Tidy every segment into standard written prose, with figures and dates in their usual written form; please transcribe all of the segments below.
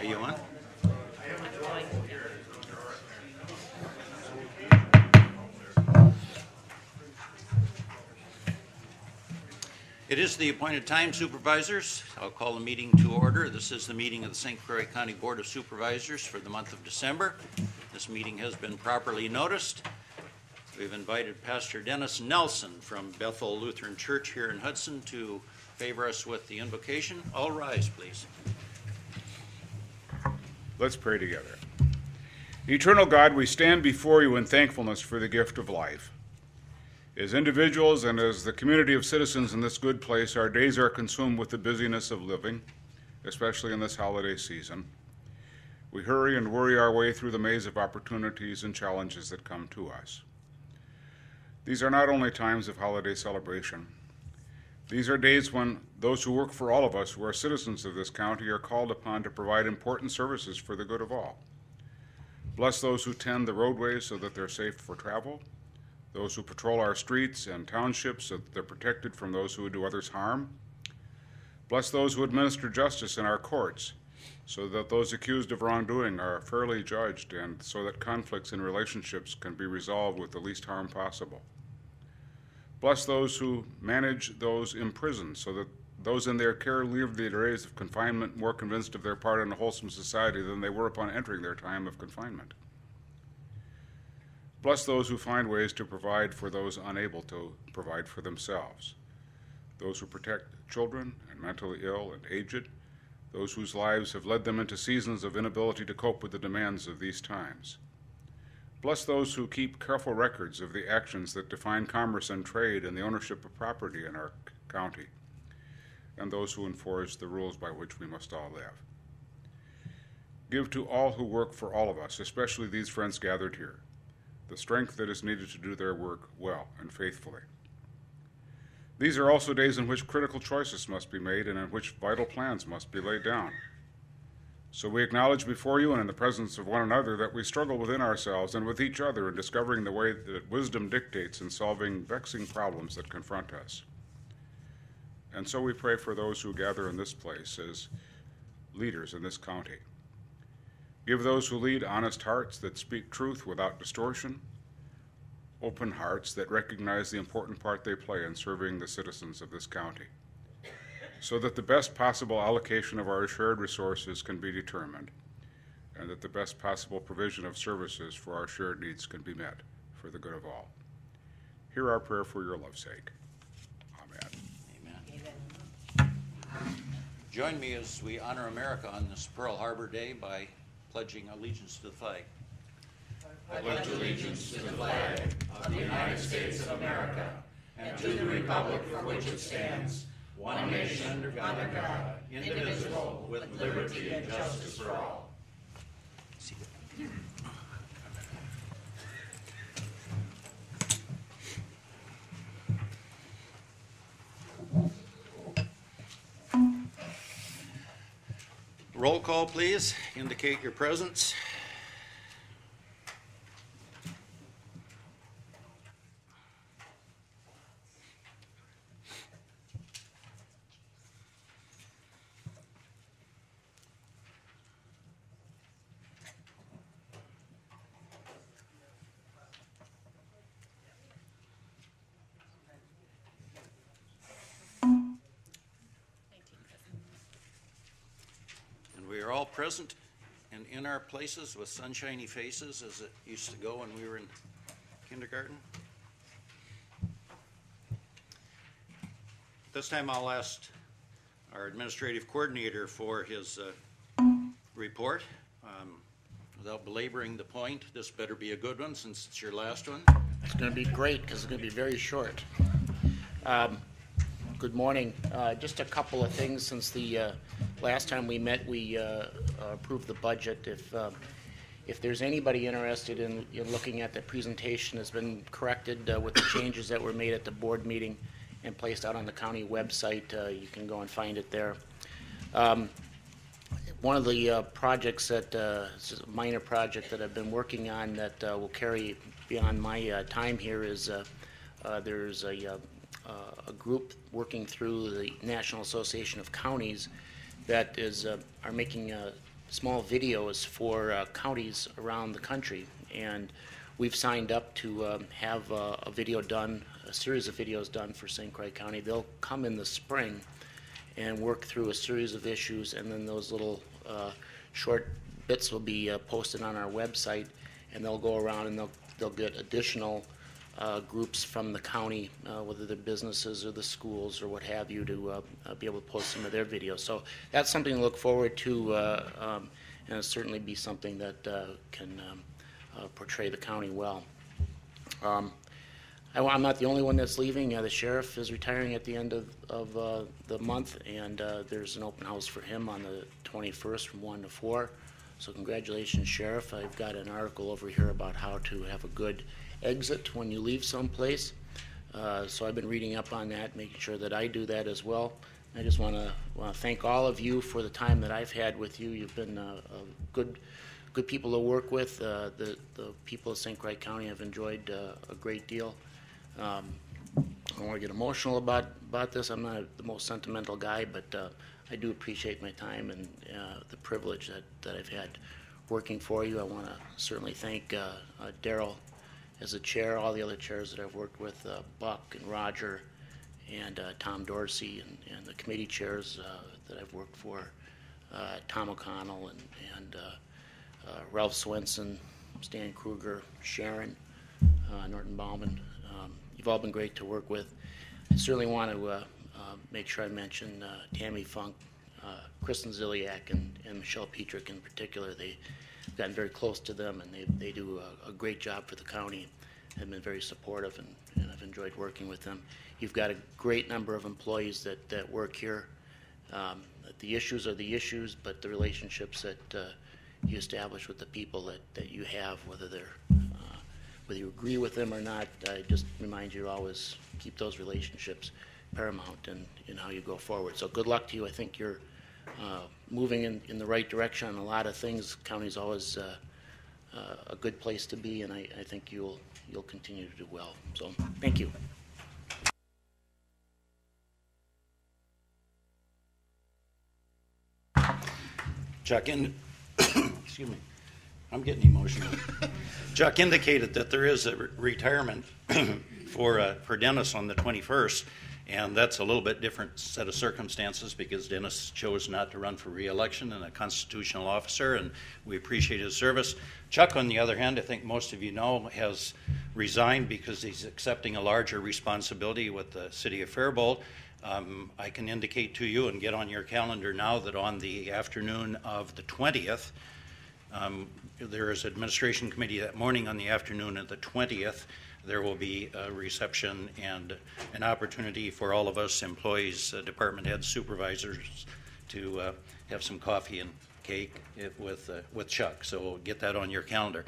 Are you on? It is the appointed time, supervisors. I'll call the meeting to order. This is the meeting of the St. Croix County Board of Supervisors for the month of December. This meeting has been properly noticed. We've invited Pastor Dennis Nelson from Bethel Lutheran Church here in Hudson to favor us with the invocation. All rise, please. Let's pray together. Eternal God, we stand before you in thankfulness for the gift of life. As individuals and as the community of citizens in this good place, our days are consumed with the busyness of living, especially in this holiday season. We hurry and worry our way through the maze of opportunities and challenges that come to us. These are not only times of holiday celebration. These are days when those who work for all of us, who are citizens of this county, are called upon to provide important services for the good of all. Bless those who tend the roadways so that they're safe for travel, those who patrol our streets and townships so that they're protected from those who would do others harm. Bless those who administer justice in our courts so that those accused of wrongdoing are fairly judged and so that conflicts in relationships can be resolved with the least harm possible. Bless those who manage those imprisoned so that those in their care leave the days of confinement more convinced of their part in a wholesome society than they were upon entering their time of confinement. Bless those who find ways to provide for those unable to provide for themselves, those who protect children and mentally ill and aged, those whose lives have led them into seasons of inability to cope with the demands of these times. Bless those who keep careful records of the actions that define commerce and trade and the ownership of property in our county, and those who enforce the rules by which we must all live. Give to all who work for all of us, especially these friends gathered here, the strength that is needed to do their work well and faithfully. These are also days in which critical choices must be made and in which vital plans must be laid down. So we acknowledge before you and in the presence of one another that we struggle within ourselves and with each other in discovering the way that wisdom dictates in solving vexing problems that confront us. And so we pray for those who gather in this place as leaders in this county. Give those who lead honest hearts that speak truth without distortion, open hearts that recognize the important part they play in serving the citizens of this county, so that the best possible allocation of our shared resources can be determined, and that the best possible provision of services for our shared needs can be met for the good of all. Hear our prayer for your love's sake. Amen. Amen. Join me as we honor America on this Pearl Harbor Day by pledging allegiance to the flag. I pledge allegiance to the flag of the United States of America and to the republic for which it stands, one nation under God, indivisible, with liberty and justice for all. Roll call, please. Indicate your presence. We are all present and in our places with sunshiny faces as it used to go when we were in kindergarten. This time I'll ask our administrative coordinator for his report. Without belaboring the point, this better be a good one since it's your last one. It's going to be great because it's going to be very short. Good morning. Just a couple of things since the last time we met. We approved the budget. If there's anybody interested in looking at the presentation, has been corrected with the changes that were made at the board meeting and placed out on the county website. You can go and find it there. One of the projects that it's a minor project that I've been working on that will carry beyond my time here is there's a group working through the National Association of Counties that is are making small videos for counties around the country, and we've signed up to have a video done, a series of videos done for St. Croix County. They'll come in the spring and work through a series of issues, and then those little short bits will be posted on our website, and they'll go around and they'll get additional groups from the county, whether they're businesses or the schools or what have you, to be able to post some of their videos. So that's something to look forward to, and it'll certainly be something that can portray the county well. I'm not the only one that's leaving. The sheriff is retiring at the end of the month, and there's an open house for him on the 21st from 1 to 4. So congratulations, Sheriff. I've got an article over here about how to have a good exit when you leave someplace. So I've been reading up on that, making sure that I do that as well. I just want to thank all of you for the time that I've had with you. You've been good people to work with. The people of St. Croix County have enjoyed a great deal. I don't want to get emotional about this. I'm not the most sentimental guy, but I do appreciate my time and the privilege that I've had working for you. I want to certainly thank Darrell as the chair, all the other chairs that I've worked with, Buck and Roger and Tom Dorsey, and the committee chairs that I've worked for, Tom O'Connell and Ralph Swenson, Stan Kruger, Sharon, Norton Bauman. You've all been great to work with. I certainly want to make sure I mention Tammy Funk, Kristen Ziliak, and Michelle Petrick in particular. They've gotten very close to them, and they do a great job for the county. Have been very supportive, and I've enjoyed working with them. You've got a great number of employees that work here. The issues are the issues, but the relationships that you establish with the people that you have, whether you agree with them or not, I just remind you to always keep those relationships paramount in how you go forward. So good luck to you. I think you're moving in the right direction on a lot of things. County's always a good place to be, and I think you'll continue to do well. So thank you. Chuck, excuse me, I'm getting emotional. Chuck indicated that there is a retirement for Dennis on the 21st, and that's a little bit different set of circumstances because Dennis chose not to run for re-election and a constitutional officer, and we appreciate his service. Chuck, on the other hand, I think most of you know, has resigned because he's accepting a larger responsibility with the city of Faribault. I can indicate to you and get on your calendar now that on the afternoon of the 20th, there is administration committee that morning. On the afternoon of the 20th, there will be a reception and an opportunity for all of us employees, department heads, supervisors to have some coffee and cake with Chuck. So get that on your calendar.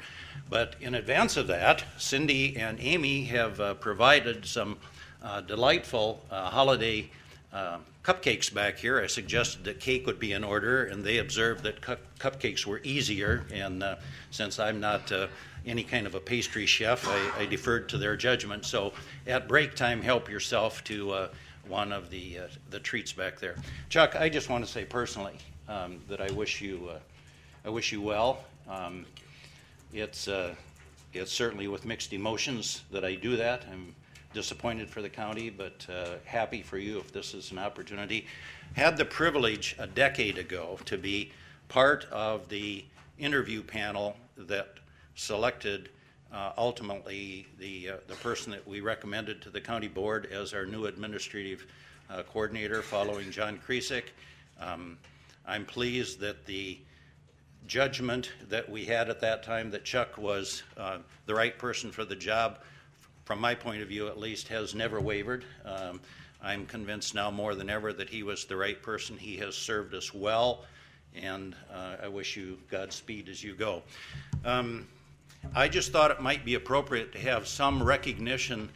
But in advance of that, Cindy and Amy have provided some delightful holiday cupcakes back here. I suggested that cake would be in order, and they observed that cupcakes were easier, and since I'm not any kind of a pastry chef, I deferred to their judgment. So at break time, help yourself to one of the treats back there. Chuck, I just want to say personally that I wish you well. It's certainly with mixed emotions that I do that. I'm disappointed for the county, but happy for you if this is an opportunity. Had the privilege a decade ago to be part of the interview panel that selected ultimately the person that we recommended to the county board as our new administrative coordinator following John Kriesik. I'm pleased that the judgment that we had at that time that Chuck was the right person for the job, from my point of view at least, has never wavered. I'm convinced now more than ever that he was the right person. He has served us well, and I wish you Godspeed as you go. I just thought it might be appropriate to have some recognition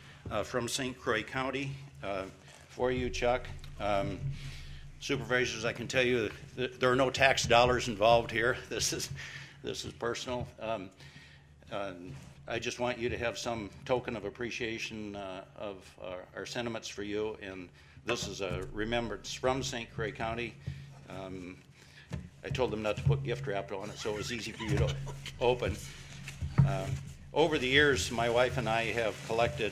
from St. Croix County for you, Chuck. Supervisors, I can tell you that there are no tax dollars involved here. This is personal. I just want you to have some token of appreciation of our sentiments for you, and this is a remembrance from St. Croix County. I told them not to put gift wrap on it, so it was easy for you to open. Over the years, my wife and I have collected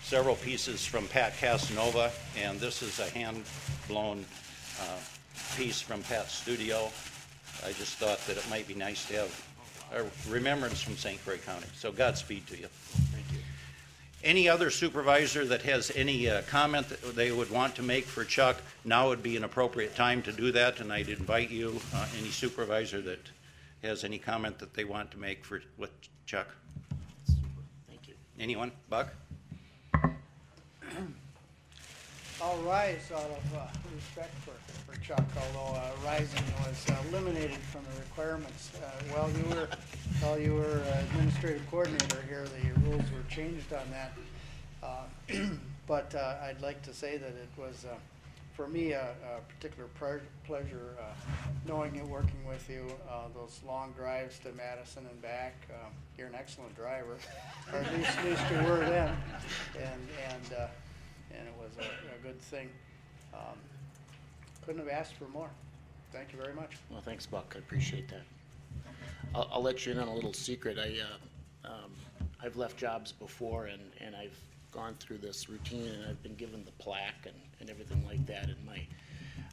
several pieces from Pat Casanova, and this is a hand-blown piece from Pat's studio. I just thought that it might be nice to have a remembrance from St. Croix County. So Godspeed to you. Thank you. Any other supervisor that has any comment that they would want to make for Chuck, now would be an appropriate time to do that, and I'd invite you, any supervisor that has any comment that they want to make with Chuck. Thank you. Anyone? Buck? I'll rise out of respect for Chuck, although rising was eliminated from the requirements. While you were administrative coordinator here, the rules were changed on that. But I'd like to say that it was, for me, a particular pleasure knowing you, working with you, those long drives to Madison and back. You're an excellent driver, or at least you were then, and it was a good thing. Couldn't have asked for more. Thank you very much. Well, thanks, Buck. I appreciate that. I'll let you in on a little secret. I've left jobs before, and I've gone through this routine, and I've been given the plaque and everything like that. And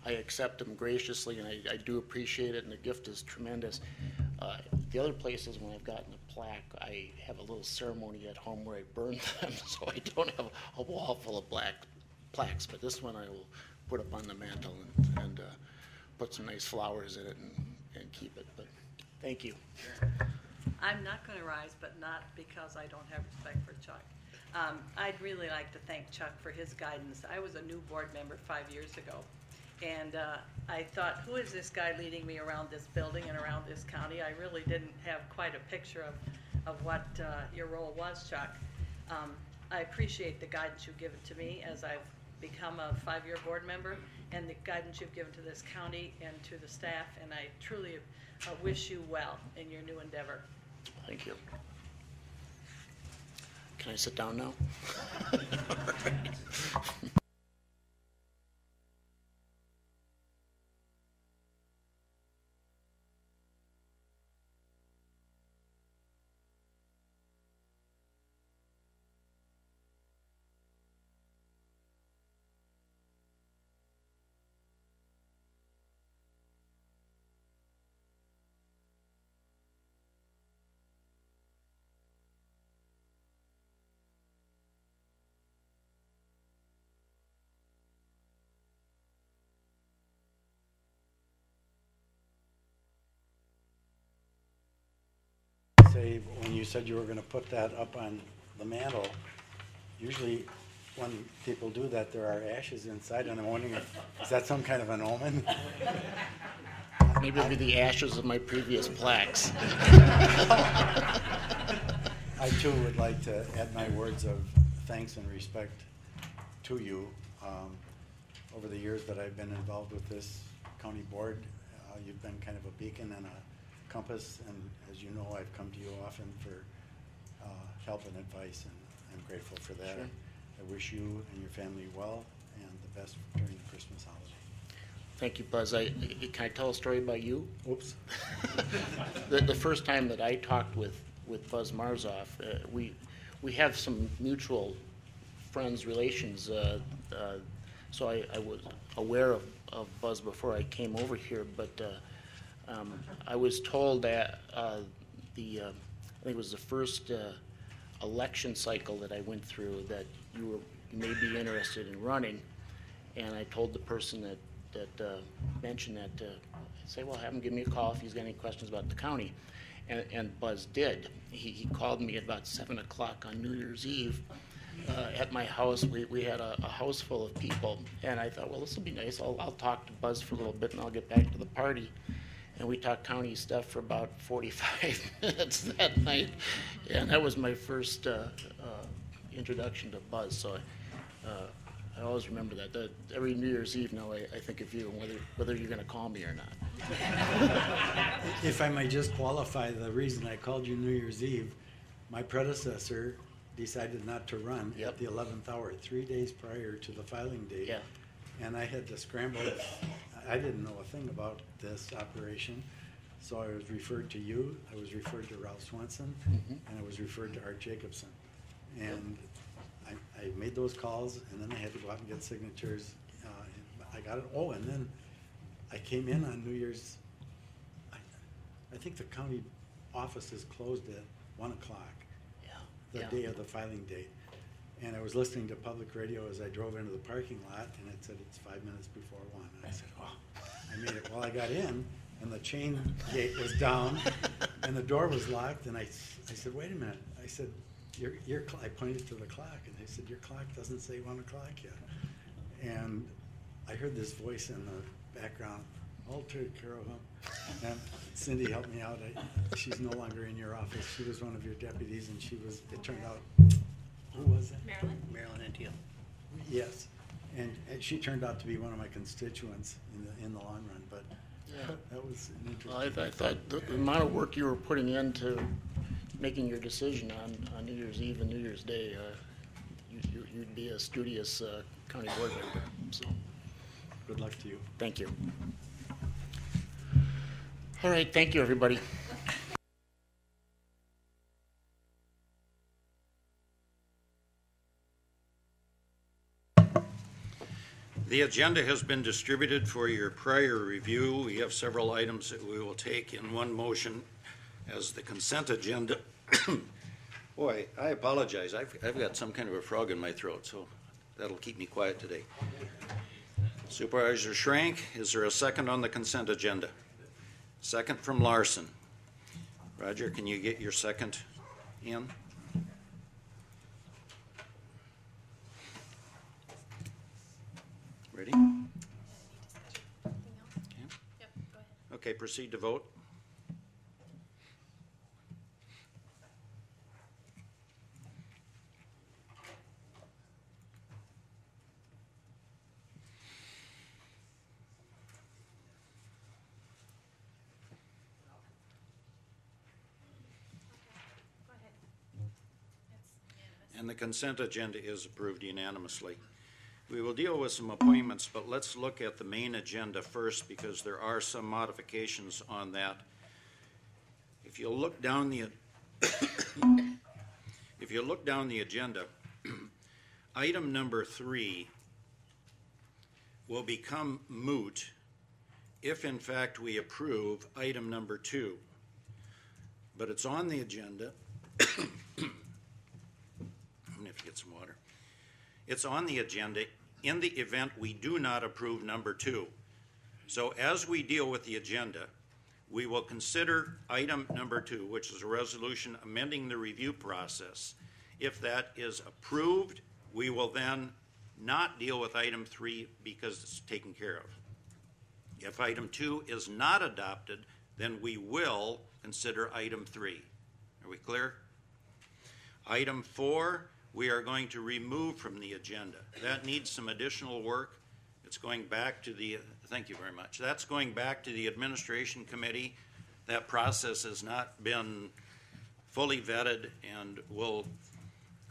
I accept them graciously, and I do appreciate it, and the gift is tremendous. The other places, when I've gotten a plaque, I have a little ceremony at home where I burn them, so I don't have a wall full of black plaques. But this one I will put up on the mantle and put some nice flowers in it and keep it. But thank you. I'm not going to rise, but not because I don't have respect for Chuck. I'd really like to thank Chuck for his guidance. I was a new board member 5 years ago, and I thought, who is this guy leading me around this building and around this county? I really didn't have quite a picture of what your role was, Chuck. I appreciate the guidance you've given to me as I've become a 5-year board member, and the guidance you've given to this county and to the staff, and I truly wish you well in your new endeavor. Thank you. Can I sit down now? Say, when you said you were going to put that up on the mantle, usually when people do that, there are ashes inside, and I'm wondering, is that some kind of an omen? Maybe it'll be the ashes of my previous plaques. I too would like to add my words of thanks and respect to you. Over the years that I've been involved with this county board, you've been kind of a beacon and a compass, and as you know, I've come to you often for help and advice, and I'm grateful for that. Sure. I wish you and your family well and the best during the Christmas holiday. Thank you, Buzz. Can I tell a story about you? Oops. The first time that I talked with Buzz Marzoff, we have some mutual friends, relations, so I was aware of Buzz before I came over here, but I was told that I think it was the first election cycle that I went through that you may be interested in running, and I told the person that mentioned that to say, well, have him give me a call if he's got any questions about the county, and Buzz did. He called me at about 7 o'clock on New Year's Eve at my house. We had a house full of people, and I thought, well, this will be nice. I'll talk to Buzz for a little bit, and I'll get back to the party. And we talked county stuff for about 45 minutes that night, and that was my first introduction to Buzz. So I always remember that. Every New Year's Eve now I think of you and whether you're going to call me or not. If I may just qualify the reason I called you New Year's Eve, my predecessor decided not to run at the 11th hour, 3 days prior to the filing date. Yeah. And I had to scramble I didn't know a thing about this operation, so I was referred to you, I was referred to Ralph Swenson, and I was referred to Art Jacobson. And I made those calls, and then I had to go out and get signatures. I got it, oh, and then I came in on New Year's, I think the county office is closed at 1 o'clock. The day of the filing date. And I was listening to public radio as I drove into the parking lot, and it said it's 5 minutes before 1. And I said, oh, I made it. Well, I got in, and the chain gate was down, and the door was locked, and I said, wait a minute. I said, I pointed to the clock, and they said, your clock doesn't say 1 o'clock yet. And I heard this voice in the background, I'll take care of him. And Cindy helped me out. She's no longer in your office. She was one of your deputies, and it turned out, who was it? Marilyn and Teal. Yes. And she turned out to be one of my constituents in the long run, but that was an interesting. Well, I thought the amount of work you were putting into making your decision on New Year's Eve and New Year's Day, you'd be a studious county board member. So, good luck to you. Thank you. All right, thank you, everybody. The agenda has been distributed for your prior review. We have several items that we will take in one motion as the consent agenda. Boy, I apologize. I've got some kind of a frog in my throat, so that'll keep me quiet today. Supervisor Schrank, is there a second on the consent agenda? Second from Larson. Roger, can you get your second in? Ready? Okay. Yep, go ahead. Okay, proceed to vote. Go ahead. It's unanimous. And the consent agenda is approved unanimously. We will deal with some appointments, but let's look at the main agenda first because there are some modifications on that. If you look down the agenda, item number 3 will become moot if in fact we approve item number 2. But it's on the agenda. I'm going to have to get some water. It's on the agenda in the event we do not approve number 2. So as we deal with the agenda, we will consider item number 2, which is a resolution amending the review process. If that is approved, we will then not deal with item 3 because it's taken care of. If item 2 is not adopted, then we will consider item 3. Are we clear? Item 4, we are going to remove from the agenda. That needs some additional work. It's going back to the, thank you very much. That's going back to the administration committee. That process has not been fully vetted and will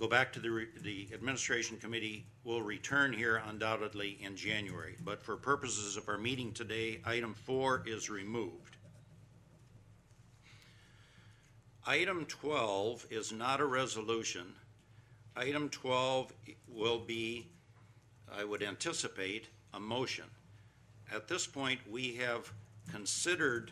go back to the administration committee. Will return here undoubtedly in January. But for purposes of our meeting today, item 4 is removed. Item 12 is not a resolution. Item 12 will be, I would anticipate, a motion. At this point, we have considered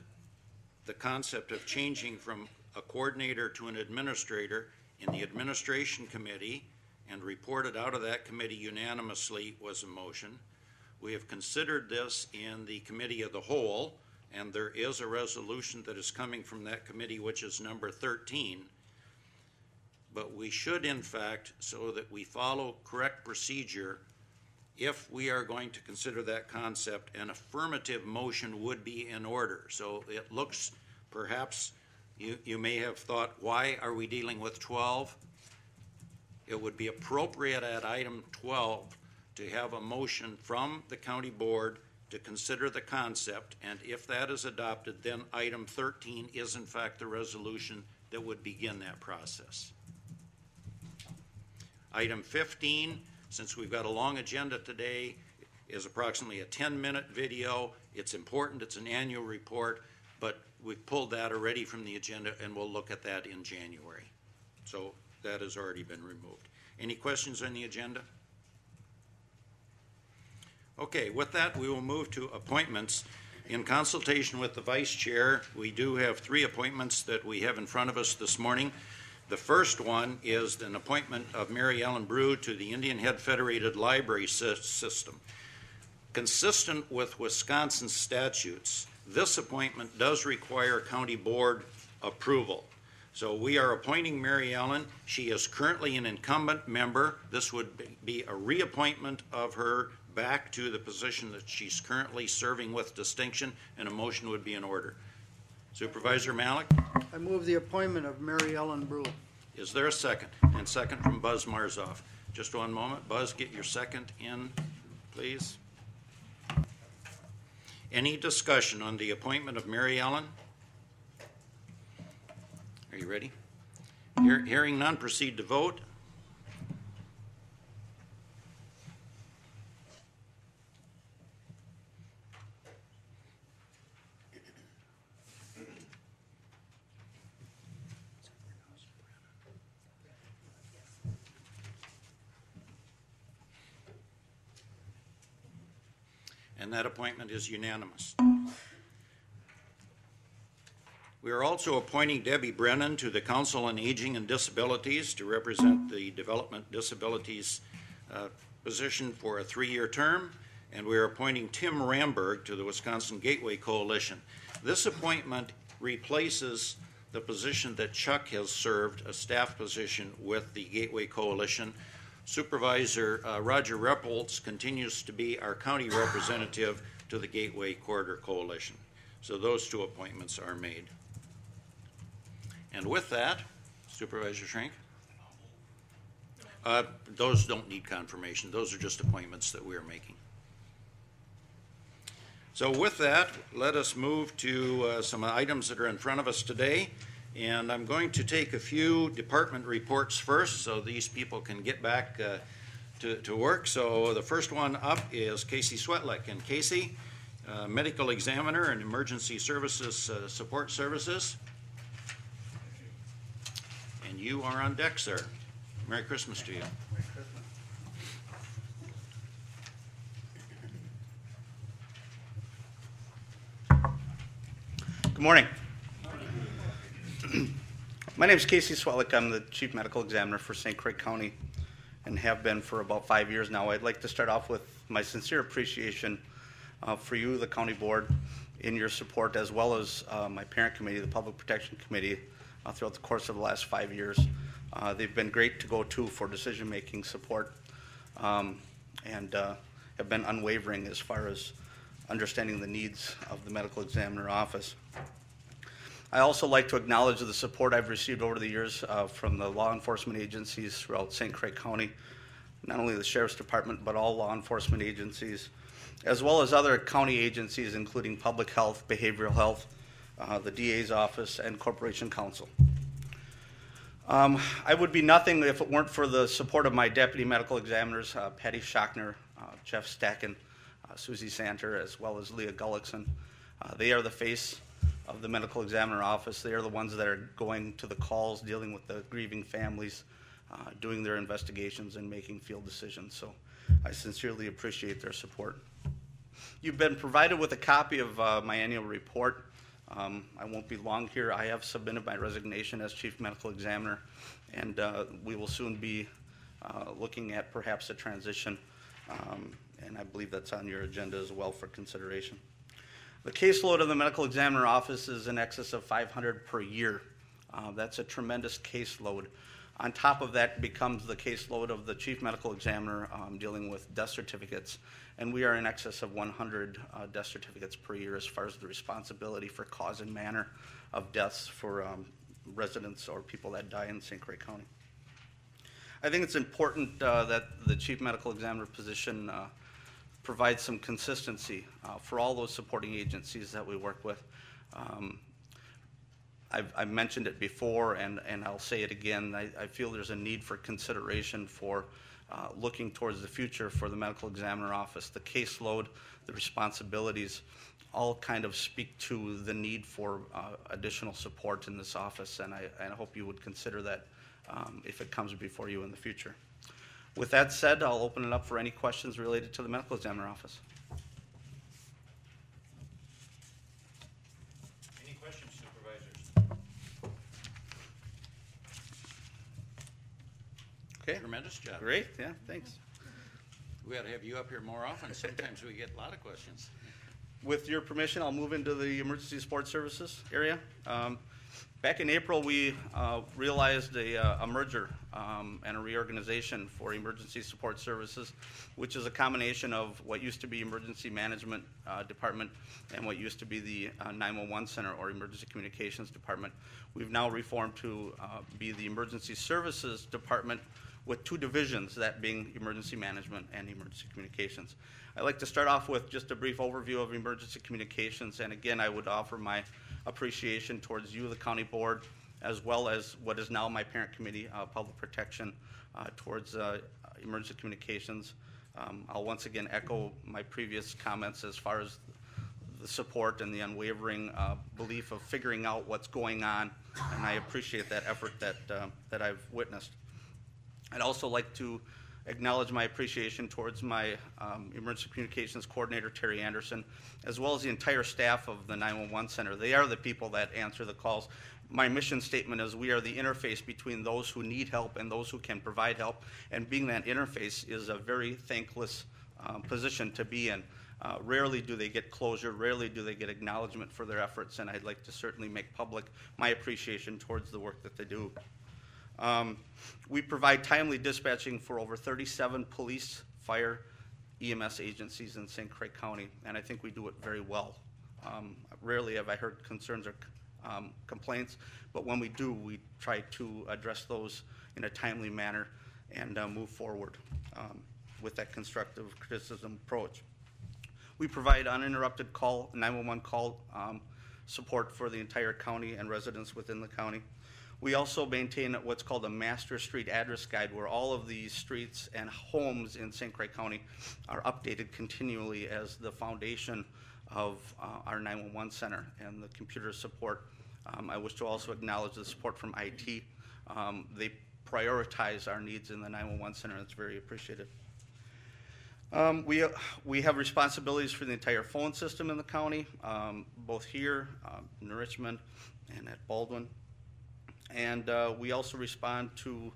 the concept of changing from a coordinator to an administrator in the administration committee, and reported out of that committee unanimously was a motion. We have considered this in the committee of the whole, and there is a resolution that is coming from that committee, which is number 13. But we should, in fact, so that we follow correct procedure, if we are going to consider that concept, an affirmative motion would be in order. So it looks, perhaps, you may have thought, why are we dealing with 12? It would be appropriate at item 12 to have a motion from the county board to consider the concept, and if that is adopted, then item 13 is in fact the resolution that would begin that process. Item 15, since we've got a long agenda today, is approximately a 10-minute video. It's important, it's an annual report, but we've pulled that already from the agenda, and we'll look at that in January. So that has already been removed. Any questions on the agenda? Okay, with that, we will move to appointments. In consultation with the Vice Chair, we do have 3 appointments that we have in front of us this morning. The first one is an appointment of Mary Ellen Brew to the Indian Head Federated Library System. Consistent with Wisconsin statutes, this appointment does require county board approval. So we are appointing Mary Ellen. She is currently an incumbent member. This would be a reappointment of her back to the position that she's currently serving with distinction, and a motion would be in order. Supervisor Malik? I move the appointment of Mary Ellen Brew. Is there a second? And second from Buzz Marzoff. Just one moment. Buzz, get your second in, please. Any discussion on the appointment of Mary Ellen? Are you ready? Hearing none, proceed to vote. And that appointment is unanimous. We are also appointing Debbie Brennan to the Council on Aging and Disabilities to represent the Development Disabilities position for a 3-year term, and we are appointing Tim Ramberg to the Wisconsin Gateway Coalition. This appointment replaces the position that Chuck has served, a staff position with the Gateway Coalition. Supervisor Roger Reppolz continues to be our county representative to the Gateway Corridor Coalition. So those 2 appointments are made. And with that, Supervisor Schrank? Those don't need confirmation. Those are just appointments that we are making. So with that, let us move to some items that are in front of us today. And I'm going to take a few department reports first so these people can get back to work. So the first one up is Casey Swetlick. And Casey, medical examiner and emergency services support services. And you are on deck, sir. Merry Christmas to you. Merry Christmas. Good morning. My name is Casey Swetlick. I'm the Chief Medical Examiner for St. Croix County and have been for about 5 years now. I'd like to start off with my sincere appreciation for you, the County Board, in your support, as well as my parent committee, the Public Protection Committee, throughout the course of the last 5 years. They've been great to go to for decision-making support and have been unwavering as far as understanding the needs of the Medical Examiner Office. I also like to acknowledge the support I've received over the years from the law enforcement agencies throughout St. Croix County, not only the Sheriff's Department, but all law enforcement agencies, as well as other county agencies, including Public Health, Behavioral Health, the DA's office, and Corporation Counsel. I would be nothing if it weren't for the support of my deputy medical examiners, Patty Schochner, Jeff Stacken, Susie Santer, as well as Leah Gullickson. They are the face of the medical examiner office. They are the ones that are going to the calls, dealing with the grieving families, doing their investigations and making field decisions. So I sincerely appreciate their support. You've been provided with a copy of my annual report. I won't be long here. I have submitted my resignation as Chief Medical Examiner, and we will soon be looking at perhaps a transition, and I believe that's on your agenda as well for consideration. The caseload of the Medical Examiner Office is in excess of 500 per year. That's a tremendous caseload. On top of that becomes the caseload of the Chief Medical Examiner dealing with death certificates, and we are in excess of 100 death certificates per year as far as the responsibility for cause and manner of deaths for residents or people that die in St. Croix County. I think it's important that the Chief Medical Examiner position provide some consistency for all those supporting agencies that we work with. I've mentioned it before, and I'll say it again. I feel there's a need for consideration for looking towards the future for the Medical Examiner Office, the caseload, the responsibilities, all kind of speak to the need for additional support in this office, and I hope you would consider that if it comes before you in the future. With that said, I'll open it up for any questions related to the medical examiner office. Any questions, supervisors? Okay. Tremendous job. Great, yeah, thanks. We ought to have you up here more often. Sometimes we get a lot of questions. With your permission, I'll move into the emergency support services area. Back in April, we realized a merger and a reorganization for emergency support services, which is a combination of what used to be emergency management department and what used to be the 911 center or emergency communications department. We've now reformed to be the emergency services department with two divisions, that being emergency management and emergency communications. I'd like to start off with just a brief overview of emergency communications, and again, I would offer my appreciation towards you, the county board, as well as what is now my parent committee, public protection, towards emergency communications. I'll once again echo my previous comments as far as the support and the unwavering belief of figuring out what's going on, and I appreciate that effort that I've witnessed. I'd also like to acknowledge my appreciation towards my emergency communications coordinator, Terry Anderson, as well as the entire staff of the 911 center. They are the people that answer the calls. My mission statement is we are the interface between those who need help and those who can provide help, and being that interface is a very thankless position to be in. Rarely do they get closure, rarely do they get acknowledgement for their efforts, and I'd like to certainly make public my appreciation towards the work that they do. We provide timely dispatching for over 37 police, fire, EMS agencies in St. Croix County, and I think we do it very well. Rarely have I heard concerns or complaints, but when we do, we try to address those in a timely manner and move forward with that constructive criticism approach. We provide uninterrupted 911 call support for the entire county and residents within the county. We also maintain what's called a master street address guide, where all of the streets and homes in St. Croix County are updated continually as the foundation of our 911 center and the computer support. I wish to also acknowledge the support from IT. They prioritize our needs in the 911 center, and it's very appreciated. We have responsibilities for the entire phone system in the county, both here in Richmond and at Baldwin. And we also respond to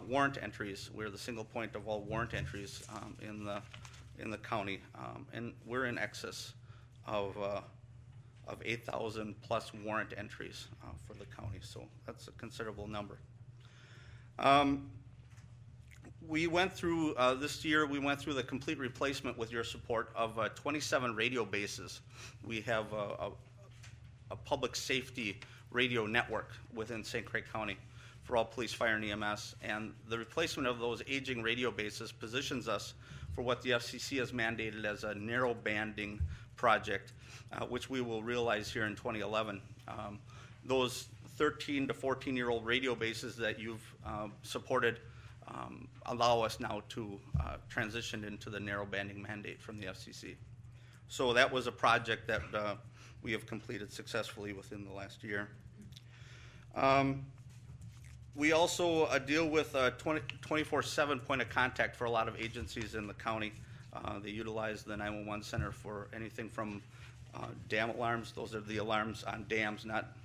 warrant entries. We're the single point of all warrant entries in the county, and we're in excess of 8,000 plus warrant entries for the county. So that's a considerable number. We went through this year. We went through the complete replacement with your support of 27 radio bases. We have a public safety radio network within St. Croix County for all police, fire, and EMS. And the replacement of those aging radio bases positions us for what the FCC has mandated as a narrow banding project, which we will realize here in 2011. Those 13 to 14-year-old radio bases that you've supported allow us now to transition into the narrow banding mandate from the FCC. So that was a project that we have completed successfully within the last year. We also deal with a 24/7 point of contact for a lot of agencies in the county. They utilize the 911 center for anything from dam alarms. Those are the alarms on dams, not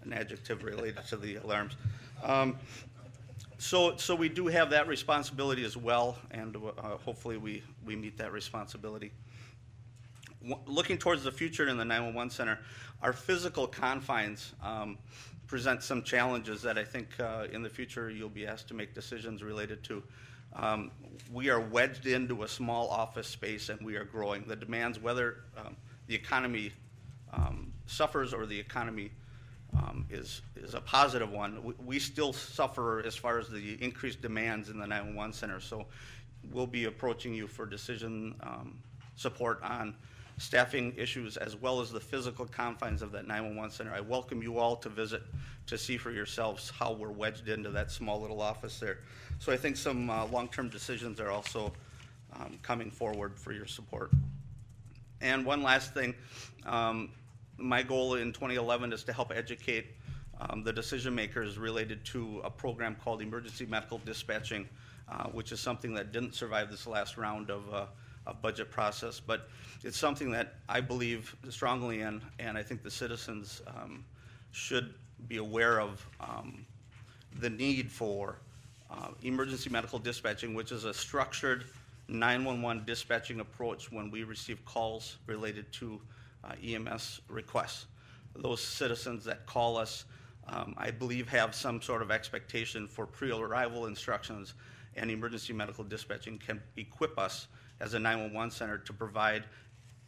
an adjective related to the alarms. So we do have that responsibility as well, and hopefully we meet that responsibility. Looking towards the future in the 911 center, our physical confines present some challenges that I think in the future you'll be asked to make decisions related to. We are wedged into a small office space and we are growing. The demands, whether the economy suffers or the economy is a positive one, we still suffer as far as the increased demands in the 911 center. So we'll be approaching you for decision support on staffing issues as well as the physical confines of that 911 center. I welcome you all to visit to see for yourselves how we're wedged into that small little office there. So I think some long-term decisions are also coming forward for your support. And one last thing, my goal in 2011 is to help educate the decision makers related to a program called emergency medical dispatching, which is something that didn't survive this last round of a budget process, but it's something that I believe strongly in, and I think the citizens should be aware of the need for emergency medical dispatching, which is a structured 911 dispatching approach when we receive calls related to EMS requests. Those citizens that call us, I believe, have some sort of expectation for pre-arrival instructions, and emergency medical dispatching can equip us as a 911 center to provide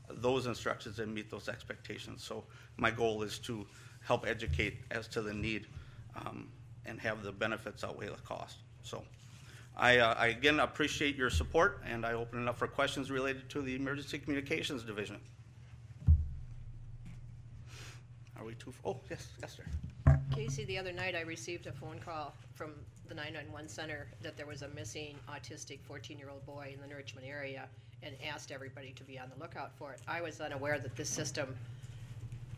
those instructions and meet those expectations. So my goal is to help educate as to the need and have the benefits outweigh the cost. So I again appreciate your support, and I open it up for questions related to the Emergency Communications Division. Are we too? Oh, yes, sir. Casey, the other night I received a phone call from the 911 center that there was a missing autistic 14-year-old boy in the Richmond area, and asked everybody to be on the lookout for it. I was unaware that this system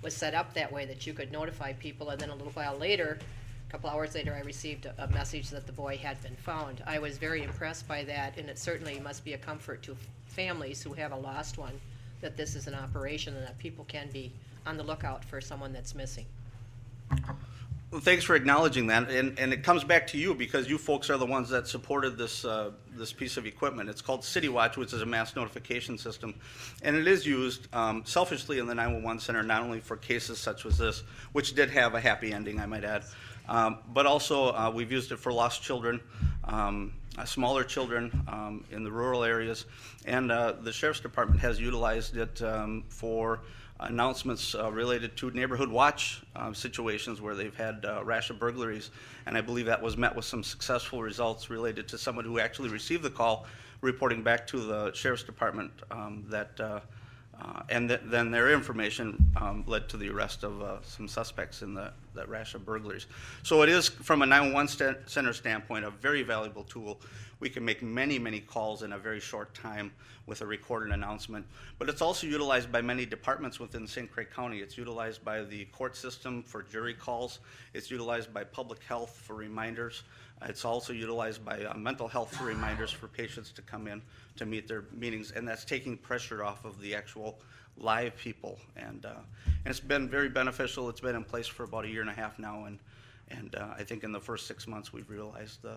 was set up that way, that you could notify people, and then a little while later, a couple hours later, I received a message that the boy had been found. I was very impressed by that, and it certainly must be a comfort to families who have a lost one that this is an operation and that people can be on the lookout for someone that's missing. Well, thanks for acknowledging that, and it comes back to you because you folks are the ones that supported this this piece of equipment. It's called City Watch, which is a mass notification system, and it is used selfishly in the 911 center, not only for cases such as this, which did have a happy ending, I might add, but also we've used it for lost children, smaller children in the rural areas, and the Sheriff's Department has utilized it for announcements related to neighborhood watch situations where they've had a rash of burglaries, and I believe that was met with some successful results related to someone who actually received the call reporting back to the Sheriff's Department then their information led to the arrest of some suspects in that rash of burglaries. So it is, from a 911 center standpoint, a very valuable tool. We can make many, many calls in a very short time with a recorded announcement. But it's also utilized by many departments within St. Croix County. It's utilized by the court system for jury calls. It's utilized by public health for reminders. It's also utilized by mental health for reminders for patients to come in to meet their meetings, and that's taking pressure off of the actual live people. And it's been very beneficial. It's been in place for about 1.5 years now, and I think in the first 6 months we've realized the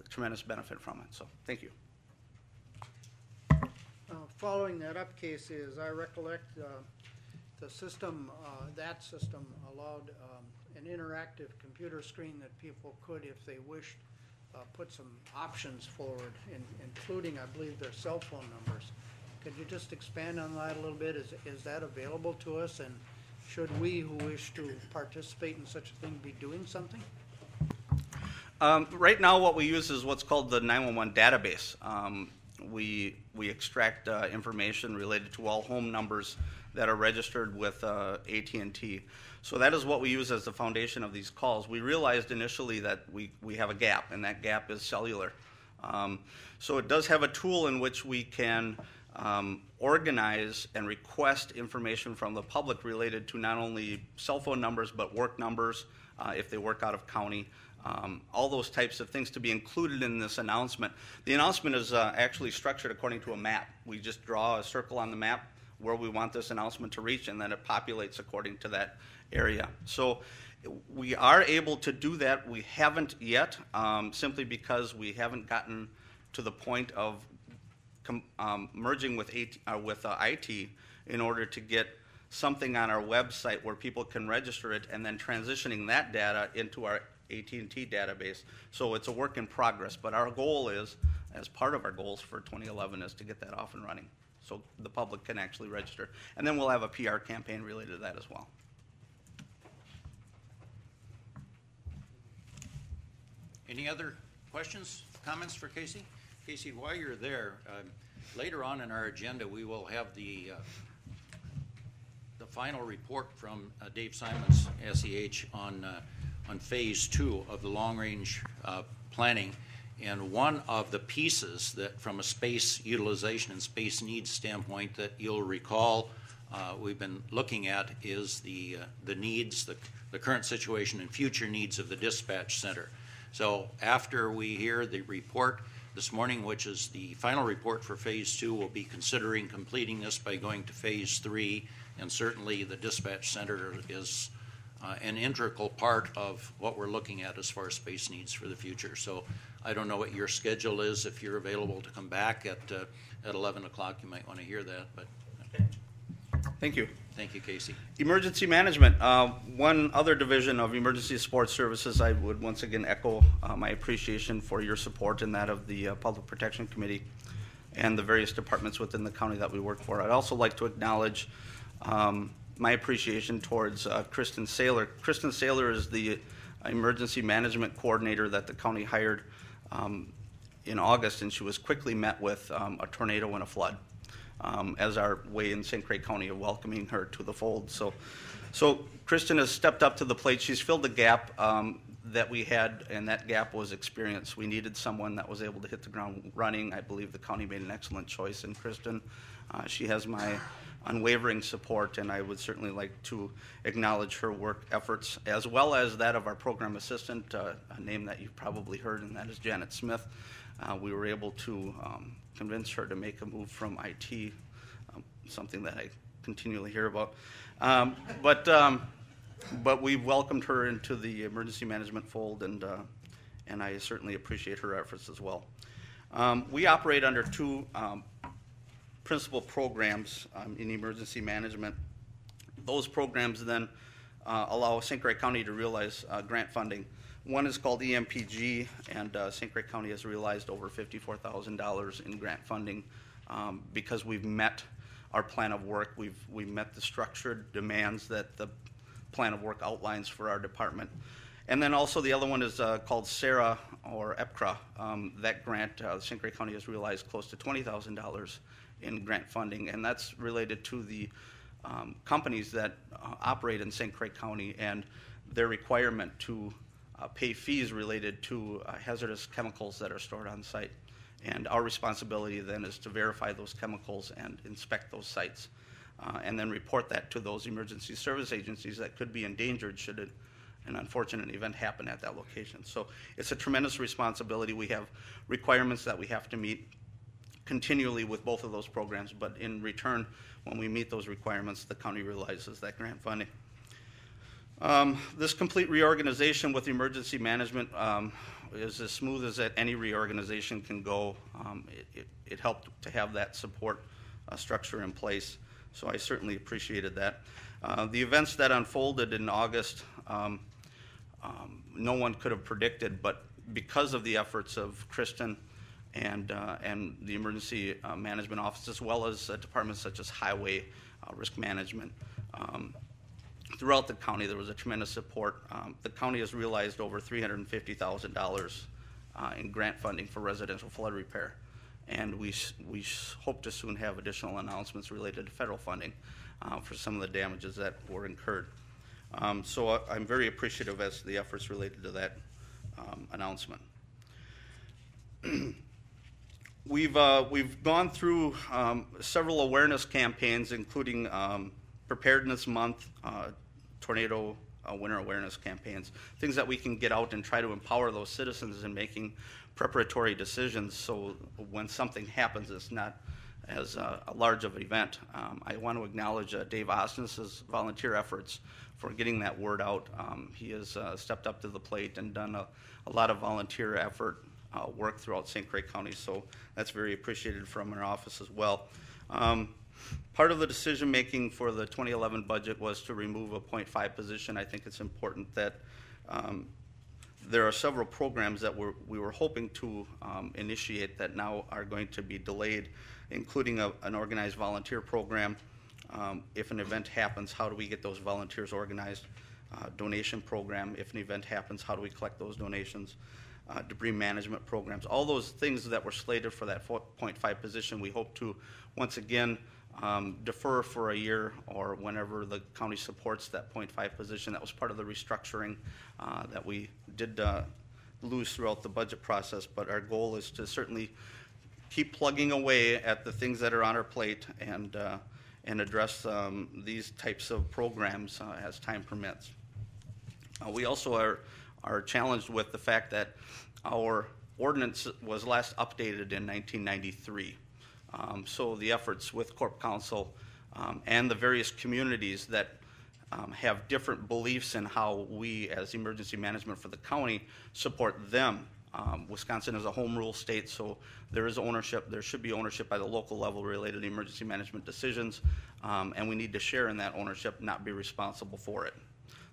tremendous benefit from it. So thank you. Following that up, Casey, as I recollect, the system, that system allowed an interactive computer screen that people could, if they wished, put some options forward, including, I believe, their cell phone numbers. Could you just expand on that a little bit? Is that available to us, and should we who wish to participate in such a thing be doing something? Right now what we use is what's called the 911 database. We extract information related to all home numbers that are registered with AT&T. So that is what we use as the foundation of these calls. We realized initially that we have a gap, and that gap is cellular. So it does have a tool in which we can organize and request information from the public related to not only cell phone numbers but work numbers if they work out of county. All those types of things to be included in this announcement. The announcement is actually structured according to a map. We just draw a circle on the map where we want this announcement to reach, and then it populates according to that area. So we are able to do that. We haven't yet, simply because we haven't gotten to the point of merging with IT in order to get something on our website where people can register it and then transitioning that data into our AT&T database. So it's a work in progress, but our goal is, as part of our goals for 2011, is to get that off and running so the public can actually register. And then we'll have a PR campaign related to that as well. Any other questions, comments for Casey? Casey, while you're there, later on in our agenda, we will have the final report from Dave Simons, SEH, on phase 2 of the long-range planning, And one of the pieces that, from a space utilization and space needs standpoint, that you'll recall we've been looking at is the needs, the current situation and future needs of the dispatch center. So after we hear the report this morning, which is the final report for Phase 2, we'll be considering completing this by going to Phase 3, and certainly the dispatch center is an integral part of what we're looking at as far as space needs for the future. So I don't know what your schedule is. If you're available to come back at 11 o'clock, you might want to hear that. But Thank you. Thank you, Casey. Emergency management. One other division of emergency support services, I would once again echo my appreciation for your support and that of the Public Protection Committee and the various departments within the county that we work for. I'd also like to acknowledge my appreciation towards Kristen Saylor. Kristen Saylor is the emergency management coordinator that the county hired in August, and she was quickly met with a tornado and a flood as our way in St. Croix County of welcoming her to the fold. So Kristen has stepped up to the plate. She's filled the gap that we had, and that gap was experience. We needed someone that was able to hit the ground running. I believe the county made an excellent choice in Kristen. She has my unwavering support, and I would certainly like to acknowledge her work efforts, as well as that of our program assistant, a name that you've probably heard, and that is Janet Smith. We were able to convince her to make a move from IT, something that I continually hear about. But we welcomed her into the emergency management fold, and I certainly appreciate her efforts as well. We operate under two principal programs in emergency management. Those programs then allow St. Croix County to realize grant funding. One is called EMPG, and St. Croix County has realized over $54,000 in grant funding because we've met our plan of work. We've met the structured demands that the plan of work outlines for our department. And then also the other one is called SARA or EPCRA. That grant, St. Croix County has realized close to $20,000 in grant funding, and that's related to the companies that operate in St. Croix County and their requirement to pay fees related to hazardous chemicals that are stored on site. And our responsibility then is to verify those chemicals and inspect those sites, and then report that to those emergency service agencies that could be endangered should an unfortunate event happen at that location. So it's a tremendous responsibility. We have requirements that we have to meet continually with both of those programs, but in return, when we meet those requirements, the county realizes that grant funding. This complete reorganization with emergency management is as smooth as any reorganization can go. It helped to have that support structure in place, so I certainly appreciated that. The events that unfolded in August, no one could have predicted, but because of the efforts of Kristen and the emergency management office, as well as departments such as highway, risk management, throughout the county, there was a tremendous support. The county has realized over $350,000 in grant funding for residential flood repair, and we hope to soon have additional announcements related to federal funding for some of the damages that were incurred. So I'm very appreciative as to the efforts related to that announcement. We've gone through several awareness campaigns, including Preparedness Month, Tornado Winter Awareness campaigns, things that we can get out and try to empower those citizens in making preparatory decisions so when something happens, it's not as large of an event. I want to acknowledge Dave Osnes' volunteer efforts for getting that word out. He has stepped up to the plate and done a lot of volunteer effort work throughout St. Croix County, so that's very appreciated from our office as well. Part of the decision making for the 2011 budget was to remove a .5 position. I think it's important that there are several programs that we were hoping to initiate that now are going to be delayed, including an organized volunteer program. If an event happens, how do we get those volunteers organized? Donation program. If an event happens, how do we collect those donations? Debris management programs. All those things that were slated for that .5 position, we hope to once again defer for a year or whenever the county supports that .5 position. That was part of the restructuring that we did lose throughout the budget process, but our goal is to certainly keep plugging away at the things that are on our plate and address these types of programs as time permits. We also are challenged with the fact that our ordinance was last updated in 1993. So the efforts with Corp Council and the various communities that have different beliefs in how we as emergency management for the county support them. Wisconsin is a home rule state, so there is ownership. There should be ownership by the local level related to emergency management decisions, and we need to share in that ownership, not be responsible for it.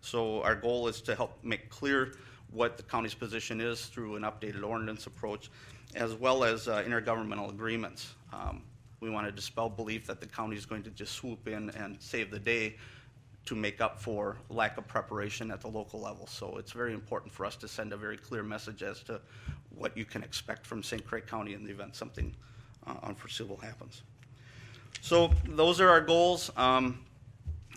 So our goal is to help make clear what the county's position is through an updated ordinance approach, as well as intergovernmental agreements. We want to dispel belief that the county is going to just swoop in and save the day to make up for lack of preparation at the local level. So it's very important for us to send a very clear message as to what you can expect from St. Croix County in the event something unforeseeable happens. So those are our goals.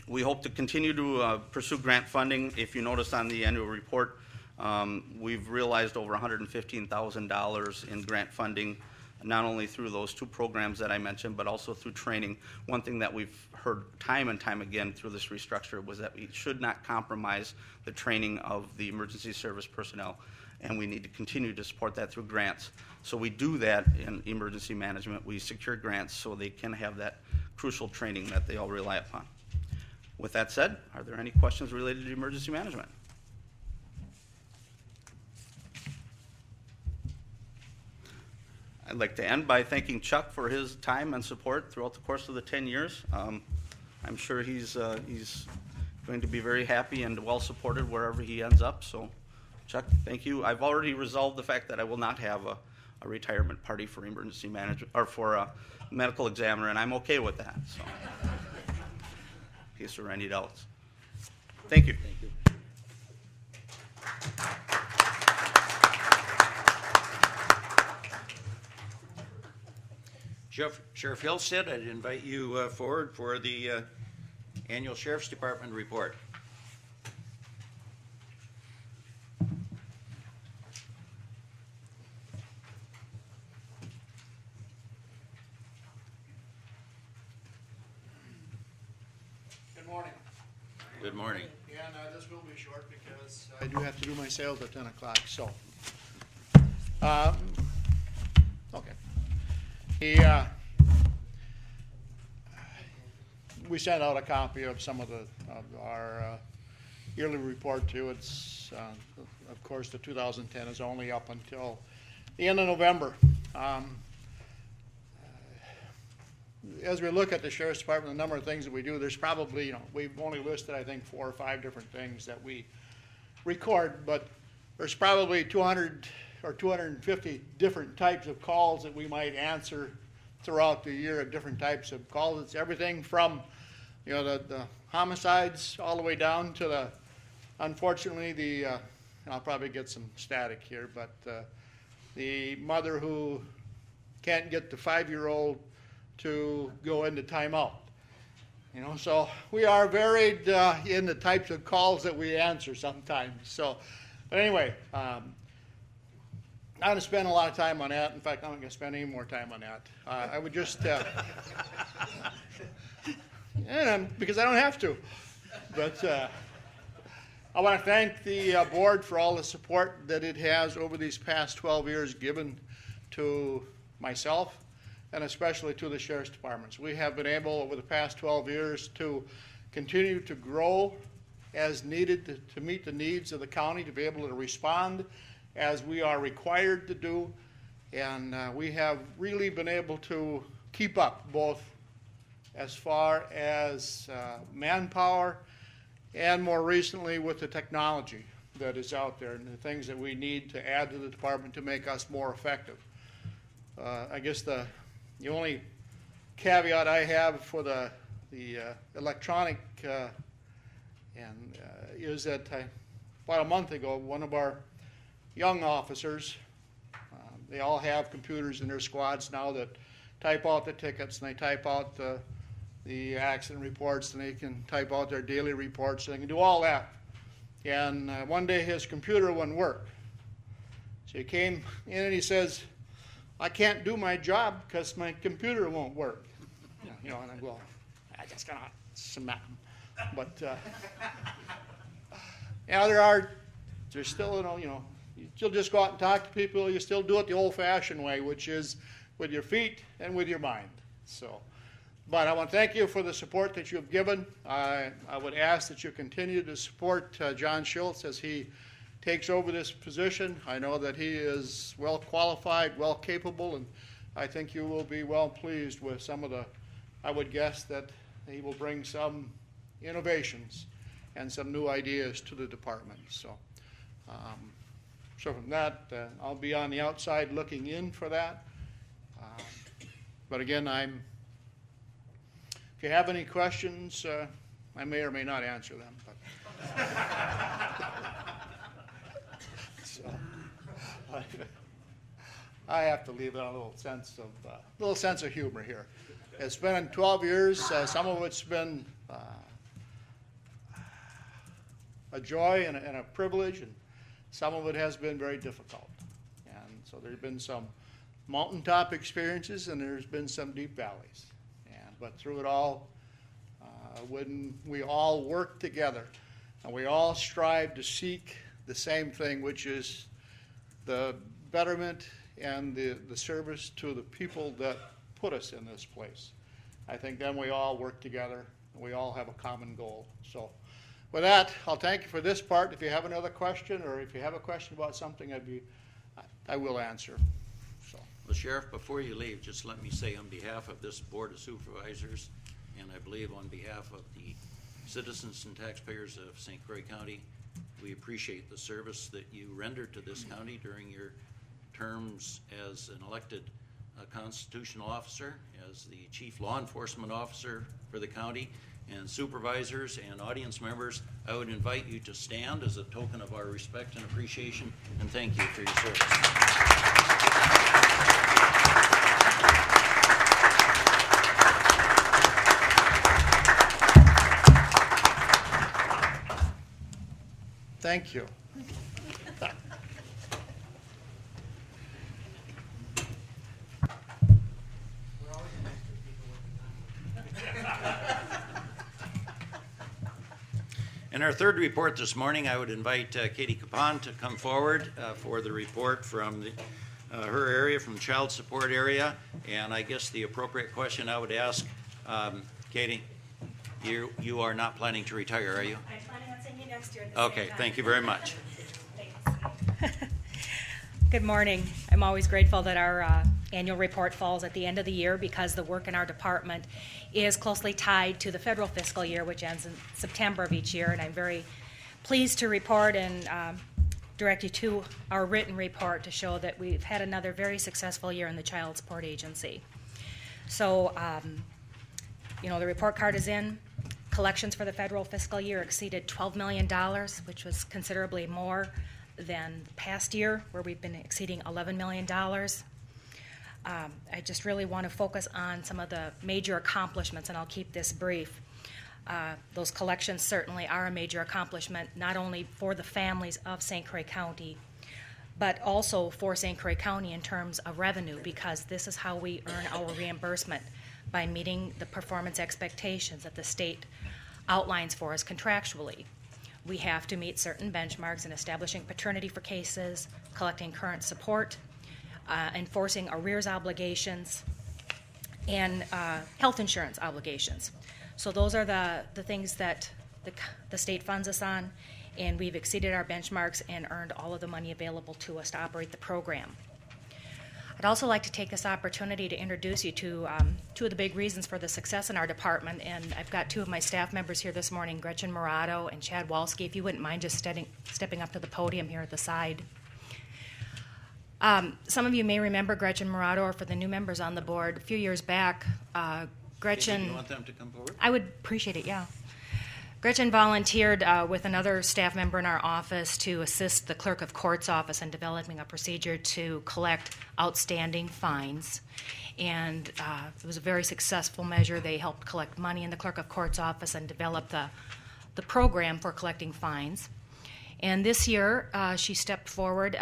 We hope to continue to pursue grant funding. If you notice on the annual report, we've realized over $115,000 in grant funding, not only through those two programs that I mentioned, but also through training. One thing that we've heard time and time again through this restructure was that we should not compromise the training of the emergency service personnel, and we need to continue to support that through grants. So we do that in emergency management. We secure grants so they can have that crucial training that they all rely upon. With that said, are there any questions related to emergency management? I'd like to end by thanking Chuck for his time and support throughout the course of the 10 years. I'm sure he's going to be very happy and well supported wherever he ends up. So, Chuck, thank you. I've already resolved the fact that I will not have a retirement party for emergency management or for a medical examiner, and I'm okay with that. So, in case there are any doubts. Thank you. Thank you. Sheriff Hillstead, I'd invite you forward for the annual Sheriff's Department report. Good morning. Good morning. Yeah, no, this will be short because I do have to do my sales at 10 o'clock, so. Okay. We sent out a copy of some of our yearly report too. It's, of course, the 2010 is only up until the end of November. As we look at the Sheriff's Department, the number of things that we do, there's probably, we've only listed, I think, 4 or 5 different things that we record, but there's probably 200 or 250 different types of calls that we might answer throughout the year, of different types of calls. It's everything from, the homicides all the way down to the, unfortunately, I'll probably get some static here, but the mother who can't get the 5-year-old to go into timeout. So we are varied in the types of calls that we answer sometimes. So, but anyway, I'm not going to spend a lot of time on that. In fact, I'm not going to spend any more time on that. I would just, because I don't have to. But I want to thank the board for all the support that it has over these past 12 years given to myself and especially to the Sheriff's Departments. We have been able over the past 12 years to continue to grow as needed to meet the needs of the county, to be able to respond as we are required to do, and we have really been able to keep up both as far as manpower and more recently with the technology that is out there and the things that we need to add to the department to make us more effective. I guess the only caveat I have for the electronic is that about a month ago, one of our young officers, they all have computers in their squads now that type out the tickets and they type out the accident reports and they can type out their daily reports. So they can do all that. And one day his computer wouldn't work. So he came in and he says, I can't do my job because my computer won't work. You know, and I go, I just gonna smack him. But there's still, you still just go out and talk to people. You still do it the old-fashioned way, which is with your feet and with your mind. So, but I want to thank you for the support that you've given. I would ask that you continue to support John Schultz as he takes over this position. I know that he is well qualified, well capable, and I think you will be well pleased with some of the, I would guess that he will bring some innovations and some new ideas to the department. So, so from that, I'll be on the outside looking in for that. But again, if you have any questions, I may or may not answer them. But so, I have to leave a little sense of humor here. It's been 12 years. Some of it's been a joy and a privilege, and some of it has been very difficult. And so there's been some mountaintop experiences, and there's been some deep valleys. But through it all, when we all work together and we all strive to seek the same thing, which is the betterment and the service to the people that put us in this place, I think then we all work together and we all have a common goal. So with that, I'll thank you for this part. If you have another question, or if you have a question about something, I will answer. So. Well, Sheriff, before you leave, just let me say on behalf of this Board of Supervisors, and I believe on behalf of the citizens and taxpayers of St. Croix County, we appreciate the service that you rendered to this county during your terms as an elected constitutional officer, as the chief law enforcement officer for the county, and supervisors and audience members. I would invite you to stand as a token of our respect and appreciation, and thank you for your service. Thank you. In our third report this morning, I would invite Katie Capon to come forward for the report from her area, from the child support area. And I guess the appropriate question I would ask, Katie, you are not planning to retire, are you? I'm planning on seeing you next year at the Okay, same time. thank you very much. Thanks. Good morning. I'm always grateful that our annual report falls at the end of the year, because the work in our department is closely tied to the federal fiscal year, which ends in September of each year. And I'm very pleased to report and direct you to our written report to show that we've had another very successful year in the Child Support Agency. So, the report card is in. Collections for the federal fiscal year exceeded $12 million, which was considerably more than the past year, where we've been exceeding $11 million. I just really want to focus on some of the major accomplishments, and I'll keep this brief. Those collections certainly are a major accomplishment, not only for the families of St. Croix County, but also for St. Croix County in terms of revenue, because this is how we earn our reimbursement, by meeting the performance expectations that the state outlines for us contractually. We have to meet certain benchmarks in establishing paternity for cases, collecting current support, enforcing arrears obligations, and health insurance obligations. So those are the things that the state funds us on, and we've exceeded our benchmarks and earned all of the money available to us to operate the program. I'd also like to take this opportunity to introduce you to two of the big reasons for the success in our department, and I've got two of my staff members here this morning, Gretchen Morato and Chad Walski, if you wouldn't mind just stepping up to the podium here at the side. Some of you may remember Gretchen Morato, or for the new members on the board, a few years back, Gretchen... Do you want them to come forward? I would appreciate it, yeah. Gretchen volunteered with another staff member in our office to assist the clerk of court's office in developing a procedure to collect outstanding fines. And it was a very successful measure. They helped collect money in the clerk of court's office and develop the program for collecting fines. And this year, she stepped forward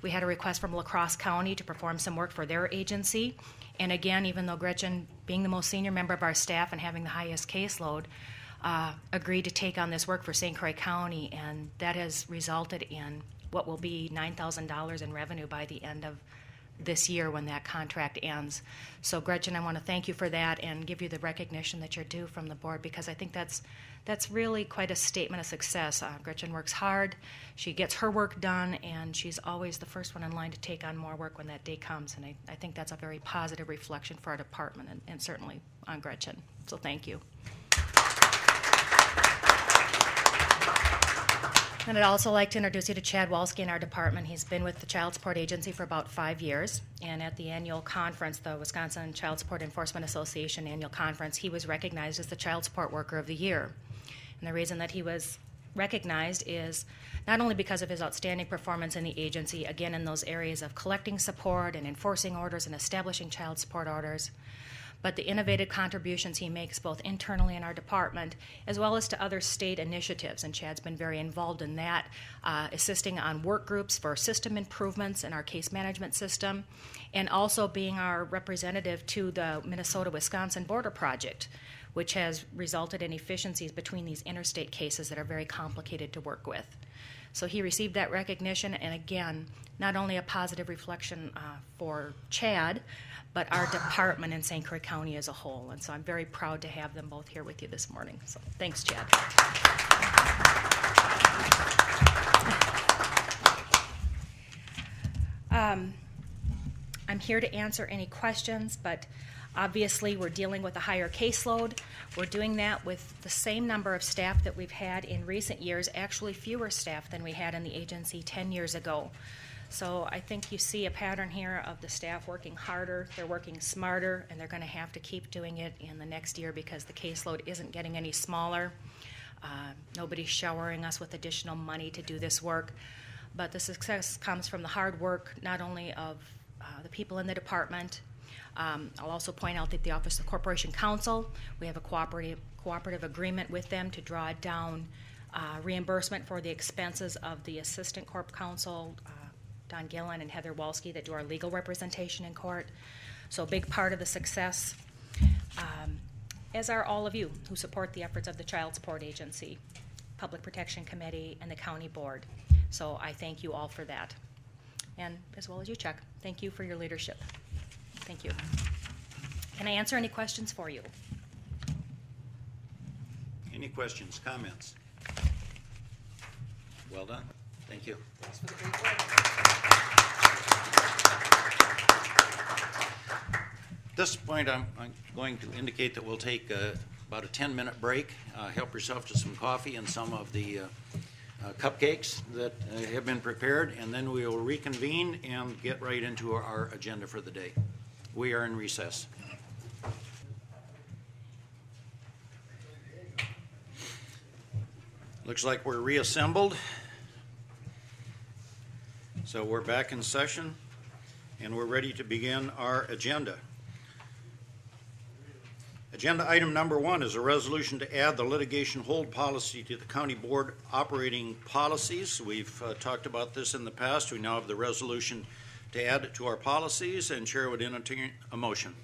We had a request from La Crosse County to perform some work for their agency. And again, even though Gretchen, being the most senior member of our staff and having the highest caseload, agreed to take on this work for St. Croix County, and that has resulted in what will be $9,000 in revenue by the end of this year when that contract ends. So Gretchen, I want to thank you for that and give you the recognition that you're due from the board, because I think that's really quite a statement of success. Gretchen works hard, she gets her work done, and she's always the first one in line to take on more work when that day comes, and I think that's a very positive reflection for our department and certainly on Gretchen. So thank you. And I'd also like to introduce you to Chad Walski in our department. He's been with the Child Support Agency for about 5 years, and at the annual conference, the Wisconsin Child Support Enforcement Association annual conference, he was recognized as the Child Support Worker of the Year. And the reason that he was recognized is not only because of his outstanding performance in the agency, again in those areas of collecting support and enforcing orders and establishing child support orders, but the innovative contributions he makes both internally in our department as well as to other state initiatives. And Chad's been very involved in that, assisting on work groups for system improvements in our case management system, and also being our representative to the Minnesota-Wisconsin border project, which has resulted in efficiencies between these interstate cases that are very complicated to work with. So he received that recognition, and again, not only a positive reflection for Chad, but our department in St. Croix County as a whole. And so I'm very proud to have them both here with you this morning. So thanks, Chad. I'm here to answer any questions, but obviously we're dealing with a higher caseload. We're doing that with the same number of staff that we've had in recent years, actually fewer staff than we had in the agency 10 years ago. So I think you see a pattern here of the staff working harder, they're working smarter, and they're going to have to keep doing it in the next year because the caseload isn't getting any smaller. Nobody's showering us with additional money to do this work, but the success comes from the hard work not only of the people in the department. I'll also point out that the Office of Corporation Counsel, we have a cooperative agreement with them to draw down reimbursement for the expenses of the Assistant Corp Counsel, Don Gillen and Heather Walski, that do our legal representation in court. So a big part of the success, as are all of you who support the efforts of the Child Support Agency, Public Protection Committee, and the County Board. So I thank you all for that. And as well as you, Chuck, thank you for your leadership. Thank you. Can I answer any questions for you? Any questions, comments? Well done. Thank you. Thanks for the great work. At this point, I'm going to indicate that we'll take about a 10-minute break. Help yourself to some coffee and some of the cupcakes that have been prepared, and then we will reconvene and get right into our agenda for the day. We are in recess. Looks like we're reassembled. So we're back in session, and we're ready to begin our agenda. Agenda item number 1 is a resolution to add the litigation hold policy to the county board operating policies. We've talked about this in the past. We now have the resolution to add it to our policies, and Chair would entertain a motion.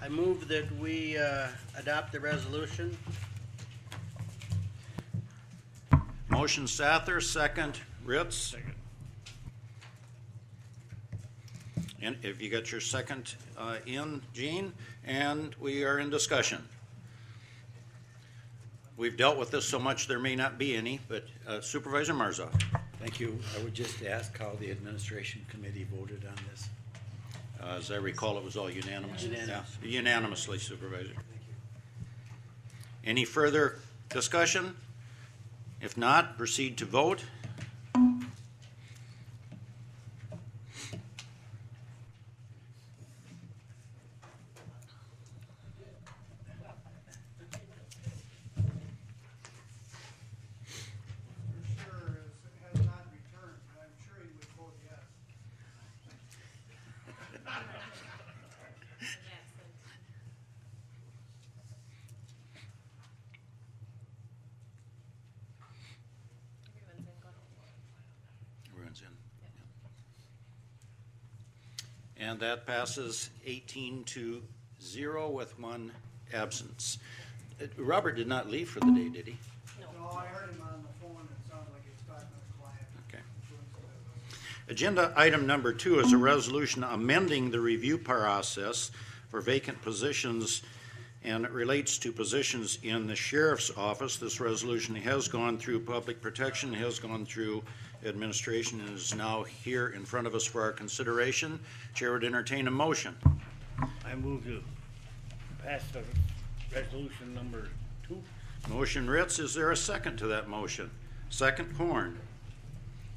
I move that we adopt the resolution. Motion Sather, second Ritz. Second. And if you got your second in, Gene, and we are in discussion. We've dealt with this so much there may not be any, but Supervisor Marzoff. Thank you. I would just ask how the administration committee voted on this. As I recall, it was all unanimous. Unanimous. Yeah, unanimously, Supervisor. Any further discussion? If not, proceed to vote. Everyone's in. Yeah. And that passes 18-0 with one absence. Robert did not leave for the day, did he? No, I heard him on the phone. It sounded like he's talking to a client. Okay. Agenda item number 2 is a resolution amending the review process for vacant positions, and it relates to positions in the sheriff's office. This resolution has gone through public protection, has gone through administration, and is now here in front of us for our consideration. Chair would entertain a motion. I move to pass the resolution number 2. Motion Ritz, is there a second to that motion? Second Horn.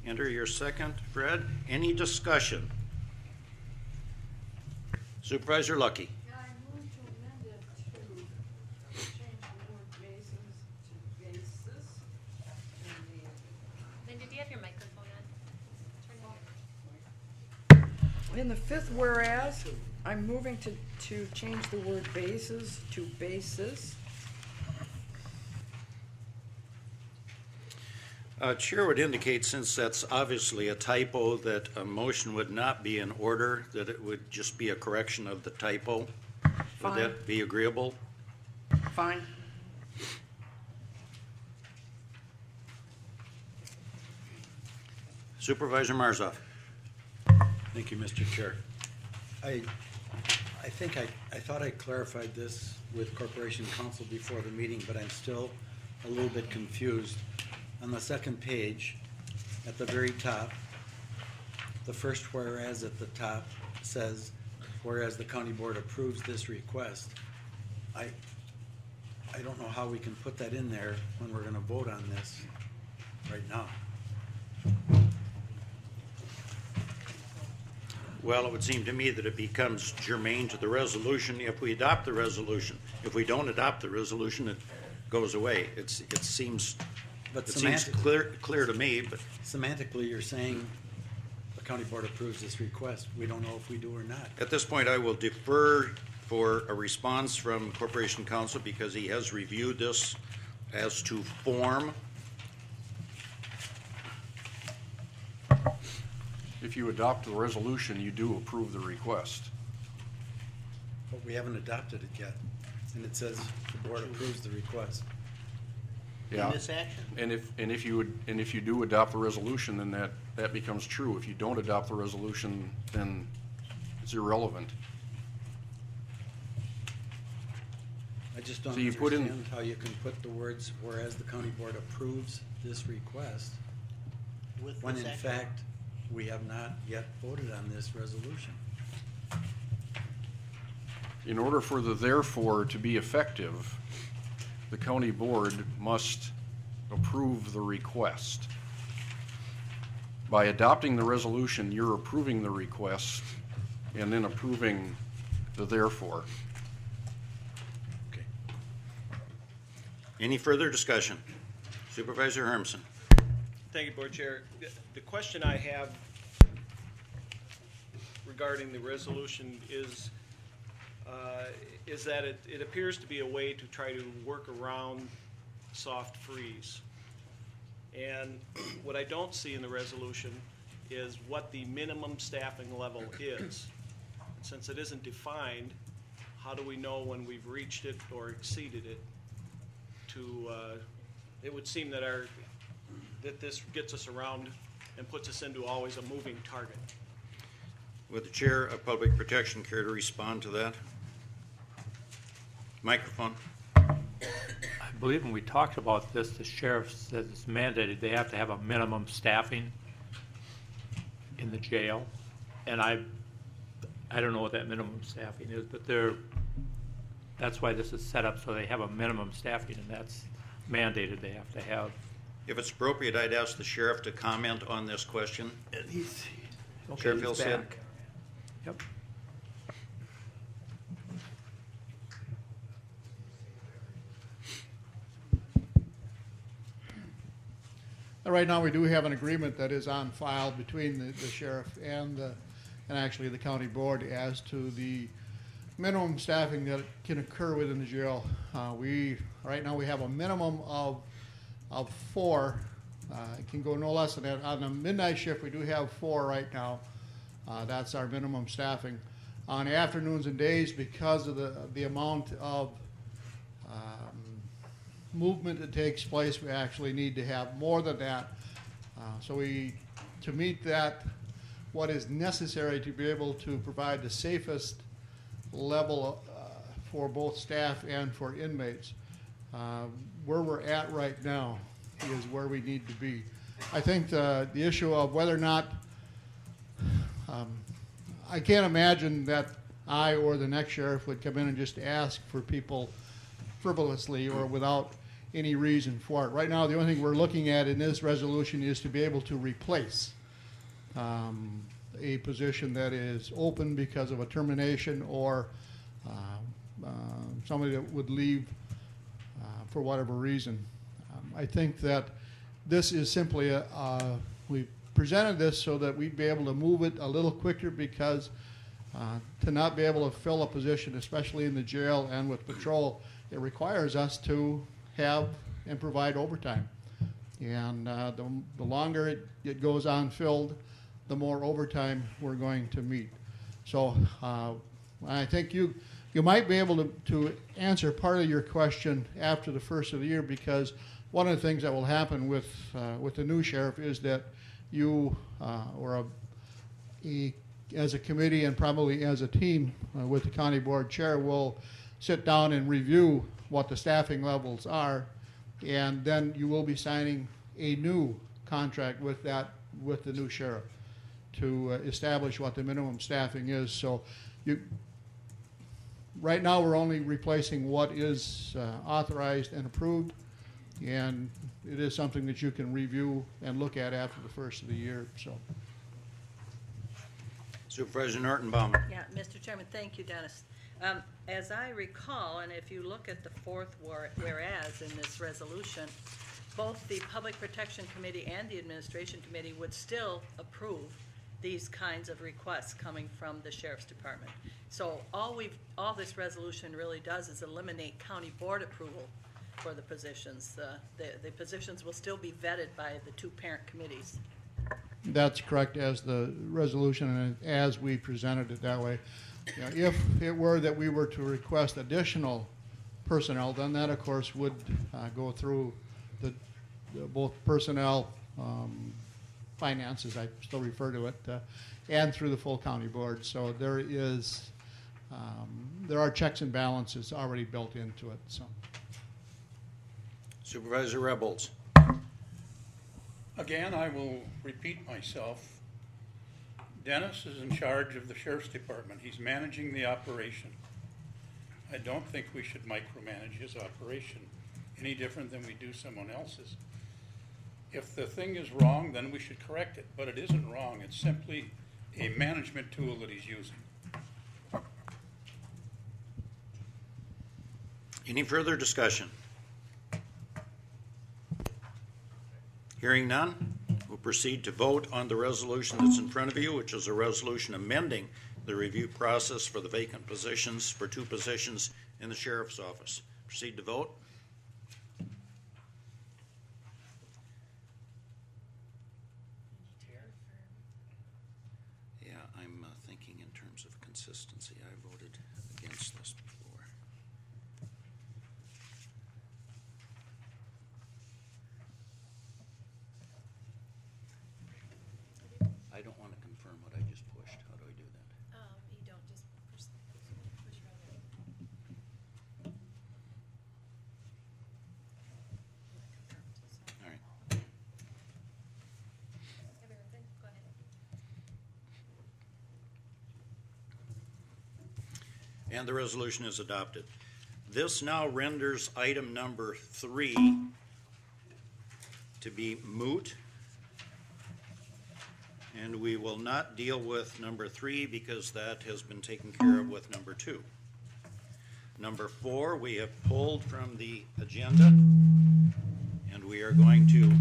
Enter your second, Fred. Any discussion? Supervisor Lucky. Yeah, I move to amend it to change the word basis to basis. Linda, do you have your microphone on? Turn it on. In the 5th whereas, I'm moving to change the word basis to basis. Chair would indicate, since that's obviously a typo, that a motion would not be in order, that it would just be a correction of the typo. Would Fine. that be agreeable? Fine. Supervisor Marzoff. Thank you, Mr. Chair. I think I thought I clarified this with Corporation Counsel before the meeting, but I'm still a little bit confused. On the second page, at the very top, the first whereas at the top says, whereas the county board approves this request. I don't know how we can put that in there when we're gonna vote on this right now. Well, it would seem to me that it becomes germane to the resolution if we adopt the resolution. If we don't adopt the resolution, it goes away. It seems clear to me, but Semantically, you're saying the county board approves this request. We don't know if we do or not. at this point, I will defer for a response from Corporation Counsel because he has reviewed this as to form. If you adopt the resolution, you do approve the request. But we haven't adopted it yet, and it says the board approves the request. Yeah. In this action? And if you do adopt the resolution, then that becomes true. If you don't adopt the resolution, then it's irrelevant. I just don't So you put in- understand how you can put the words, whereas the county board approves this request, With when this in action? fact, we have not yet voted on this resolution. In order for the therefore to be effective, the county board must approve the request. By adopting the resolution, you're approving the request and then approving the therefore. Okay. Any further discussion? Supervisor Hermsen. Thank you, Board Chair. The question I have regarding the resolution is that it appears to be a way to try to work around soft freeze. And what I don't see in the resolution is what the minimum staffing level is. And since it isn't defined, how do we know when we've reached it or exceeded it? It would seem that this gets us around and puts us into always a moving target. Would the Chair of Public Protection care to respond to that? Microphone. I believe when we talked about this, the sheriff said it's mandated they have to have a minimum staffing in the jail. And I don't know what that minimum staffing is, but that's why this is set up, so they have a minimum staffing, and that's mandated they have to have. If it's appropriate, I'd ask the sheriff to comment on this question. Sheriff Hillstead. Yep. Right now, we do have an agreement that is on file between the sheriff and actually the county board as to the minimum staffing that can occur within the jail. Right now we have a minimum of 4. It can go no less than that. On the midnight shift, we do have 4 right now. That's our minimum staffing. On afternoons and days, because of the amount of movement that takes place, we actually need to have more than that. To meet that, what is necessary to be able to provide the safest level for both staff and for inmates, where we're at right now is where we need to be. I think the issue of whether or not, I can't imagine that I or the next sheriff would come in and just ask for people frivolously or without any reason for it. Right now, the only thing we're looking at in this resolution is to be able to replace a position that is open because of a termination or somebody that would leave for whatever reason. I think that this is simply we presented this so that we'd be able to move it a little quicker, because to not be able to fill a position, especially in the jail and with patrol, it requires us to have and provide overtime. And the longer it goes unfilled, the more overtime we're going to meet. So I think you might be able to answer part of your question after the first of the year, because one of the things that will happen with the new sheriff is that you or as a committee and probably as a team with the county board chair will sit down and review what the staffing levels are, and then you will be signing a new contract with the new sheriff to establish what the minimum staffing is. So right now we're only replacing what is authorized and approved, and it is something that you can review and look at after the first of the year. So, Supervisor Nortonbaum. Yeah, Mr. Chairman, thank you, Dennis. As I recall, and if you look at the fourth whereas in this resolution, both the Public Protection Committee and the Administration Committee would still approve these kinds of requests coming from the Sheriff's Department. So all this resolution really does is eliminate county board approval for the positions. The positions will still be vetted by the two parent committees. That's correct, as the resolution and as we presented it that way. You know, if it were that we were to request additional personnel, then that of course would go through the both personnel, finances, I still refer to it, and through the full county board. So there are checks and balances already built into it. So, Supervisor Rebels. Again, I will repeat myself. Dennis is in charge of the Sheriff's Department. He's managing the operation. I don't think we should micromanage his operation any different than we do someone else's. If the thing is wrong, then we should correct it, but it isn't wrong. It's simply a management tool that he's using. Any further discussion? Hearing none, we'll proceed to vote on the resolution that's in front of you, which is a resolution amending the review process for the vacant positions for 2 positions in the Sheriff's Office. Proceed to vote. Yeah, I'm thinking in terms of consistency. I voted against this before. I don't want to confirm what I just pushed. How do I do that? You don't just push right away. All right. Everything, go ahead. And the resolution is adopted. This now renders item number 3 to be moot. And we will not deal with number 3 because that has been taken care of with number 2. Number 4 we have pulled from the agenda, and we are going to,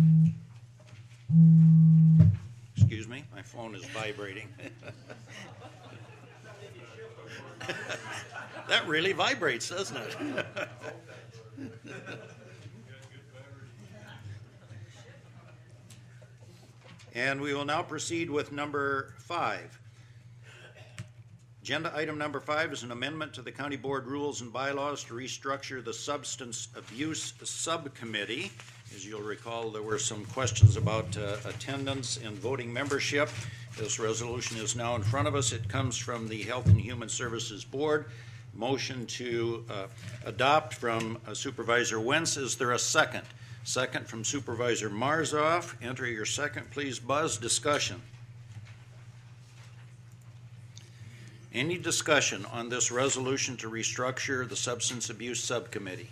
excuse me, my phone is vibrating. That really vibrates, doesn't it? And we will now proceed with number 5. Agenda item number 5 is an amendment to the County Board rules and bylaws to restructure the Substance Abuse Subcommittee. As you'll recall, there were some questions about attendance and voting membership. This resolution is now in front of us. It comes from the Health and Human Services Board. Motion to adopt from Supervisor Wentz. Is there a second? Second from Supervisor Marzoff. Enter your second, please, Buzz. Discussion. Any discussion on this resolution to restructure the Substance Abuse Subcommittee?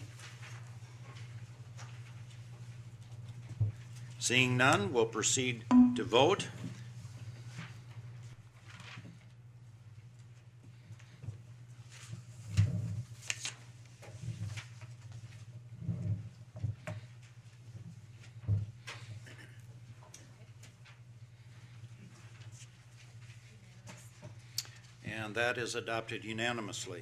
Seeing none, we'll proceed to vote. And that is adopted unanimously.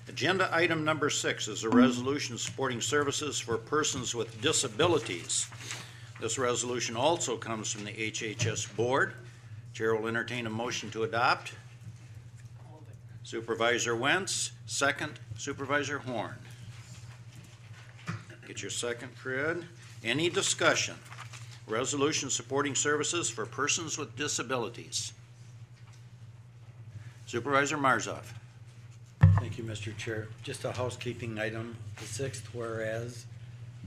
Agenda item number 6 is a resolution supporting services for persons with disabilities. This resolution also comes from the HHS Board. Chair will entertain a motion to adopt. Supervisor Wentz, second. Supervisor Horn. Get your second, Fred. Any discussion? Resolution supporting services for persons with disabilities. Supervisor Marzoff. Thank you, Mr. Chair. Just a housekeeping item. The 6th whereas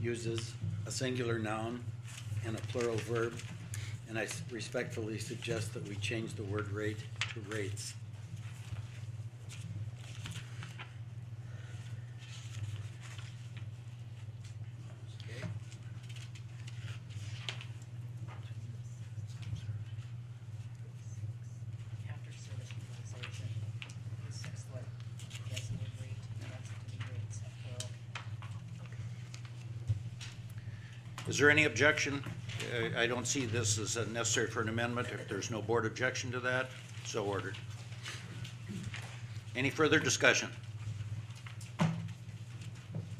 uses a singular noun and a plural verb, and I respectfully suggest that we change the word rate to rates. Is there any objection? I don't see this as necessary for an amendment. If there's no board objection to that, so ordered. Any further discussion?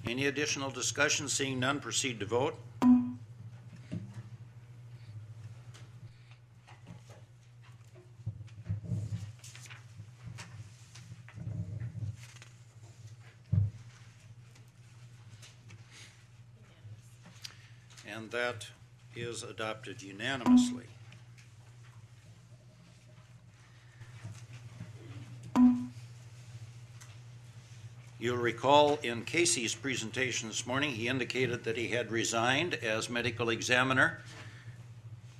Any additional discussion? Seeing none, proceed to vote. And that is adopted unanimously. You'll recall in Casey's presentation this morning, he indicated that he had resigned as medical examiner.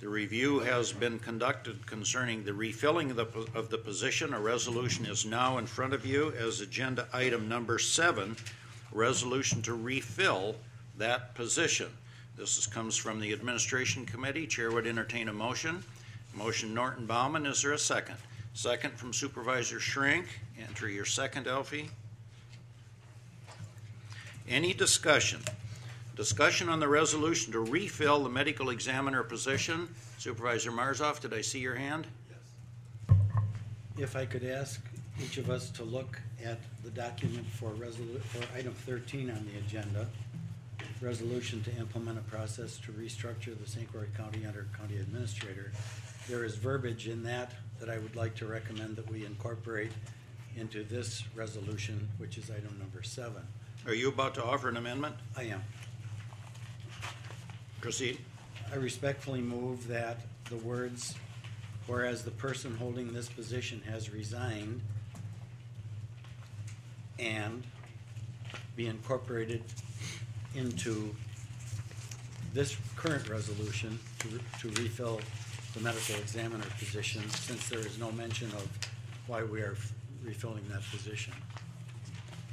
The review has been conducted concerning the refilling of the position. A resolution is now in front of you as agenda item number 7, resolution to refill that position. This comes from the Administration Committee. Chair would entertain a motion. Motion Norton Bauman. Is there a second? Second from Supervisor Shrink. Enter your second, Elfie. Any discussion? Discussion on the resolution to refill the medical examiner position. Supervisor Marzoff, did I see your hand? Yes. If I could ask each of us to look at the document for item 13 on the agenda. Resolution to implement a process to restructure the St. Croix County under County Administrator. There is verbiage in that I would like to recommend that we incorporate into this resolution, which is item number 7. Are you about to offer an amendment? I am. Proceed. I respectfully move that the words, whereas the person holding this position has resigned, and be incorporated into this current resolution to refill the medical examiner position, since there is no mention of why we are refilling that position.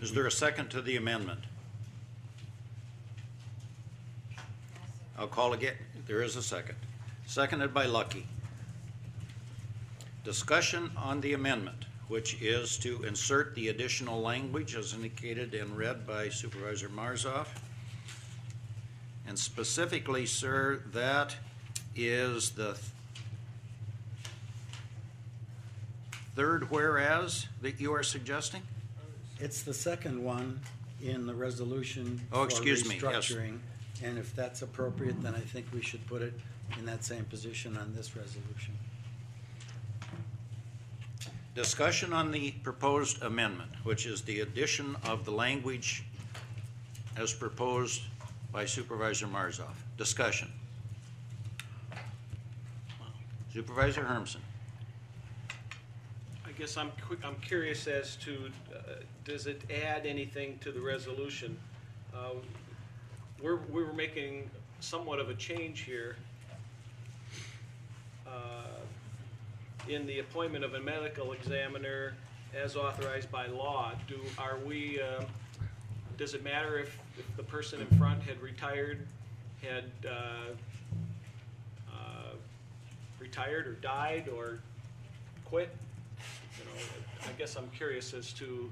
Is there a second to the amendment? I'll call again. There is a second. Seconded by Lucky. Discussion on the amendment, which is to insert the additional language as indicated and read by Supervisor Marzoff. And specifically, sir, that is the third whereas that you are suggesting? It's the second one in the resolution for restructuring. Yes. And if that's appropriate, then I think we should put it in that same position on this resolution. Discussion on the proposed amendment, which is the addition of the language as proposed by Supervisor Marzoff. Discussion. Supervisor Hermsen. I guess I'm curious as to, does it add anything to the resolution? We were making somewhat of a change here in the appointment of a medical examiner as authorized by law. Does it matter if the person in front had retired, retired or died or quit? You know, I guess I'm curious as to,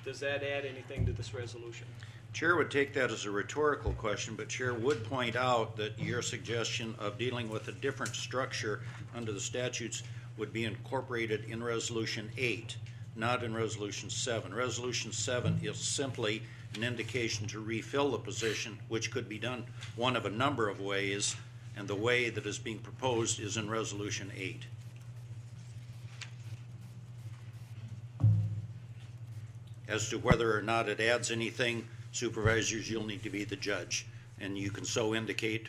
does that add anything to this resolution? Chair would take that as a rhetorical question, but Chair would point out that your suggestion of dealing with a different structure under the statutes would be incorporated in Resolution 8, not in Resolution 7. Resolution 7 is simply an indication to refill the position, which could be done one of a number of ways, and the way that is being proposed is in Resolution 8. As to whether or not it adds anything, supervisors, you'll need to be the judge, and you can so indicate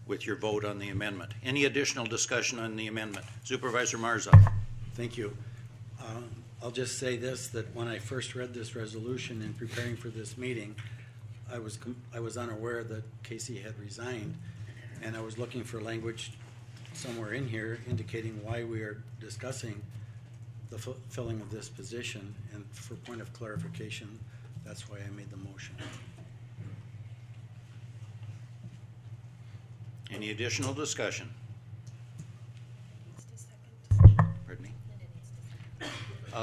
with your vote on the amendment. Any additional discussion on the amendment? Supervisor Marzoff. Thank you. I'll just say this, that when I first read this resolution in preparing for this meeting, I was unaware that Casey had resigned, and I was looking for language somewhere in here indicating why we are discussing the filling of this position, and for point of clarification, that's why I made the motion. Any additional discussion? Pardon me?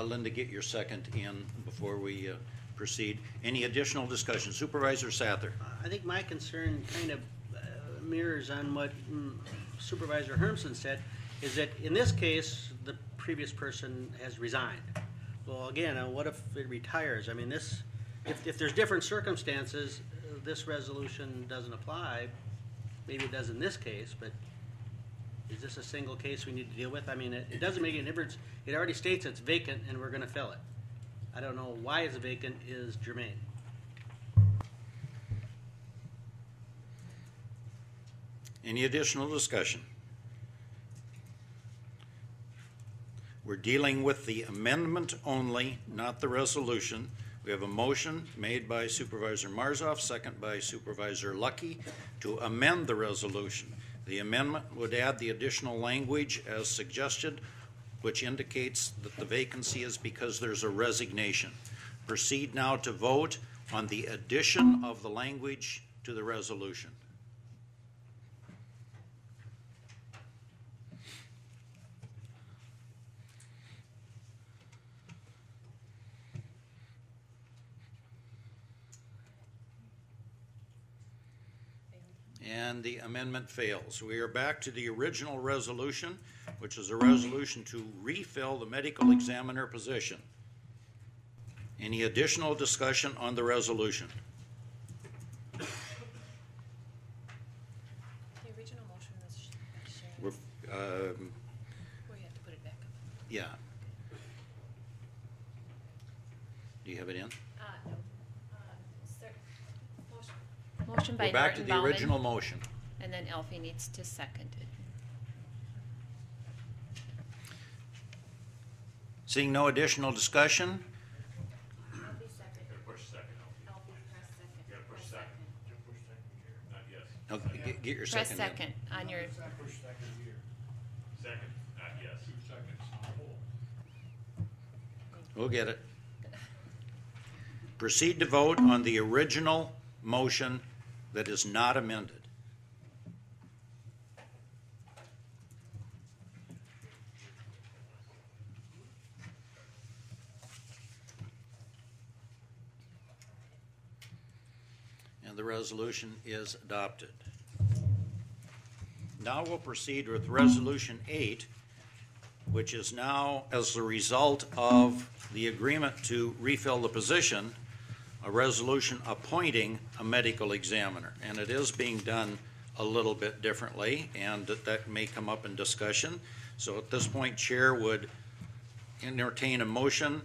Linda, get your second in before we proceed. Any additional discussion? Supervisor Sather. I think my concern kind of mirrors on what Supervisor Hermsen said, is that in this case, the previous person has resigned. Well, again, what if it retires? I mean, if there's different circumstances, this resolution doesn't apply. Maybe it does in this case, but is this a single case we need to deal with? I mean, it doesn't make any difference. It already states it's vacant and we're going to fill it. I don't know why it's vacant is germane. Any additional discussion? We're dealing with the amendment only, not the resolution. We have a motion made by Supervisor Marzoff, second by Supervisor Lucky, to amend the resolution. The amendment would add the additional language as suggested, which indicates that the vacancy is because there's a resignation. Proceed now to vote on the addition of the language to the resolution. And the amendment fails. We are back to the original resolution, which is a resolution to refill the medical examiner position. Any additional discussion on the resolution? The original motion was shared. We have to put it back up. Yeah. Do you have it in? No. Motion by We're back to Norton the Bauman, original motion. and then Elfie needs to second it. Seeing no additional discussion, Elfie second. Push second. Elfie press second. Yeah, push second. Push second, not yes. okay, get your Press second second on your, Push second here. Second, not yes. 2 seconds. in. We'll get it. Proceed to vote on the original motion that is not amended. And the resolution is adopted. Now we'll proceed with Resolution 8, which is now, as a result of the agreement to refill the position, a resolution appointing a medical examiner. And it is being done a little bit differently, and that may come up in discussion. So at this point, Chair would entertain a motion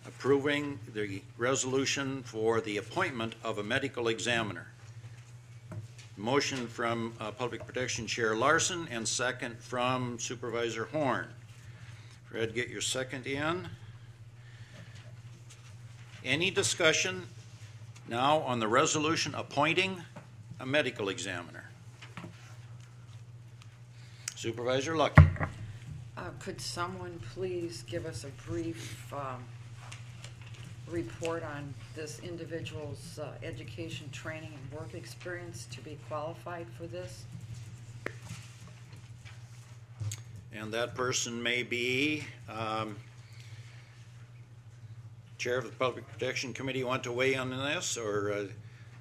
approving the resolution for the appointment of a medical examiner. Motion from Public Protection Chair Larson and second from Supervisor Horn. Fred, get your second in. Any discussion now on the resolution appointing a medical examiner? Supervisor Lucky. Could someone please give us a brief report on this individual's education, training, and work experience to be qualified for this? And that person may be Chair of the Public Protection Committee. Want to weigh in on this, or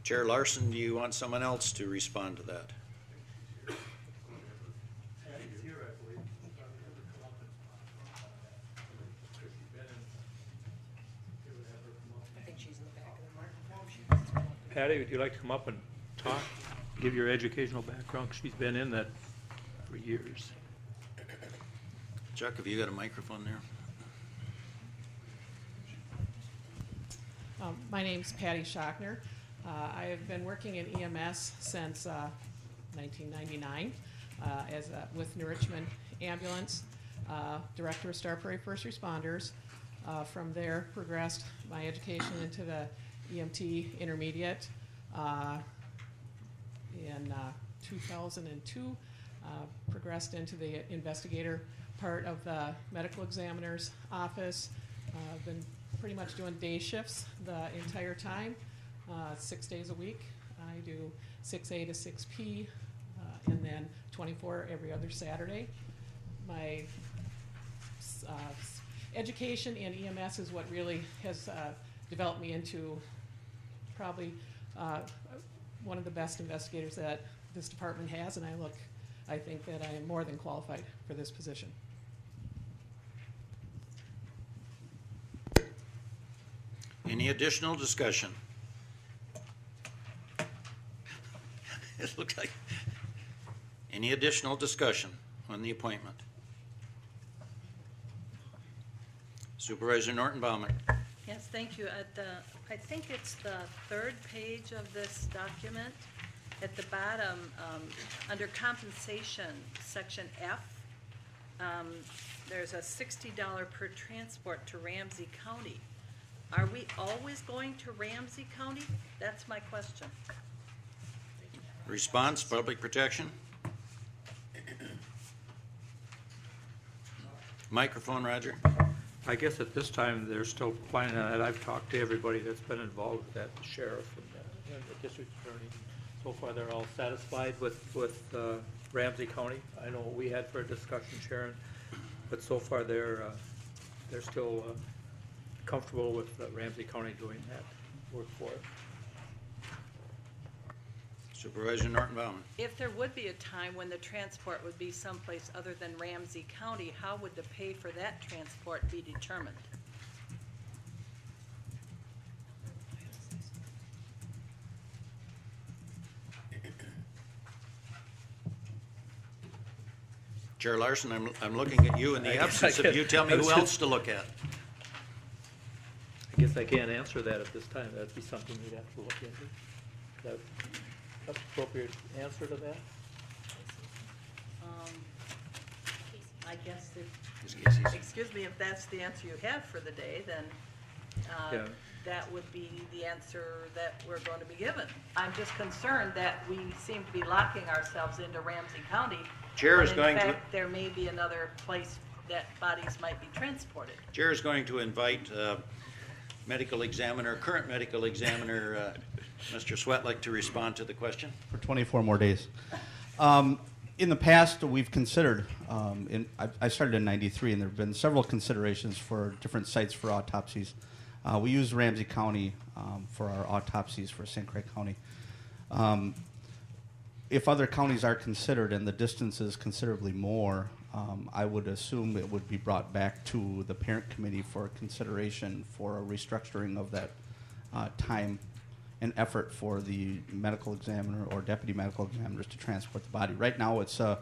Chair Larson, do you want someone else to respond to that? Patty, would you like to come up and talk, give your educational background? She's been in that for years. Chuck, have you got a microphone there? My name's Patty Schochner. I have been working in EMS since 1999 with New Richmond Ambulance, Director of Star Prairie First Responders. From there, progressed my education into the EMT Intermediate. In 2002, progressed into the investigator part of the medical examiner's office. I've been pretty much doing day shifts the entire time, 6 days a week. I do 6A to 6P, and then 24 every other Saturday. My education in EMS is what really has developed me into probably one of the best investigators that this department has, and I think that I am more than qualified for this position. Any additional discussion? It looks like. Any additional discussion on the appointment? Supervisor Norton Baumann. Yes, thank you. I think it's the third page of this document. At the bottom, under compensation, section F, there's a $60 per transport to Ramsey County. Are we always going to Ramsey County? That's my question. Response, Public Protection. Microphone, Roger. I guess at this time, they're still planning on it. I've talked to everybody that's been involved with that, the sheriff and the district attorney. So far, they're all satisfied with Ramsey County. I know what we had for a discussion, Sharon, but so far they're still comfortable with Ramsey County doing that work for us. Supervisor Norton Baumann. If there would be a time when the transport would be someplace other than Ramsey County, how would the pay for that transport be determined? Chair Larson, I'm looking at you in the absence of you. Tell me who else to look at. I guess I can't answer that at this time. That'd be something we'd have to look into. Is that an appropriate answer to that? I guess excuse me, if that's the answer you have for the day, then that would be the answer that we're going to be given. I'm just concerned that we seem to be locking ourselves into Ramsey County. Chair is going to. In fact, there may be another place that bodies might be transported. Chair is going to invite medical examiner, current medical examiner, Mr. Swetlick, to respond to the question. For 24 more days. In the past, we've considered, I started in '93, and there have been several considerations for different sites for autopsies. We use Ramsey County for our autopsies for St. Croix County. If other counties are considered and the distance is considerably more, I would assume it would be brought back to the parent committee for consideration for a restructuring of that time and effort for the medical examiner or deputy medical examiners to transport the body. Right now, it's a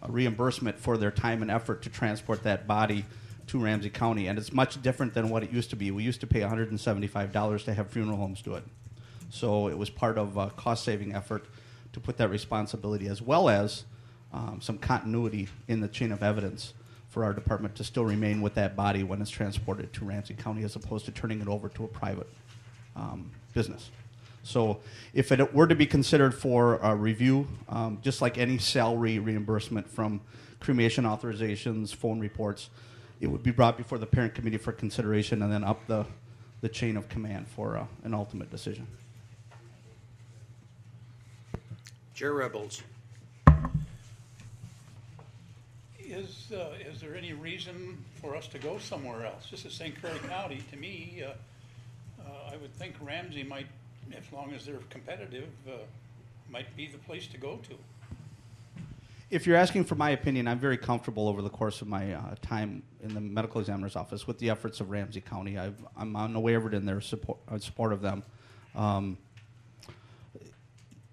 reimbursement for their time and effort to transport that body to Ramsey County, and it's much different than what it used to be. We used to pay $175 to have funeral homes do it. So it was part of a cost-saving effort to put that responsibility, as well as some continuity in the chain of evidence for our department to still remain with that body when it's transported to Ramsey County, as opposed to turning it over to a private business. So if it were to be considered for a review, just like any salary reimbursement from cremation authorizations, phone reports, it would be brought before the parent committee for consideration and then up the chain of command for an ultimate decision. Chair Rebels. Is there any reason for us to go somewhere else? This is St. Croix County. To me, I would think Ramsey might, as long as they're competitive, might be the place to go to. If you're asking for my opinion, I'm very comfortable over the course of my time in the medical examiner's office with the efforts of Ramsey County. I'm unwavered in their support of them.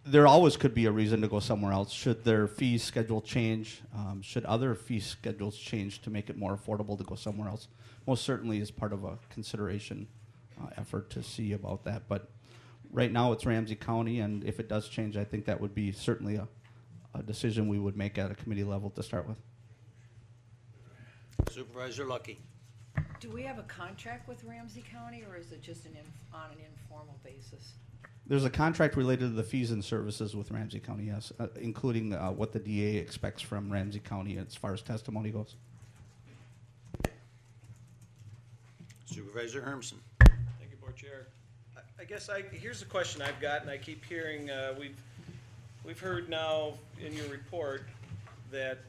There always could be a reason to go somewhere else. Should their fee schedule change? Should other fee schedules change to make it more affordable to go somewhere else? Most certainly is part of a consideration effort to see about that. But right now it's Ramsey County, and if it does change, I think that would be certainly a decision we would make at a committee level to start with. Supervisor Lucky. Do we have a contract with Ramsey County, or is it just on an informal basis? There's a contract related to the fees and services with Ramsey County, yes, including what the DA expects from Ramsey County as far as testimony goes. Supervisor Hermsen. Thank you, Board Chair. I guess here's the question I've got, and I keep hearing, we've heard now in your report that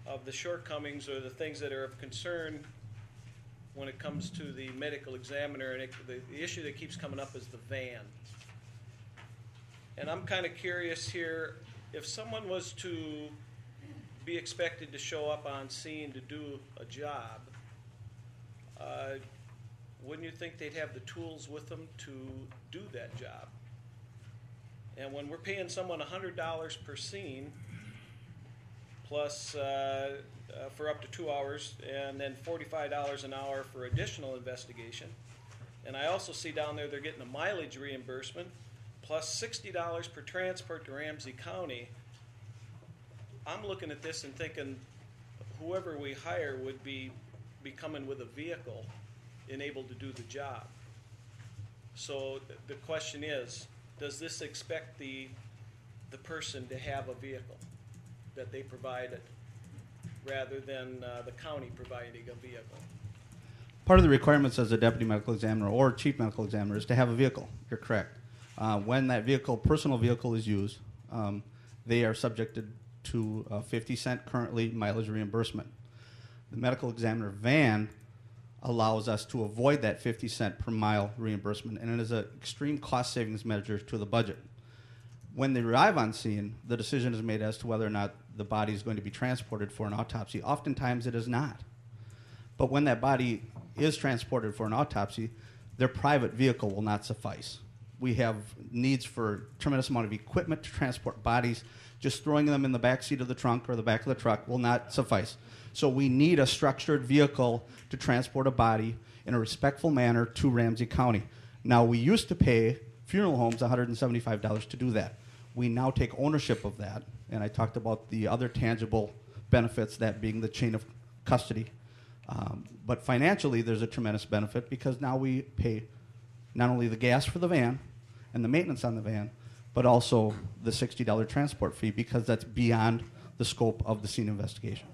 of the shortcomings or the things that are of concern when it comes to the medical examiner, and the issue that keeps coming up is the van. And I'm kind of curious here, if someone was to be expected to show up on scene to do a job, wouldn't you think they'd have the tools with them to do that job? And when we're paying someone $100 per scene, plus for up to 2 hours, and then $45 an hour for additional investigation. And I also see down there they're getting a mileage reimbursement, plus $60 per transport to Ramsey County. I'm looking at this and thinking whoever we hire would be coming with a vehicle and able to do the job. So the question is, does this expect the person to have a vehicle that they provided, rather than the county providing a vehicle? Part of the requirements as a deputy medical examiner or chief medical examiner is to have a vehicle. You're correct. When that vehicle, personal vehicle, is used, they are subjected to 50-cent currently mileage reimbursement. The medical examiner van allows us to avoid that 50-cent per mile reimbursement, and it is an extreme cost savings measure to the budget. When they arrive on scene, the decision is made as to whether or not the body is going to be transported for an autopsy. Oftentimes it is not. But when that body is transported for an autopsy, their private vehicle will not suffice. We have needs for a tremendous amount of equipment to transport bodies. Just throwing them in the back seat of the trunk or the back of the truck will not suffice. So we need a structured vehicle to transport a body in a respectful manner to Ramsey County. Now, we used to pay funeral homes $175 to do that. We now take ownership of that, and I talked about the other tangible benefits, that being the chain of custody. But financially, there's a tremendous benefit because now we pay not only the gas for the van and the maintenance on the van, but also the $60 transport fee, because that's beyond the scope of the scene investigation.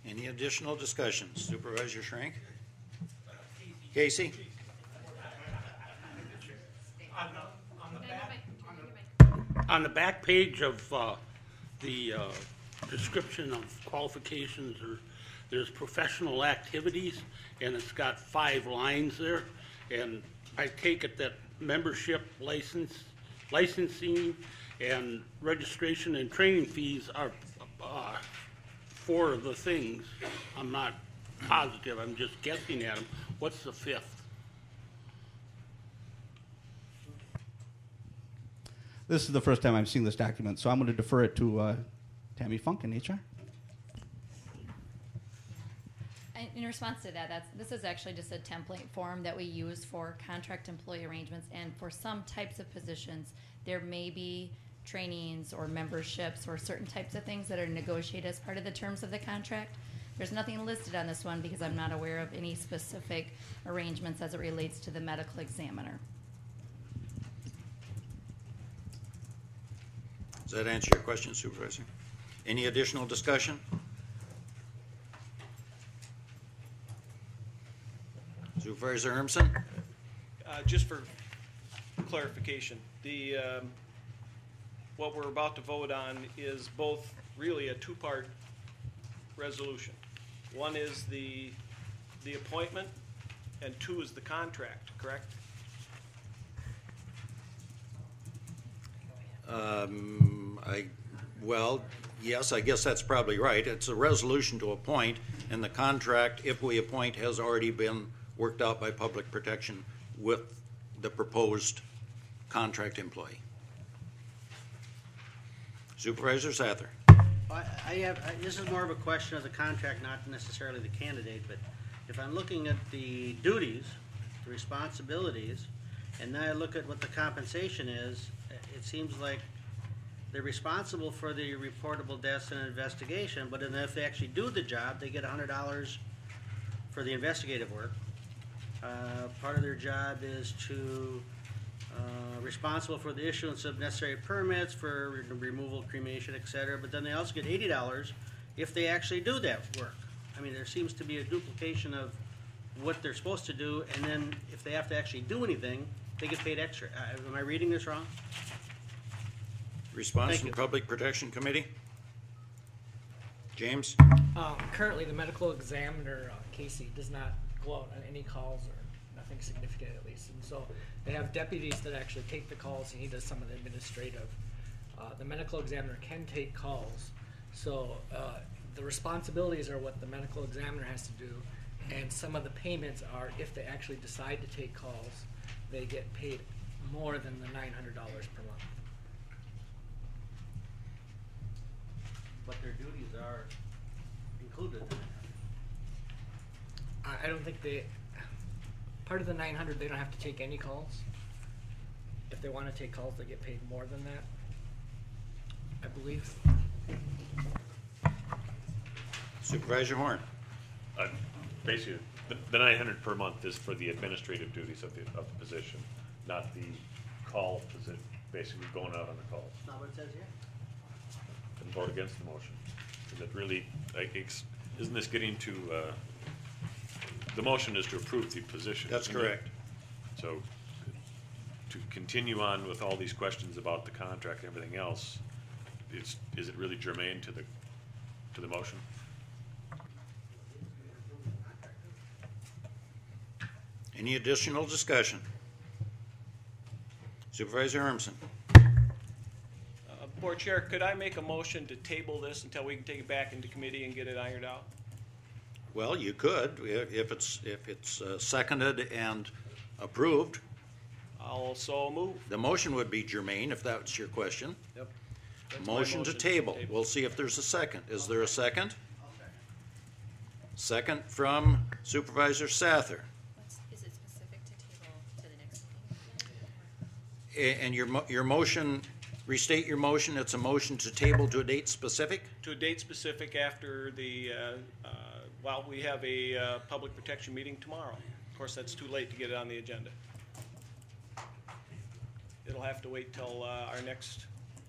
Any additional discussions? Supervisor Schrank? Casey? On the back page of the description of qualifications, there's professional activities, and it's got 5 lines there. And I take it that membership, licensing, and registration and training fees are 4 of the things. I'm not positive. I'm just guessing at them. What's the 5th? this is the first time I'm seeing this document, so I'm going to defer it to Tammy Funk in HR. In response to that, this is actually just a template form that we use for contract employee arrangements, and for some types of positions, there may be trainings or memberships or certain types of things that are negotiated as part of the terms of the contract. There's nothing listed on this one because I'm not aware of any specific arrangements as it relates to the medical examiner. Does that answer your question, Supervisor? Any additional discussion? Supervisor Hermsen? Just for clarification, what we're about to vote on is both really a two-part resolution. One is the appointment, and two is the contract, correct? Well, yes, I guess that's probably right. It's a resolution to appoint, and the contract, if we appoint, has already been worked out by Public Protection with the proposed contract employee. Supervisor Sather. This is more of a question of the contract, not necessarily the candidate, but if I'm looking at the duties, the responsibilities, and then I look at what the compensation is, it seems like they're responsible for the reportable deaths and investigation, but then if they actually do the job, they get $100 for the investigative work. Part of their job is to responsible for the issuance of necessary permits for removal, cremation, etc. But then they also get $80 if they actually do that work. I mean, there seems to be a duplication of what they're supposed to do, and then if they have to actually do anything, they get paid extra. Am I reading this wrong? Response from Public Protection Committee. James? Currently, the medical examiner, Casey, does not go out on any calls or nothing significant at least. And so they have deputies that actually take the calls, and he does some of the administrative. The medical examiner can take calls. So the responsibilities are what the medical examiner has to do, and some of the payments are if they actually decide to take calls, they get paid more than the $900 per month. But their duties are included in that. I don't think part of the 900, they don't have to take any calls. If they want to take calls, they get paid more than that, I believe. Supervisor Horn. Basically, the 900 per month is for the administrative duties of the position, not the call position, basically going out on the calls. That's not what it says here. And vote against the motion. Is it really, isn't this getting to, the motion is to approve the position. That's correct. So to continue on with all these questions about the contract and everything else, is it really germane to the motion? Any additional discussion? Supervisor Hermsen. Board Chair, could I make a motion to table this until we can take it back into committee and get it ironed out? Well, you could, if it's seconded and approved. I'll so move. The motion would be germane, if that's your question. Yep. Motion to table. We'll see if there's a second. Is there a second? Second from Supervisor Sather. Is it specific to table to the next meeting? And your motion, restate your motion. It's a motion to table to a date specific? To a date specific after the, well, we have a public protection meeting tomorrow. Of course, that's too late to get it on the agenda. It'll have to wait till our next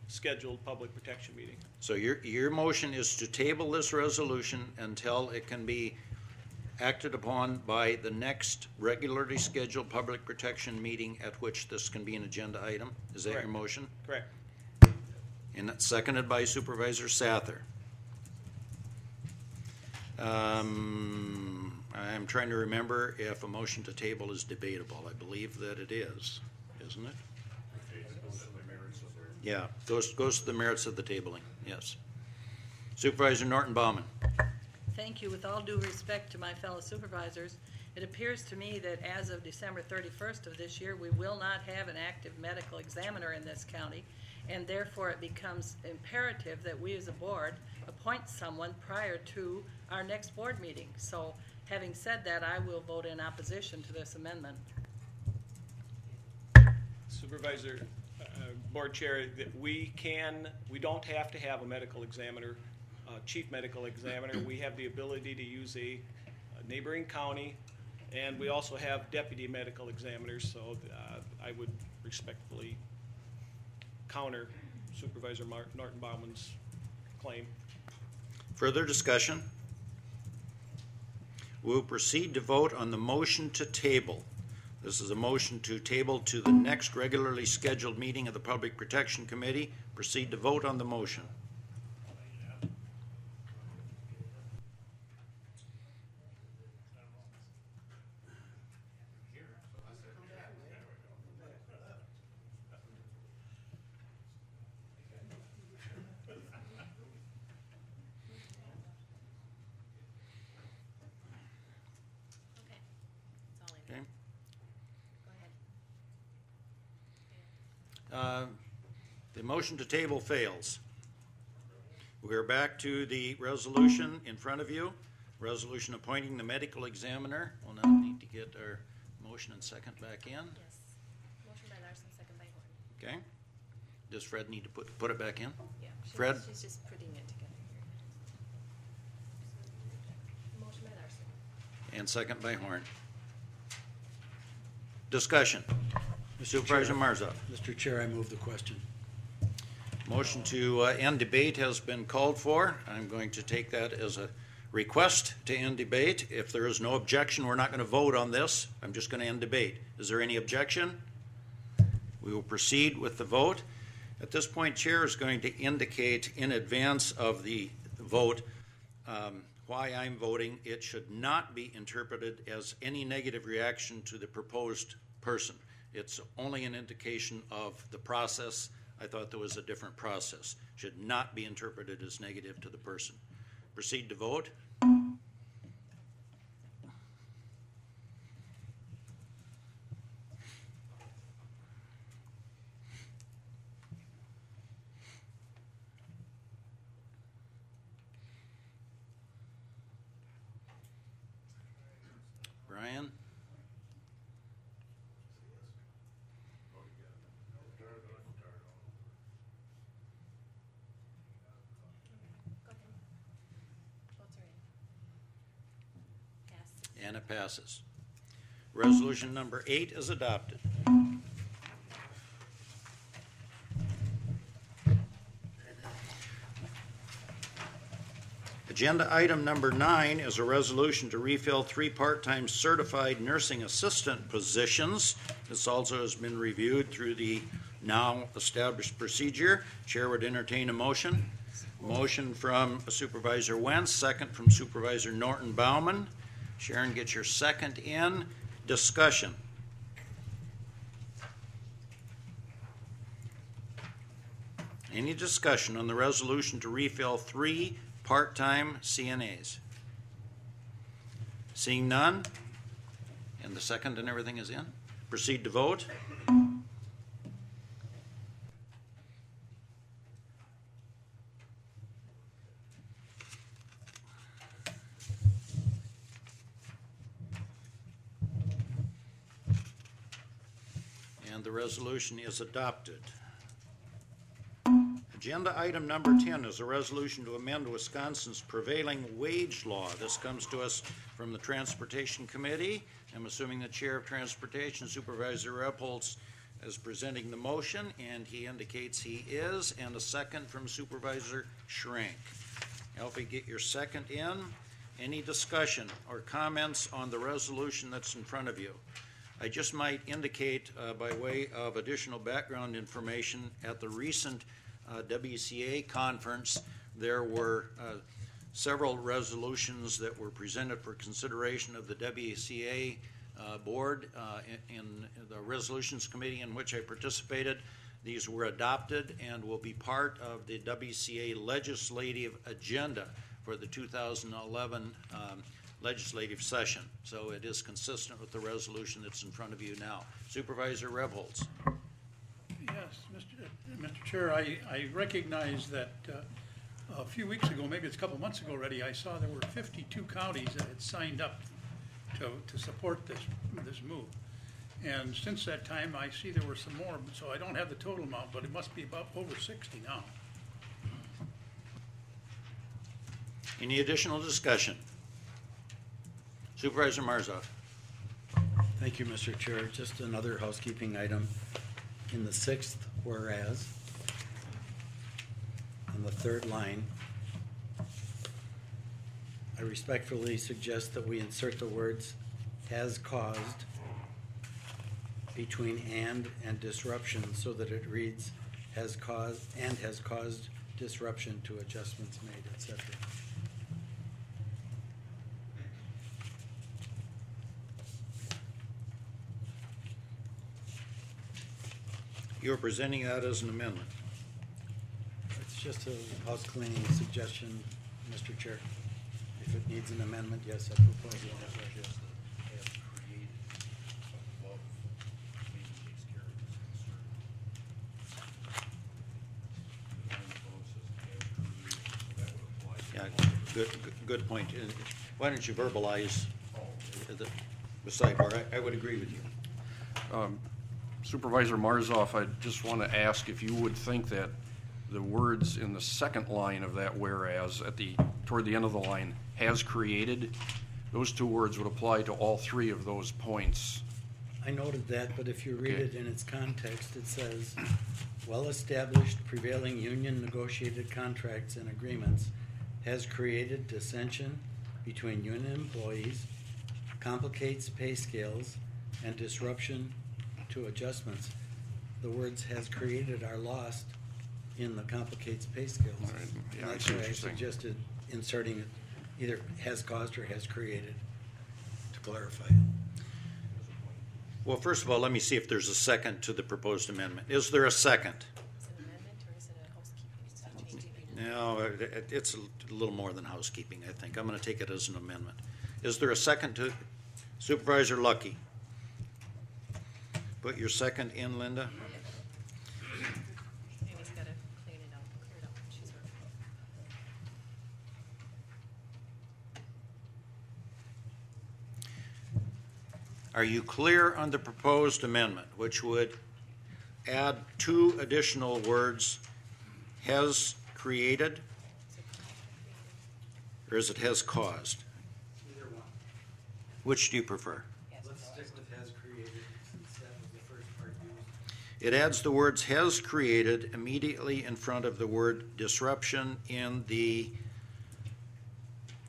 scheduled public protection meeting. So your motion is to table this resolution until it can be acted upon by the next regularly scheduled public protection meeting at which this can be an agenda item. Is that Correct. your motion? Correct. And that's seconded by Supervisor Sather. I'm trying to remember if a motion to table is debatable. I believe that it is, isn't it? Yeah, goes to the merits of the tabling, yes. Supervisor Norton Baumann. Thank you. With all due respect to my fellow supervisors, it appears to me that as of December 31st of this year, we will not have an active medical examiner in this county. and therefore it becomes imperative that we as a board appoint someone prior to our next board meeting. So having said that, I will vote in opposition to this amendment. Supervisor, Board Chair, that we don't have to have a medical examiner, chief medical examiner. We have the ability to use a neighboring county, and we also have deputy medical examiners, so I would respectfully counter Supervisor Norton Bauman's claim. Further discussion? We'll proceed to vote on the motion to table. This is a motion to table to the next regularly scheduled meeting of the Public Protection Committee. Proceed to vote on the motion. Okay. The motion to table fails. We're back to the resolution in front of you. Resolution appointing the medical examiner. We'll now need to get our motion and second back in. Yes. Motion by Larson, second by Horn. Okay. Does Fred need to put it back in? Yeah. Fred? She's just putting it together here. Motion by Larson. And second by Horn. Discussion. Supervisor Marzov. Mr. Chair, I move the question. Motion to end debate has been called for. I'm going to take that as a request to end debate. If there is no objection, we're not going to vote on this. I'm just going to end debate. Is there any objection? We will proceed with the vote. At this point, Chair is going to indicate in advance of the vote why I'm voting. It should not be interpreted as any negative reaction to the proposed person. It's only an indication of the process. I thought there was a different process. Should not be interpreted as negative to the person. Proceed to vote. Brian? And it passes. Resolution number 8 is adopted. Agenda item number 9 is a resolution to refill 3 part-time certified nursing assistant positions. This also has been reviewed through the now established procedure. Chair would entertain a motion. Motion from Supervisor Wentz, second from Supervisor Norton Bauman. Sharon, get your second in. Discussion. Any discussion on the resolution to refill 3 part-time CNAs? Seeing none, and the second and everything is in, proceed to vote. And the resolution is adopted. Agenda item number 10 is a resolution to amend Wisconsin's prevailing wage law. This comes to us from the Transportation Committee. I'm assuming the Chair of Transportation, Supervisor Repholz, is presenting the motion, and he indicates he is, and a second from Supervisor Schrank. Alfie, get your second in. Any discussion or comments on the resolution that's in front of you? I just might indicate by way of additional background information, at the recent WCA conference, there were several resolutions that were presented for consideration of the WCA board in the resolutions committee in which I participated. These were adopted and will be part of the WCA legislative agenda for the 2011 legislative session. So it is consistent with the resolution that's in front of you now. Supervisor Repholz. Yes, Mr. Chair, I recognize that a few weeks ago, maybe it's a couple months ago already, I saw there were 52 counties that had signed up to support this move. And since that time, I see there were some more, so I don't have the total amount, but it must be about over 60 now. Any additional discussion? Supervisor Marzov. Thank you, Mr. Chair. Just another housekeeping item. In the 6th whereas, on the 3rd line, I respectfully suggest that we insert the words "has caused" between and disruption so that it reads has caused disruption to adjustments made, etc. You're presenting that as an amendment. It's just a house cleaning suggestion, Mr. Chair. If it needs an amendment, yes, I propose it. Yeah, good point. Why don't you verbalize the sidebar? I would agree with you. Supervisor Marzov, I just want to ask if you would think that the words in the second line of that whereas toward the end of the line, has created, those two words would apply to all three of those points. I noted that, but if you read it in its context, it says, well-established prevailing union negotiated contracts and agreements has created dissension between union employees, complicates pay scales, and disruption to adjustments. The words "has created" are lost in the complicates pay scales. All right. Yeah, That's I see why what I you're saying. suggested inserting it either "has caused" or "has created" to clarify. Well, first of all, let me see if there's a second to the proposed amendment. Is there a second? Is it an amendment or is it a housekeeping? No, it's a little more than housekeeping, I think. I'm going to take it as an amendment. Is there a second to Supervisor Lucky? Put your second in, Linda. Amy's got to clear it up. She's working. Are you clear on the proposed amendment, which would add two additional words, has created, or is it has caused? Either one. Which do you prefer? Let's stick with "has created" since that was the first part used. It adds the words has created immediately in front of the word disruption in the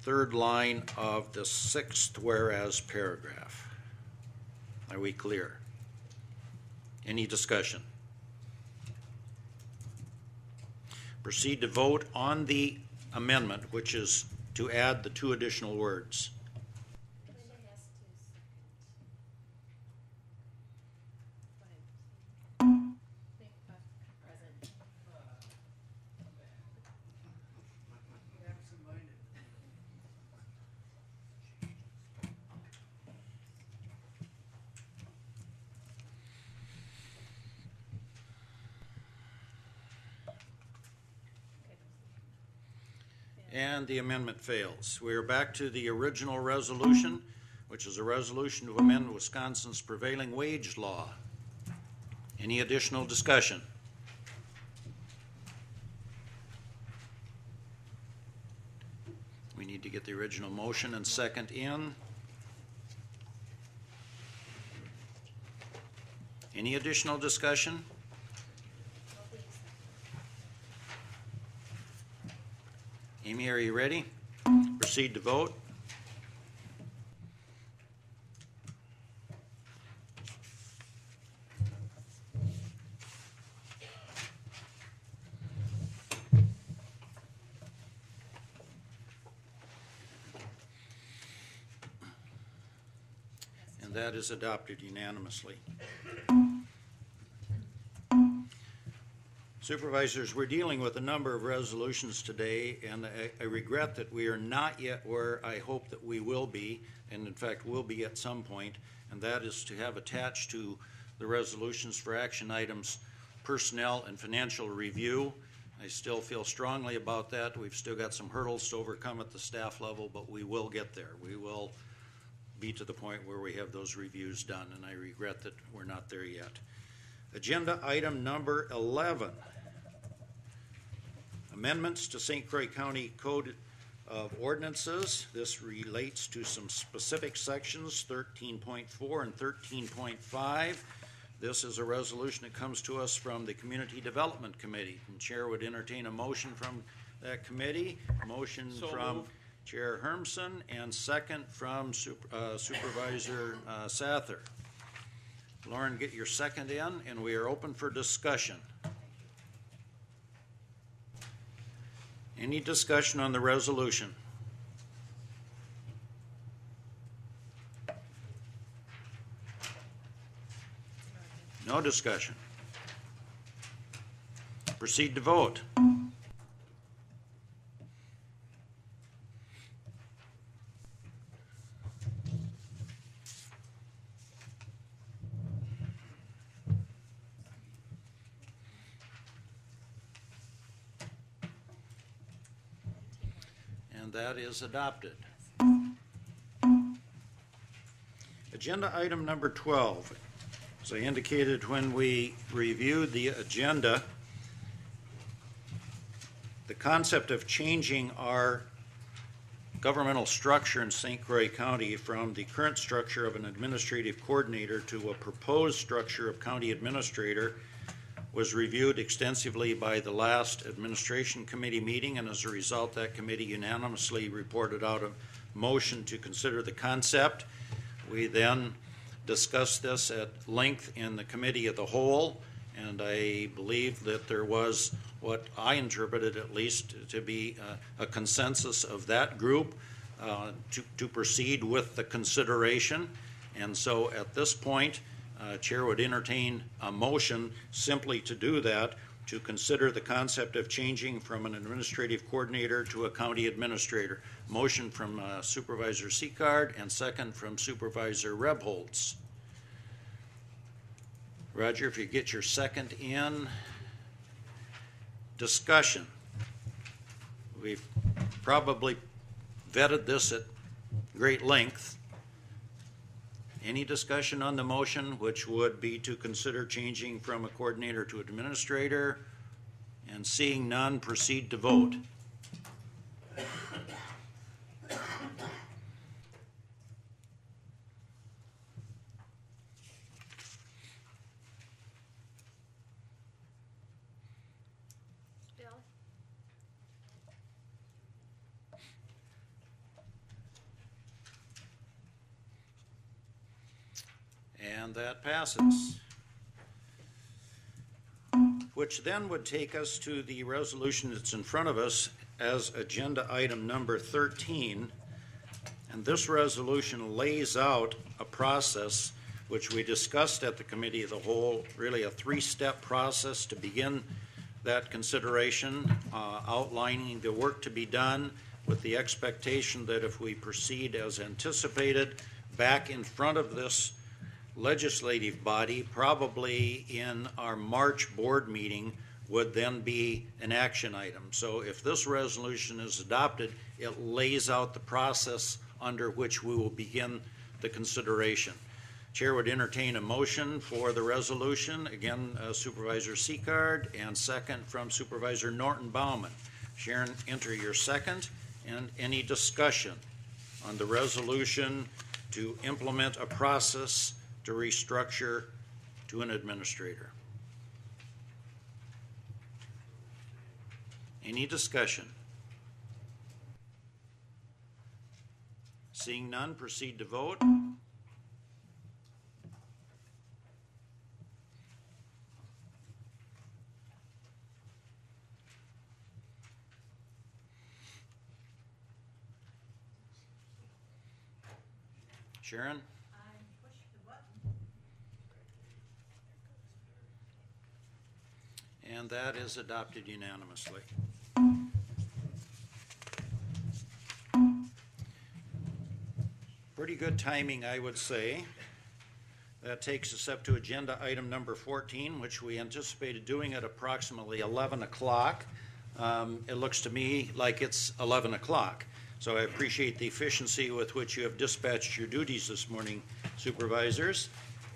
third line of the 6th whereas paragraph. Are we clear? Any discussion? Proceed to vote on the amendment, which is to add the two additional words. Linda has to present. And the amendment fails. We are back to the original resolution, which is a resolution to amend Wisconsin's prevailing wage law. Any additional discussion? We need to get the original motion and second in. Any additional discussion? Amy, are you ready? Proceed to vote. And that is adopted unanimously. Supervisors, we're dealing with a number of resolutions today, and I regret that we are not yet where I hope that we will be, and in fact will be at some point, and that is to have attached to the resolutions for action items personnel and financial review. I still feel strongly about that. We've still got some hurdles to overcome at the staff level, but we will get there. We will be to the point where we have those reviews done, and I regret that we're not there yet. Agenda item number 11. Amendments to St. Croix County Code of Ordinances. This relates to some specific sections, 13.4 and 13.5. This is a resolution that comes to us from the Community Development Committee. And Chair would entertain a motion from that committee. Motion So from moved. Chair Hermson and second from Supervisor Sather. Lauren, get your second in, and we are open for discussion. Any discussion on the resolution? No discussion. Proceed to vote. And that is adopted. Agenda item number 12. As I indicated when we reviewed the agenda, the concept of changing our governmental structure in St. Croix County from the current structure of an administrative coordinator to a proposed structure of county administrator was reviewed extensively by the last administration committee meeting, and as a result, that committee unanimously reported out a motion to consider the concept. We then discussed this at length in the committee of the whole, and I believe that there was what I interpreted at least to be a consensus of that group to proceed with the consideration. And so at this point, Chair would entertain a motion simply to do that, to consider the concept of changing from an administrative coordinator to a county administrator. Motion from Supervisor Seacard and second from Supervisor Rebholz. Roger, if you get your second in. Discussion. We've probably vetted this at great length. Any discussion on the motion, which would be to consider changing from a coordinator to administrator? And seeing none, proceed to vote. And that passes. Which then would take us to the resolution that's in front of us as agenda item number 13. And this resolution lays out a process which we discussed at the committee of the whole, really a three-step process to begin that consideration, outlining the work to be done with the expectation that if we proceed as anticipated back in front of this legislative body, probably in our March board meeting, would then be an action item. So if this resolution is adopted, it lays out the process under which we will begin the consideration. Chair would entertain a motion for the resolution. Again, Supervisor Seacard, and second from Supervisor Norton Bauman. Sharon, enter your second. And any discussion on the resolution to implement a process to restructure to an administrator? Any discussion? Seeing none, proceed to vote. Sharon? And that is adopted unanimously. Pretty good timing, I would say. That takes us up to agenda item number 14, which we anticipated doing at approximately 11 o'clock. It looks to me like it's 11 o'clock. So I appreciate the efficiency with which you have dispatched your duties this morning, supervisors.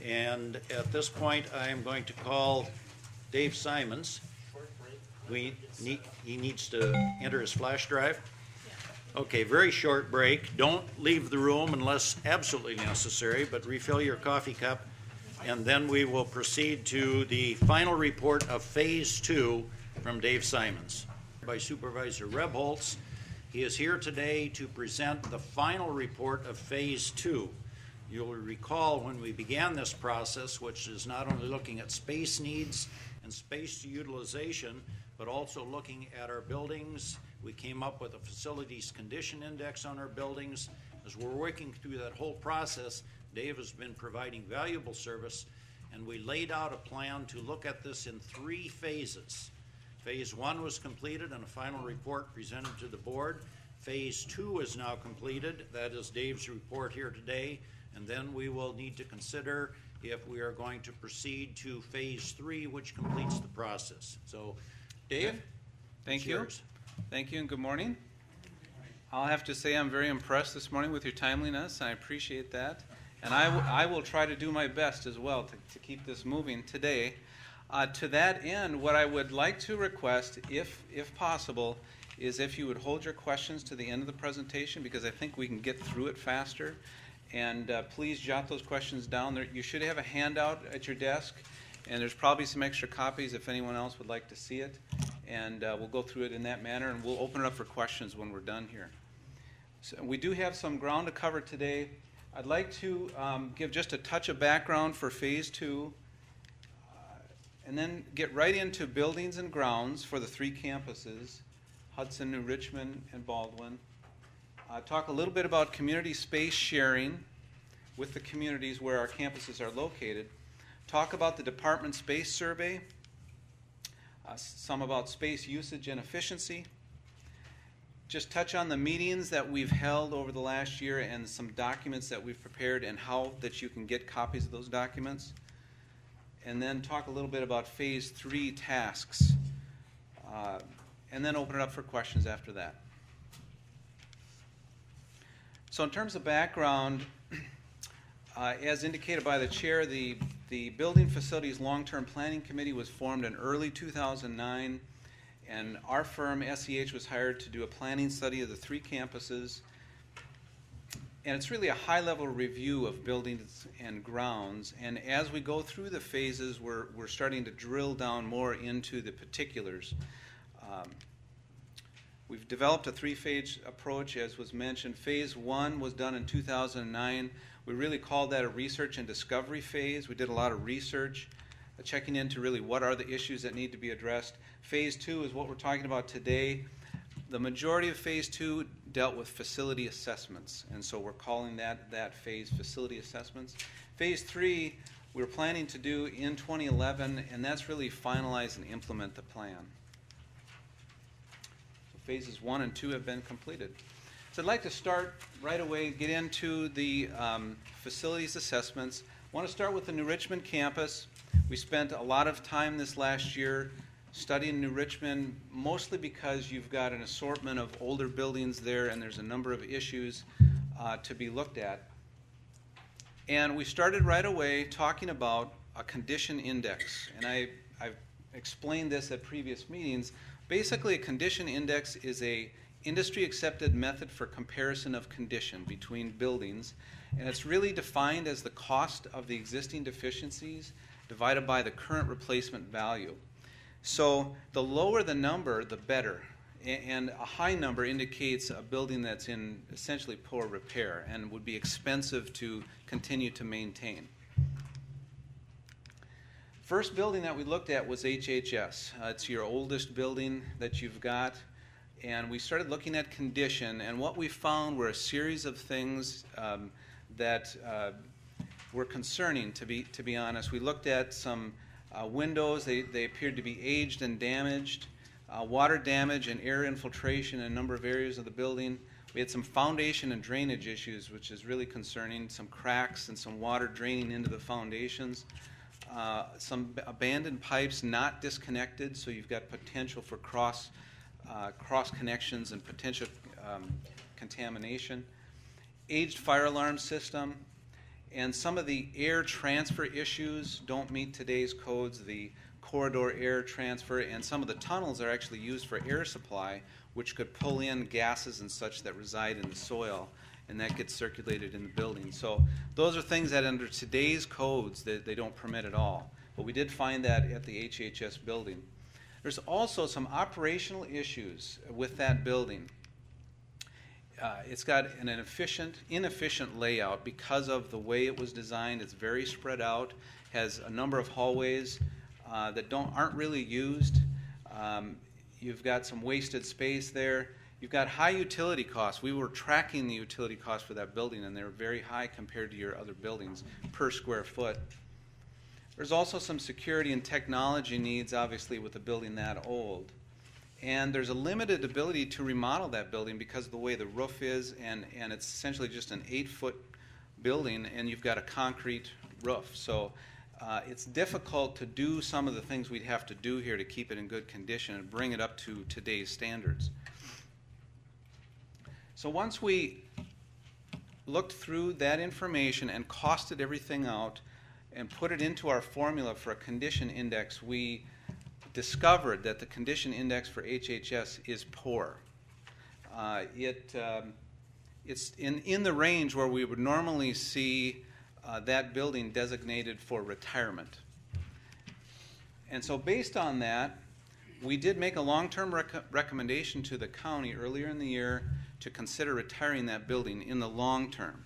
And at this point, I am going to call Dave Simons. He needs to enter his flash drive. Okay, very short break. Don't leave the room unless absolutely necessary, but refill your coffee cup. And then we will proceed to the final report of Phase 2 from Dave Simons. By Supervisor Rebholz. He is here today to present the final report of Phase 2. You'll recall when we began this process, which is not only looking at space needs and space utilization, but also looking at our buildings. We came up with a facilities condition index on our buildings. As we're working through that whole process, Dave has been providing valuable service, and we laid out a plan to look at this in 3 phases. Phase 1 was completed and a final report presented to the board. Phase 2 is now completed. That is Dave's report here today. And then we will need to consider if we are going to proceed to Phase 3, which completes the process. So, Dave? Thank you. Thank you and good morning. I'll have to say I'm very impressed this morning with your timeliness. I appreciate that. And I will try to do my best as well to keep this moving today. To that end, what I would like to request, if possible, is if you would hold your questions to the end of the presentation, because I think we can get through it faster. And please jot those questions down. You should have a handout at your desk, and there's probably some extra copies if anyone else would like to see it. And we'll go through it in that manner, and we'll open it up for questions when we're done here. So we do have some ground to cover today. I'd like to give just a touch of background for Phase 2. And then get right into buildings and grounds for the 3 campuses, Hudson, New Richmond, and Baldwin. Talk a little bit about community space sharing with the communities where our campuses are located. Talk about the department space survey, some about space usage and efficiency. Just touch on the meetings that we've held over the last year and some documents that we've prepared and how that you can get copies of those documents. And then talk a little bit about Phase 3 tasks, and then open it up for questions after that. So in terms of background, as indicated by the chair, the Building Facilities Long-Term Planning Committee was formed in early 2009, and our firm, SEH, was hired to do a planning study of the 3 campuses. And it's really a high-level review of buildings and grounds. And as we go through the phases, we're starting to drill down more into the particulars. We've developed a 3-phase approach, as was mentioned. Phase 1 was done in 2009. We really called that a research and discovery phase. We did a lot of research, checking into really what are the issues that need to be addressed. Phase 2 is what we're talking about today. The majority of Phase 2 dealt with facility assessments, and so we're calling that phase facility assessments. Phase 3 we're planning to do in 2011, and that's really finalize and implement the plan. So Phases 1 and 2 have been completed. So I'd like to start right away, get into the facilities assessments. I want to start with the New Richmond campus. We spent a lot of time this last year studying New Richmond, mostly because you've got an assortment of older buildings there and there's a number of issues to be looked at. And we started right away talking about a condition index. And I've explained this at previous meetings. Basically, a condition index is a industry-accepted method for comparison of condition between buildings. And it's really defined as the cost of the existing deficiencies divided by the current replacement value. So the lower the number, the better. And a high number indicates a building that's in essentially poor repair and would be expensive to continue to maintain. First building that we looked at was HHS. It's your oldest building that you've got. And we started looking at condition, and what we found were a series of things that were concerning, to be honest. We looked at some windows. They appeared to be aged and damaged. Water damage and air infiltration in a number of areas of the building. We had some foundation and drainage issues, which is really concerning, some cracks and some water draining into the foundations. Some abandoned pipes not disconnected, so you've got potential for cross connections and potential contamination. Aged fire alarm system, and some of the air transfer issues don't meet today's codes. The corridor air transfer and some of the tunnels are actually used for air supply, which could pull in gases and such that reside in the soil, and that gets circulated in the building. So those are things that under today's codes that they don't permit at all. But we did find that at the HHS building. There's also some operational issues with that building. It's got an inefficient layout because of the way it was designed. It's very spread out, has a number of hallways that aren't really used. You've got some wasted space there. You've got high utility costs. We were tracking the utility costs for that building, and they're very high compared to your other buildings per square foot. There's also some security and technology needs, obviously, with a building that old. And there's a limited ability to remodel that building because of the way the roof is, and it's essentially just an 8-foot building, and you've got a concrete roof. So it's difficult to do some of the things we'd have to do here to keep it in good condition and bring it up to today's standards. So once we looked through that information and costed everything out and put it into our formula for a condition index, we discovered that the condition index for HHS is poor. It's in the range where we would normally see that building designated for retirement. And so based on that, we did make a long-term recommendation to the county earlier in the year to consider retiring that building in the long term.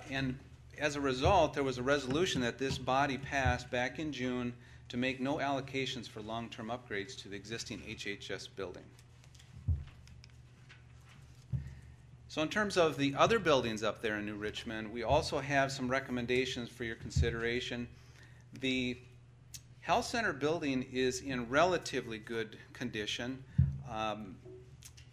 And as a result, there was a resolution that this body passed back in June to make no allocations for long-term upgrades to the existing HHS building. So in terms of the other buildings up there in New Richmond, we also have some recommendations for your consideration. The health center building is in relatively good condition.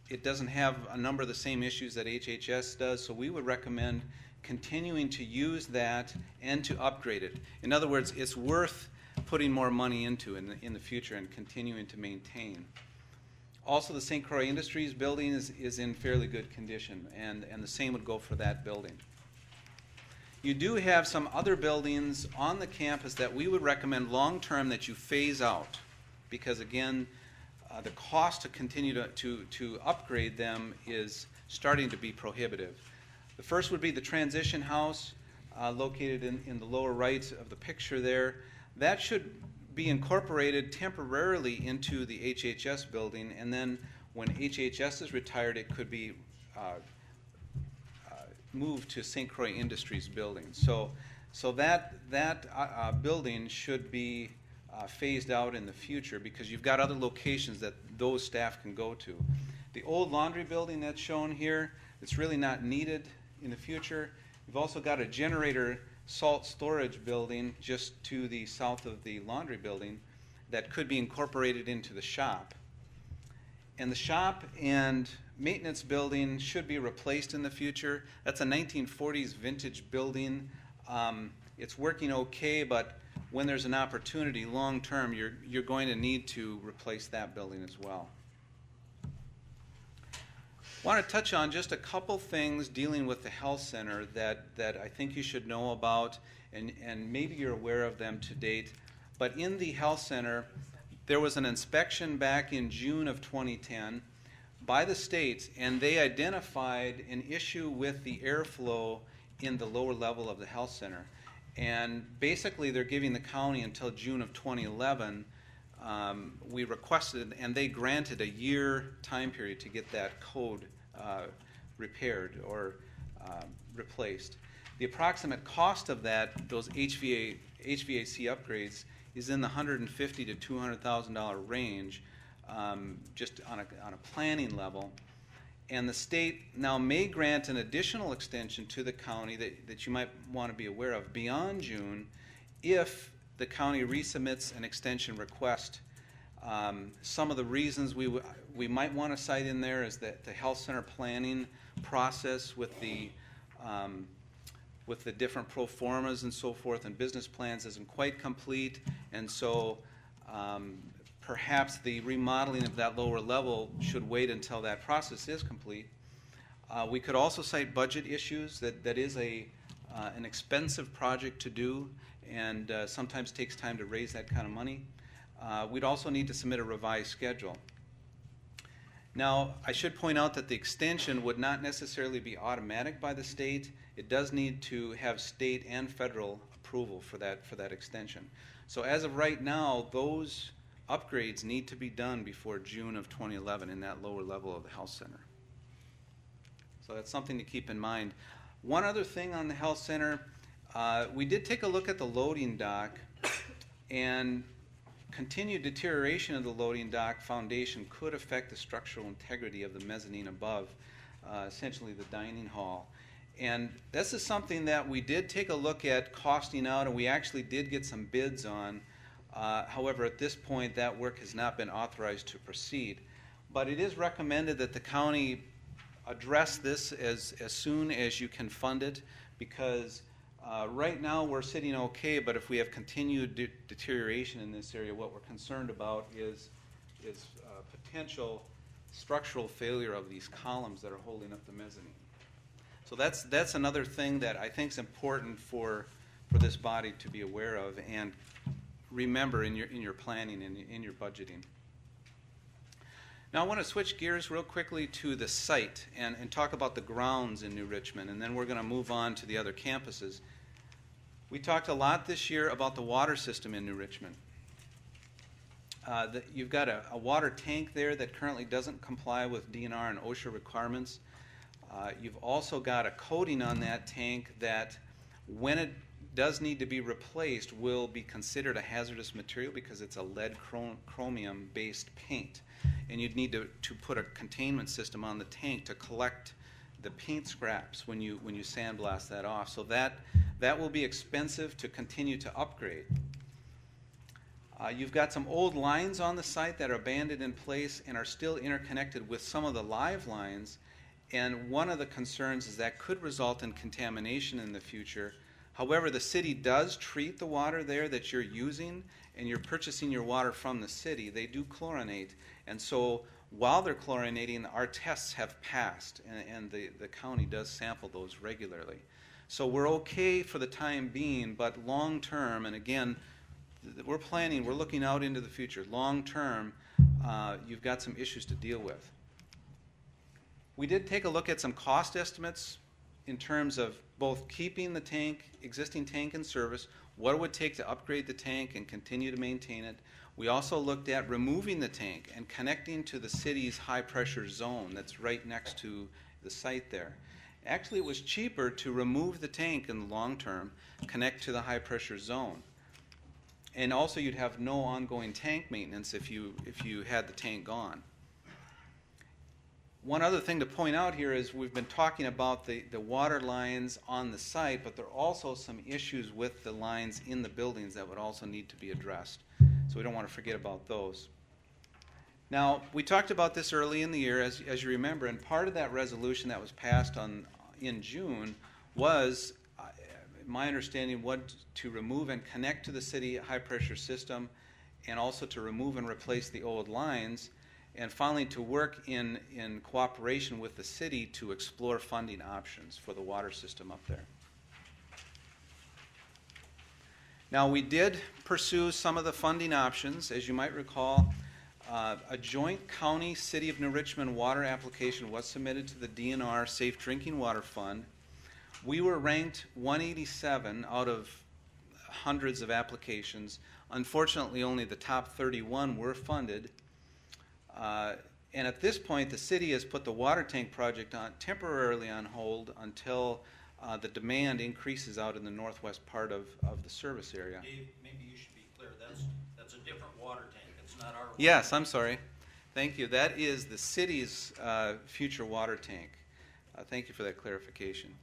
It doesn't have a number of the same issues that HHS does, so we would recommend continuing to use that and to upgrade it. In other words, it's worth putting more money into in the future and continuing to maintain. Also, the St. Croix Industries building is in fairly good condition, and the same would go for that building. You do have some other buildings on the campus that we would recommend long-term that you phase out, because again, the cost to continue to upgrade them is starting to be prohibitive. The first would be the transition house located in the lower right of the picture there. That should be incorporated temporarily into the HHS building, and then when HHS is retired, it could be moved to St. Croix Industries building. So that building should be phased out in the future because you've got other locations that those staff can go to. The old laundry building that's shown here, it's really not needed in the future. We've also got a generator salt storage building just to the south of the laundry building that could be incorporated into the shop. And the shop and maintenance building should be replaced in the future. That's a 1940s vintage building. It's working okay, but when there's an opportunity long term, you're going to need to replace that building as well. I want to touch on just a couple things dealing with the health center that I think you should know about, and maybe you're aware of them to date. But in the health center, there was an inspection back in June of 2010 by the state, and they identified an issue with the airflow in the lower level of the health center. And basically, they're giving the county until June of 2011. We requested, and they granted a year time period to get that code repaired or replaced. The approximate cost of those HVAC upgrades is in the $150,000 to $200,000 range, just on a planning level. And the state now may grant an additional extension to the county that you might want to be aware of beyond June if the county resubmits an extension request Some of the reasons we might want to cite in there is that the health center planning process with the different pro formas and so forth and business plans isn't quite complete, and so perhaps the remodeling of that lower level should wait until that process is complete. We could also cite budget issues. That is an expensive project to do, and sometimes takes time to raise that kind of money. We'd also need to submit a revised schedule. Now, I should point out that the extension would not necessarily be automatic by the state. It does need to have state and federal approval for that extension. So as of right now, those upgrades need to be done before June of 2011 in that lower level of the health center. So that's something to keep in mind. One other thing on the health center, we did take a look at the loading dock, and continued deterioration of the loading dock foundation could affect the structural integrity of the mezzanine above, essentially the dining hall. And this is something that we did take a look at costing out, and we actually did get some bids on. However, at this point, that work has not been authorized to proceed. But it is recommended that the county address this as soon as you can fund it, because right now we're sitting okay, but if we have continued deterioration in this area, what we're concerned about is potential structural failure of these columns that are holding up the mezzanine. So that's another thing that I think is important for this body to be aware of and remember in your planning and in your budgeting. Now I want to switch gears real quickly to the site and talk about the grounds in New Richmond, and then we're going to move on to the other campuses. We talked a lot this year about the water system in New Richmond. You've got a water tank there that currently doesn't comply with DNR and OSHA requirements. You've also got a coating on that tank that, when it does need to be replaced, will be considered a hazardous material because it's a lead chromium based paint. And you'd need to put a containment system on the tank to collect the paint scraps when you sandblast that off. So that will be expensive to continue to upgrade. You've got some old lines on the site that are abandoned in place and are still interconnected with some of the live lines, and one of the concerns is that could result in contamination in the future. However, the city does treat the water there that you're using, and you're purchasing your water from the city. They do chlorinate, and so while they're chlorinating, our tests have passed, and the county does sample those regularly. So we're okay for the time being, but long term, and again, we're looking out into the future. Long term, you've got some issues to deal with. We did take a look at some cost estimates in terms of both keeping the existing tank in service, what it would take to upgrade the tank and continue to maintain it. We also looked at removing the tank and connecting to the city's high pressure zone that's right next to the site there. Actually, it was cheaper to remove the tank in the long term, connect to the high pressure zone. And also you'd have no ongoing tank maintenance if you had the tank gone. One other thing to point out here is we've been talking about the water lines on the site, but there are also some issues with the lines in the buildings that would also need to be addressed. So we don't want to forget about those. Now, we talked about this early in the year, as you remember, and part of that resolution that was passed in June was, my understanding, was to remove and connect to the city high-pressure system, and also to remove and replace the old lines, and finally to work in cooperation with the city to explore funding options for the water system up there. Now, we did pursue some of the funding options. As you might recall, a joint county City of New Richmond water application was submitted to the DNR Safe Drinking Water Fund. We were ranked 187 out of hundreds of applications. Unfortunately, only the top 31 were funded. And at this point, the city has put the water tank project temporarily on hold until the demand increases out in the northwest part of the service area. Dave, maybe you should be clear. That's a different water tank. It's not our water Yes, I'm sorry. Thank you. That is the city's future water tank. Thank you for that clarification.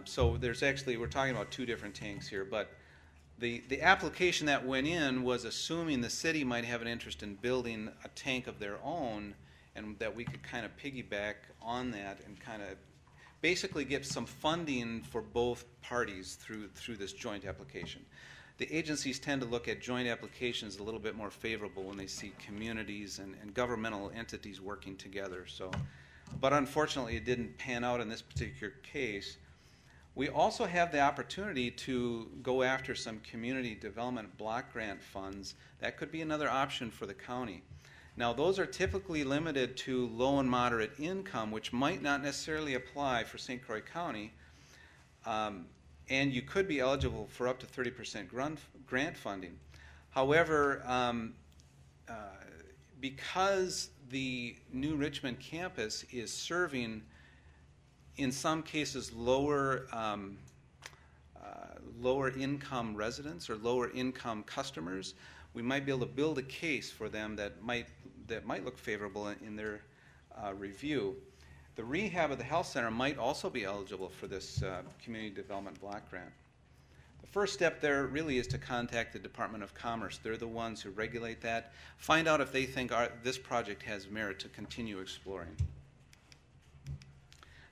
So there's actually, we're talking about two different tanks here, but The application that went in was assuming the city might have an interest in building a tank of their own, and that we could kind of piggyback on that and kind of basically get some funding for both parties through this joint application. The agencies tend to look at joint applications a little bit more favorable when they see communities and governmental entities working together. So, but unfortunately, it didn't pan out in this particular case. We also have the opportunity to go after some community development block grant funds. That could be another option for the county. Now, those are typically limited to low and moderate income, which might not necessarily apply for St. Croix County. And you could be eligible for up to 30% grant funding. However, because the New Richmond campus is serving, in some cases, lower income residents or lower income customers, we might be able to build a case for them that might look favorable in their review. The rehab of the health center might also be eligible for this community development block grant. The first step there really is to contact the Department of Commerce. They're the ones who regulate that. Find out if they think this project has merit to continue exploring.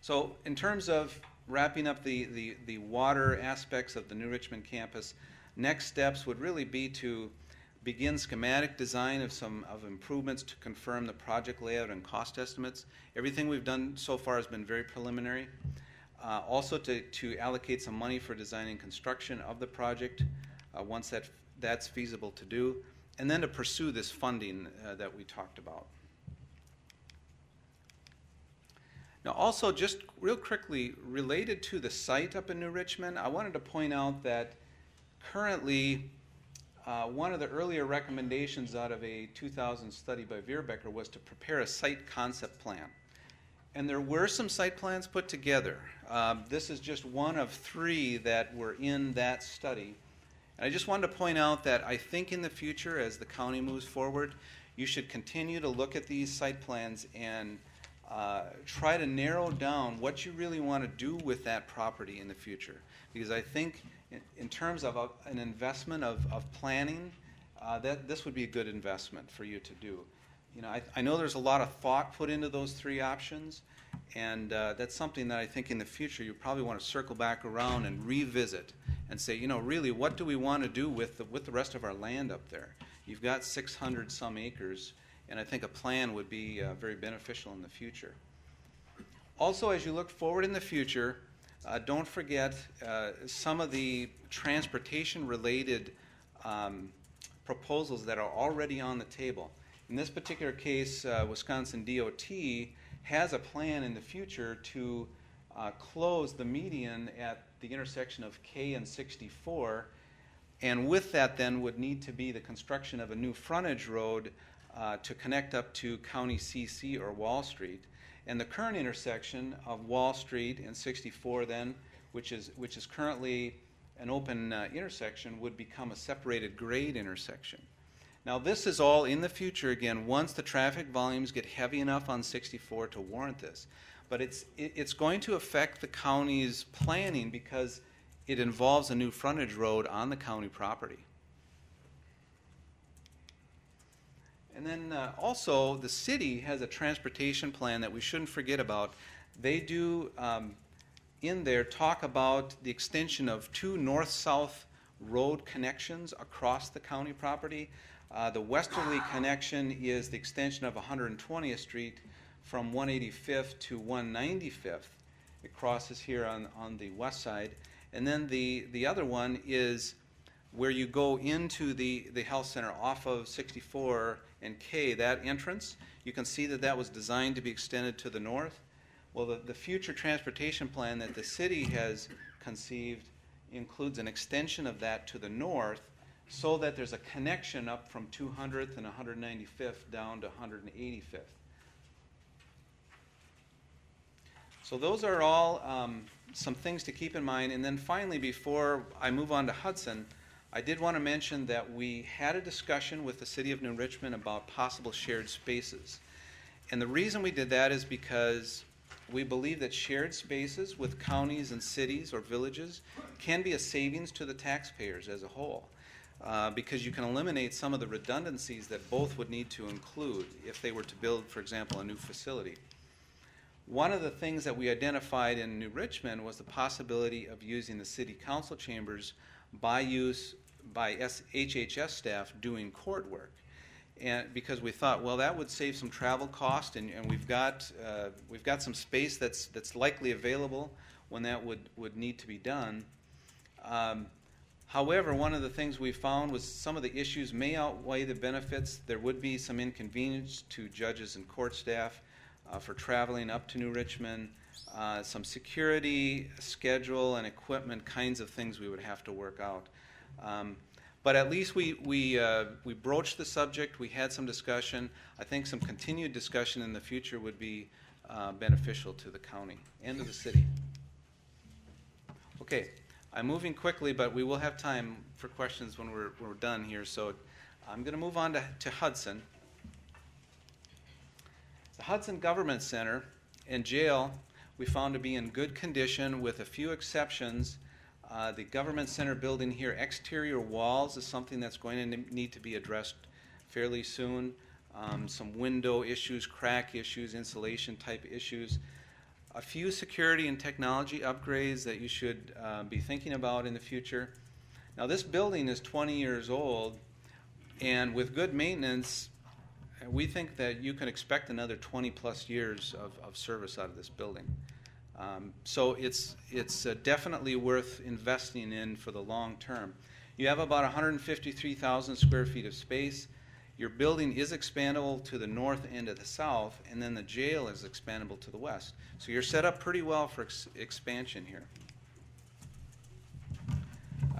So in terms of wrapping up the water aspects of the New Richmond campus, next steps would really be to begin schematic design of improvements to confirm the project layout and cost estimates. Everything we've done so far has been very preliminary. Also to allocate some money for design and construction of the project once that's feasible to do, and then to pursue this funding that we talked about. Now also, just real quickly, related to the site up in New Richmond, I wanted to point out that currently one of the earlier recommendations out of a 2000 study by Vierbecker was to prepare a site concept plan. And there were some site plans put together. This is just one of 3 that were in that study. And I just wanted to point out that I think in the future, as the county moves forward, you should continue to look at these site plans and try to narrow down what you really want to do with that property in the future. Because I think in terms of an investment of planning, that this would be a good investment for you to do. You know, I know there's a lot of thought put into those 3 options, and that's something that I think in the future you probably want to circle back around and revisit and say, you know, really, what do we want to do with the rest of our land up there? You've got 600 some acres, and I think a plan would be very beneficial in the future. Also, as you look forward in the future, don't forget some of the transportation-related proposals that are already on the table. In this particular case, Wisconsin DOT has a plan in the future to close the median at the intersection of K and 64, and with that then would need to be the construction of a new frontage road to connect up to County CC or Wall Street. And the current intersection of Wall Street and 64 then, which is currently an open intersection, would become a separated grade intersection. Now this is all in the future, again, once the traffic volumes get heavy enough on 64 to warrant this. But it's going to affect the county's planning because it involves a new frontage road on the county property. And then also, the city has a transportation plan that we shouldn't forget about. They do, in there, talk about the extension of 2 north-south road connections across the county property. The westerly connection is the extension of 120th Street from 185th to 195th. It crosses here on the west side. And then the other one is where you go into the health center off of 64 and K, that entrance. You can see that was designed to be extended to the north. Well, the future transportation plan that the city has conceived includes an extension of that to the north so that there's a connection up from 200th and 195th down to 185th. So those are all some things to keep in mind. And then finally, before I move on to Hudson, I did want to mention that we had a discussion with the City of New Richmond about possible shared spaces. And the reason we did that is because we believe that shared spaces with counties and cities or villages can be a savings to the taxpayers as a whole, because you can eliminate some of the redundancies that both would need to include if they were to build, for example, a new facility. One of the things that we identified in New Richmond was the possibility of using the city council chambers by HHS staff doing court work. And because we thought, well, that would save some travel cost, and we've got some space that's likely available when that would need to be done. However, one of the things we found was some of the issues may outweigh the benefits. There would be some inconvenience to judges and court staff for traveling up to New Richmond, some security, schedule, and equipment kinds of things we would have to work out. But at least we broached the subject. We had some discussion. I think some continued discussion in the future would be beneficial to the county and to the city. Okay, I'm moving quickly, but we will have time for questions when we're done here. So I'm going to move on to Hudson. The Hudson Government Center and jail we found to be in good condition with a few exceptions. The Government Center building here, exterior walls is something that's going to need to be addressed fairly soon. Some window issues, crack issues, insulation type issues. A few security and technology upgrades that you should be thinking about in the future. Now this building is 20 years old, and with good maintenance, we think that you can expect another 20 plus years of service out of this building. So it's definitely worth investing in for the long term. You have about 153,000 square feet of space. Your building is expandable to the north and to the south, and then the jail is expandable to the west. So you're set up pretty well for expansion here.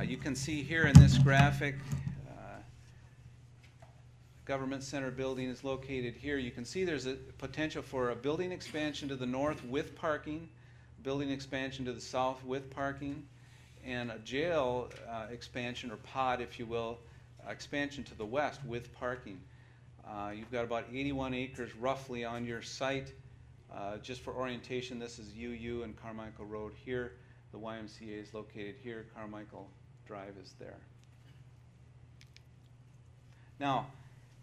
You can see here in this graphic, Government Center building is located here. You can see there's a potential for a building expansion to the north with parking, building expansion to the south with parking, and a jail expansion, or pod, if you will, expansion to the west with parking. You've got about 81 acres roughly on your site. Just for orientation, this is UU and Carmichael Road here. The YMCA is located here. Carmichael Drive is there. Now,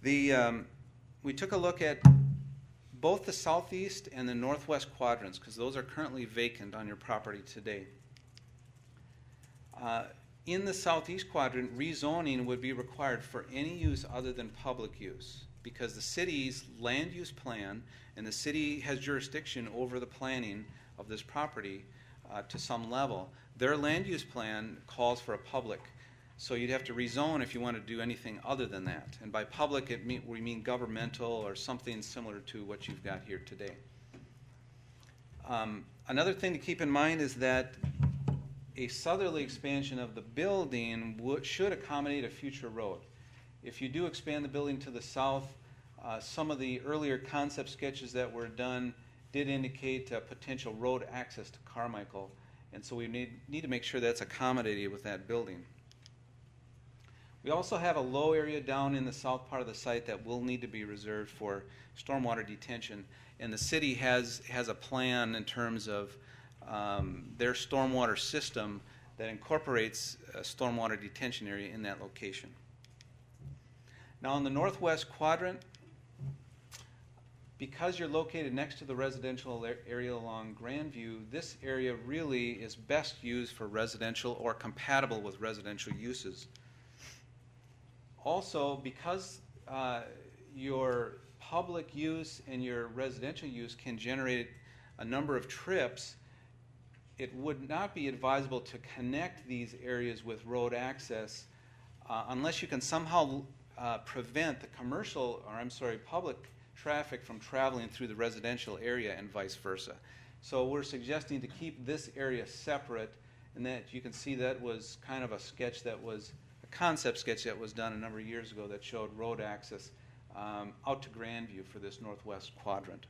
we took a look at both the southeast and the northwest quadrants, because those are currently vacant on your property today. In the southeast quadrant, rezoning would be required for any use other than public use, because the city's land use plan, and the city has jurisdiction over the planning of this property to some level. Their land use plan calls for a public. So you'd have to rezone if you want to do anything other than that. And by public, we mean governmental or something similar to what you've got here today. Another thing to keep in mind is that a southerly expansion of the building should accommodate a future road. If you do expand the building to the south, some of the earlier concept sketches that were done did indicate potential road access to Carmichael. And so we need to make sure that's accommodated with that building. We also have a low area down in the south part of the site that will need to be reserved for stormwater detention. And the city has a plan in terms of their stormwater system that incorporates a stormwater detention area in that location. Now in the northwest quadrant, because you're located next to the residential area along Grandview, this area really is best used for residential or compatible with residential uses. Also, because your public use and your residential use can generate a number of trips, it would not be advisable to connect these areas with road access unless you can somehow prevent the public traffic from traveling through the residential area and vice versa. So we're suggesting to keep this area separate, and that you can see that was kind of a sketch that was concept sketch that was done a number of years ago that showed road access out to Grandview for this northwest quadrant.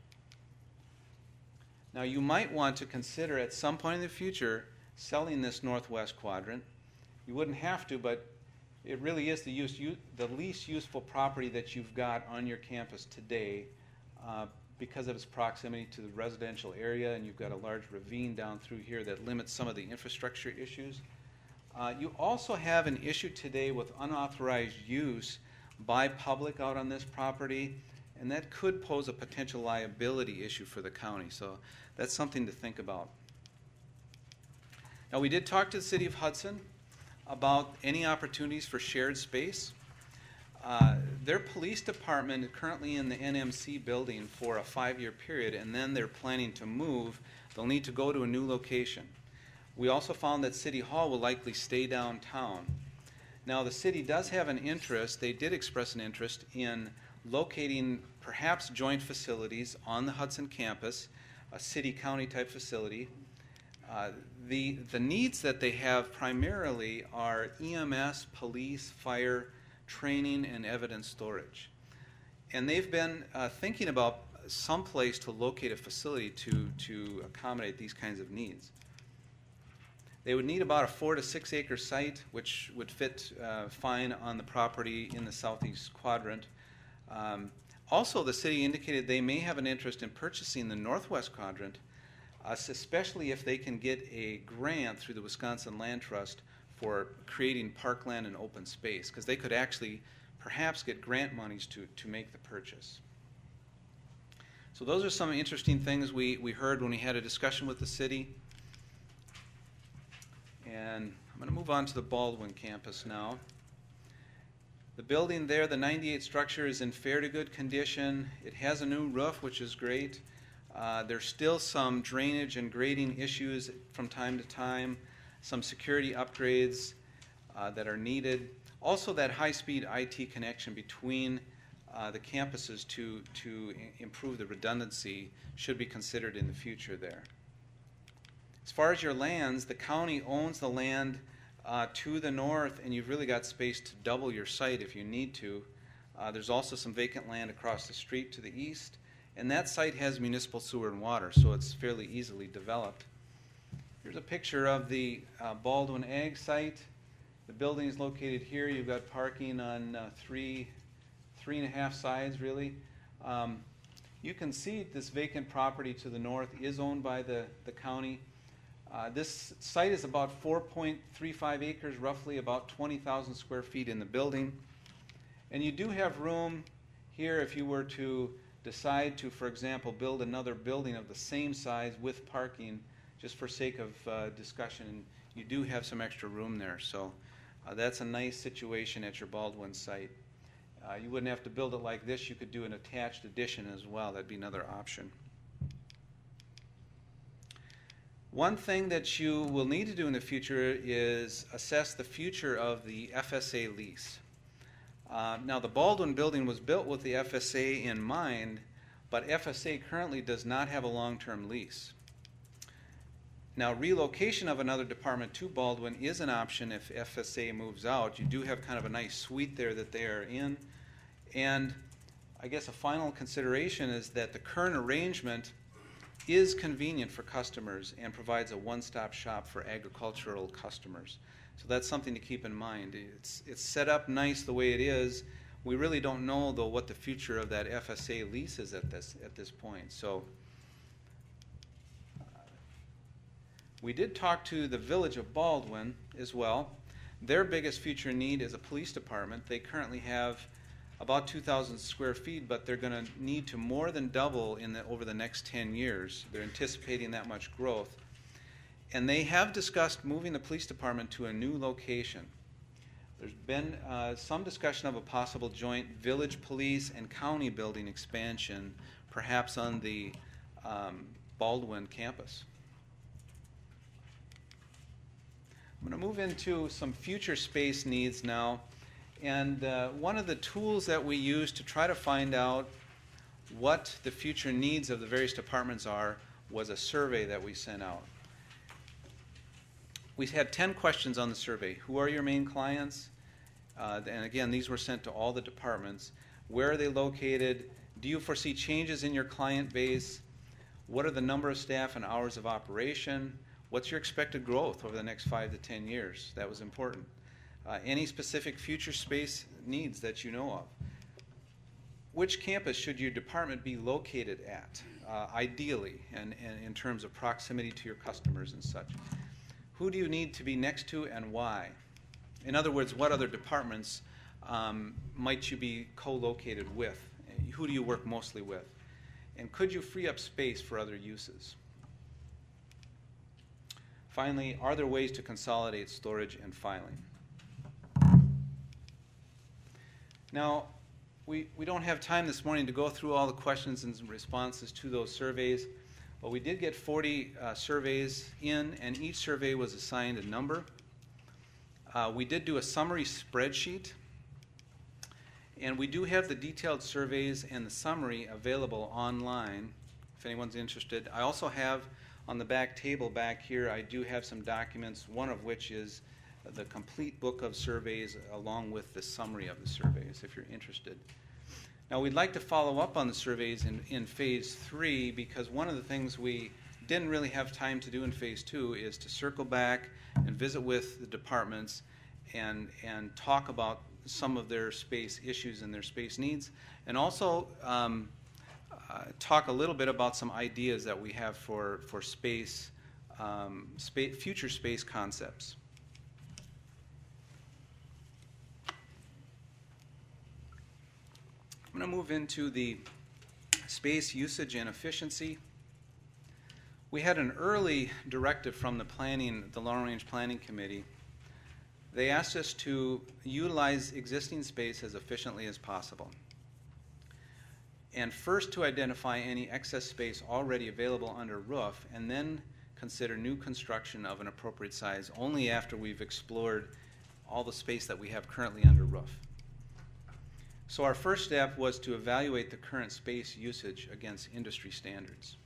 Now you might want to consider at some point in the future selling this northwest quadrant. You wouldn't have to, but it really is the least useful property that you've got on your campus today. because of its proximity to the residential area, and you've got a large ravine down through here that limits some of the infrastructure issues. You also have an issue today with unauthorized use by public out on this property, and that could pose a potential liability issue for the county. So that's something to think about. Now, we did talk to the City of Hudson about any opportunities for shared space. Their police department is currently in the NMC building for a 5-year period, and then they're planning to move. They'll need to go to a new location. We also found that City Hall will likely stay downtown. Now, the city does have an interest, they did express an interest in locating perhaps joint facilities on the Hudson campus, a city-county type facility. The needs that they have primarily are EMS, police, fire, training, and evidence storage. And they've been thinking about some place to locate a facility to accommodate these kinds of needs. They would need about a 4 to 6 acre site, which would fit fine on the property in the southeast quadrant. Also, the city indicated they may have an interest in purchasing the northwest quadrant, especially if they can get a grant through the Wisconsin Land Trust for creating parkland and open space, because they could actually perhaps get grant monies to make the purchase. So those are some interesting things we heard when we had a discussion with the city. And I'm going to move on to the Baldwin campus now. The building there, the 98 structure, is in fair to good condition. It has a new roof, which is great. There's still some drainage and grading issues from time to time, some security upgrades that are needed. Also, that high-speed IT connection between the campuses to improve the redundancy should be considered in the future there. As far as your lands, the county owns the land to the north, and you've really got space to double your site if you need to. There's also some vacant land across the street to the east, and that site has municipal sewer and water, so it's fairly easily developed. Here's a picture of the Baldwin Ag site. The building is located here. You've got parking on three and a half sides, really. You can see this vacant property to the north is owned by the county. This site is about 4.35 acres, roughly about 20,000 square feet in the building. And you do have room here if you were to decide to, for example, build another building of the same size with parking, just for sake of discussion. And you do have some extra room there. So that's a nice situation at your Baldwin site. You wouldn't have to build it like this. You could do an attached addition as well. That'd be another option. One thing that you will need to do in the future is assess the future of the FSA lease. Now, the Baldwin building was built with the FSA in mind, but FSA currently does not have a long-term lease. Now, relocation of another department to Baldwin is an option if FSA moves out. You do have kind of a nice suite there that they are in. And I guess a final consideration is that the current arrangement is convenient for customers and provides a one-stop shop for agricultural customers. So that's something to keep in mind. It's set up nice the way it is. We really don't know, though, what the future of that FSA lease is at this point. So we did talk to the Village of Baldwin as well. Their biggest future need is a police department. They currently have about 2,000 square feet, but they're going to need to more than double over the next 10 years. They're anticipating that much growth. And they have discussed moving the police department to a new location. There's been some discussion of a possible joint village police and county building expansion, perhaps on the Baldwin campus. I'm going to move into some future space needs now. And one of the tools that we use to try to find out what the future needs of the various departments are was a survey that we sent out. We had 10 questions on the survey. Who are your main clients? And again, these were sent to all the departments. Where are they located? Do you foresee changes in your client base? What are the number of staff and hours of operation? What's your expected growth over the next 5 to 10 years? That was important. Any specific future space needs that you know of? which campus should your department be located at, ideally, and in terms of proximity to your customers and such? Who do you need to be next to and why? In other words, what other departments might you be co-located with? Who do you work mostly with? And could you free up space for other uses? Finally, are there ways to consolidate storage and filing? Now, we don't have time this morning to go through all the questions and responses to those surveys, but we did get 40 surveys in, and each survey was assigned a number. We did do a summary spreadsheet, and we do have the detailed surveys and the summary available online if anyone's interested. I also have on the back table back here, I do have some documents, one of which is the complete book of surveys along with the summary of the surveys if you're interested. Now, we'd like to follow up on the surveys in Phase 3 because one of the things we didn't really have time to do in Phase 2 is to circle back and visit with the departments and talk about some of their space issues and their space needs, and also talk a little bit about some ideas that we have for space, future space concepts. I'm going to move into the space usage and efficiency. We had an early directive from the Long Range Planning Committee. They asked us to utilize existing space as efficiently as possible, and first to identify any excess space already available under roof, and then consider new construction of an appropriate size only after we've explored all the space that we have currently under roof. So our first step was to evaluate the current space usage against industry standards.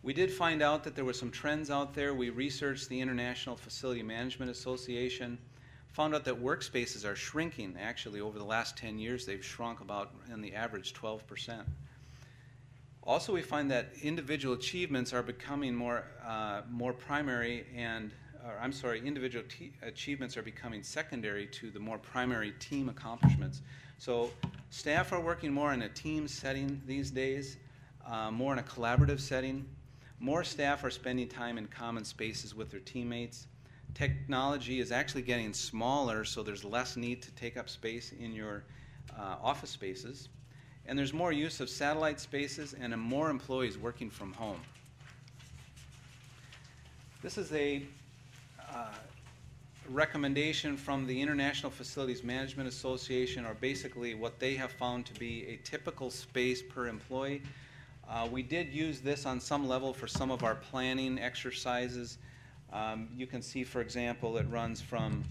We did find out that there were some trends out there. We researched the International Facility Management Association, found out that workspaces are shrinking. Actually, over the last 10 years, they've shrunk about, on the average, 12%. Also, we find that individual achievements are becoming more primary and individual achievements are becoming secondary to the more primary team accomplishments. So staff are working more in a team setting these days, more in a collaborative setting. More staff are spending time in common spaces with their teammates. Technology is actually getting smaller, so there's less need to take up space in your office spaces. And there's more use of satellite spaces and more employees working from home. This is a recommendation from the International Facilities Management Association, or basically what they have found to be a typical space per employee. We did use this on some level for some of our planning exercises. You can see, for example, it runs from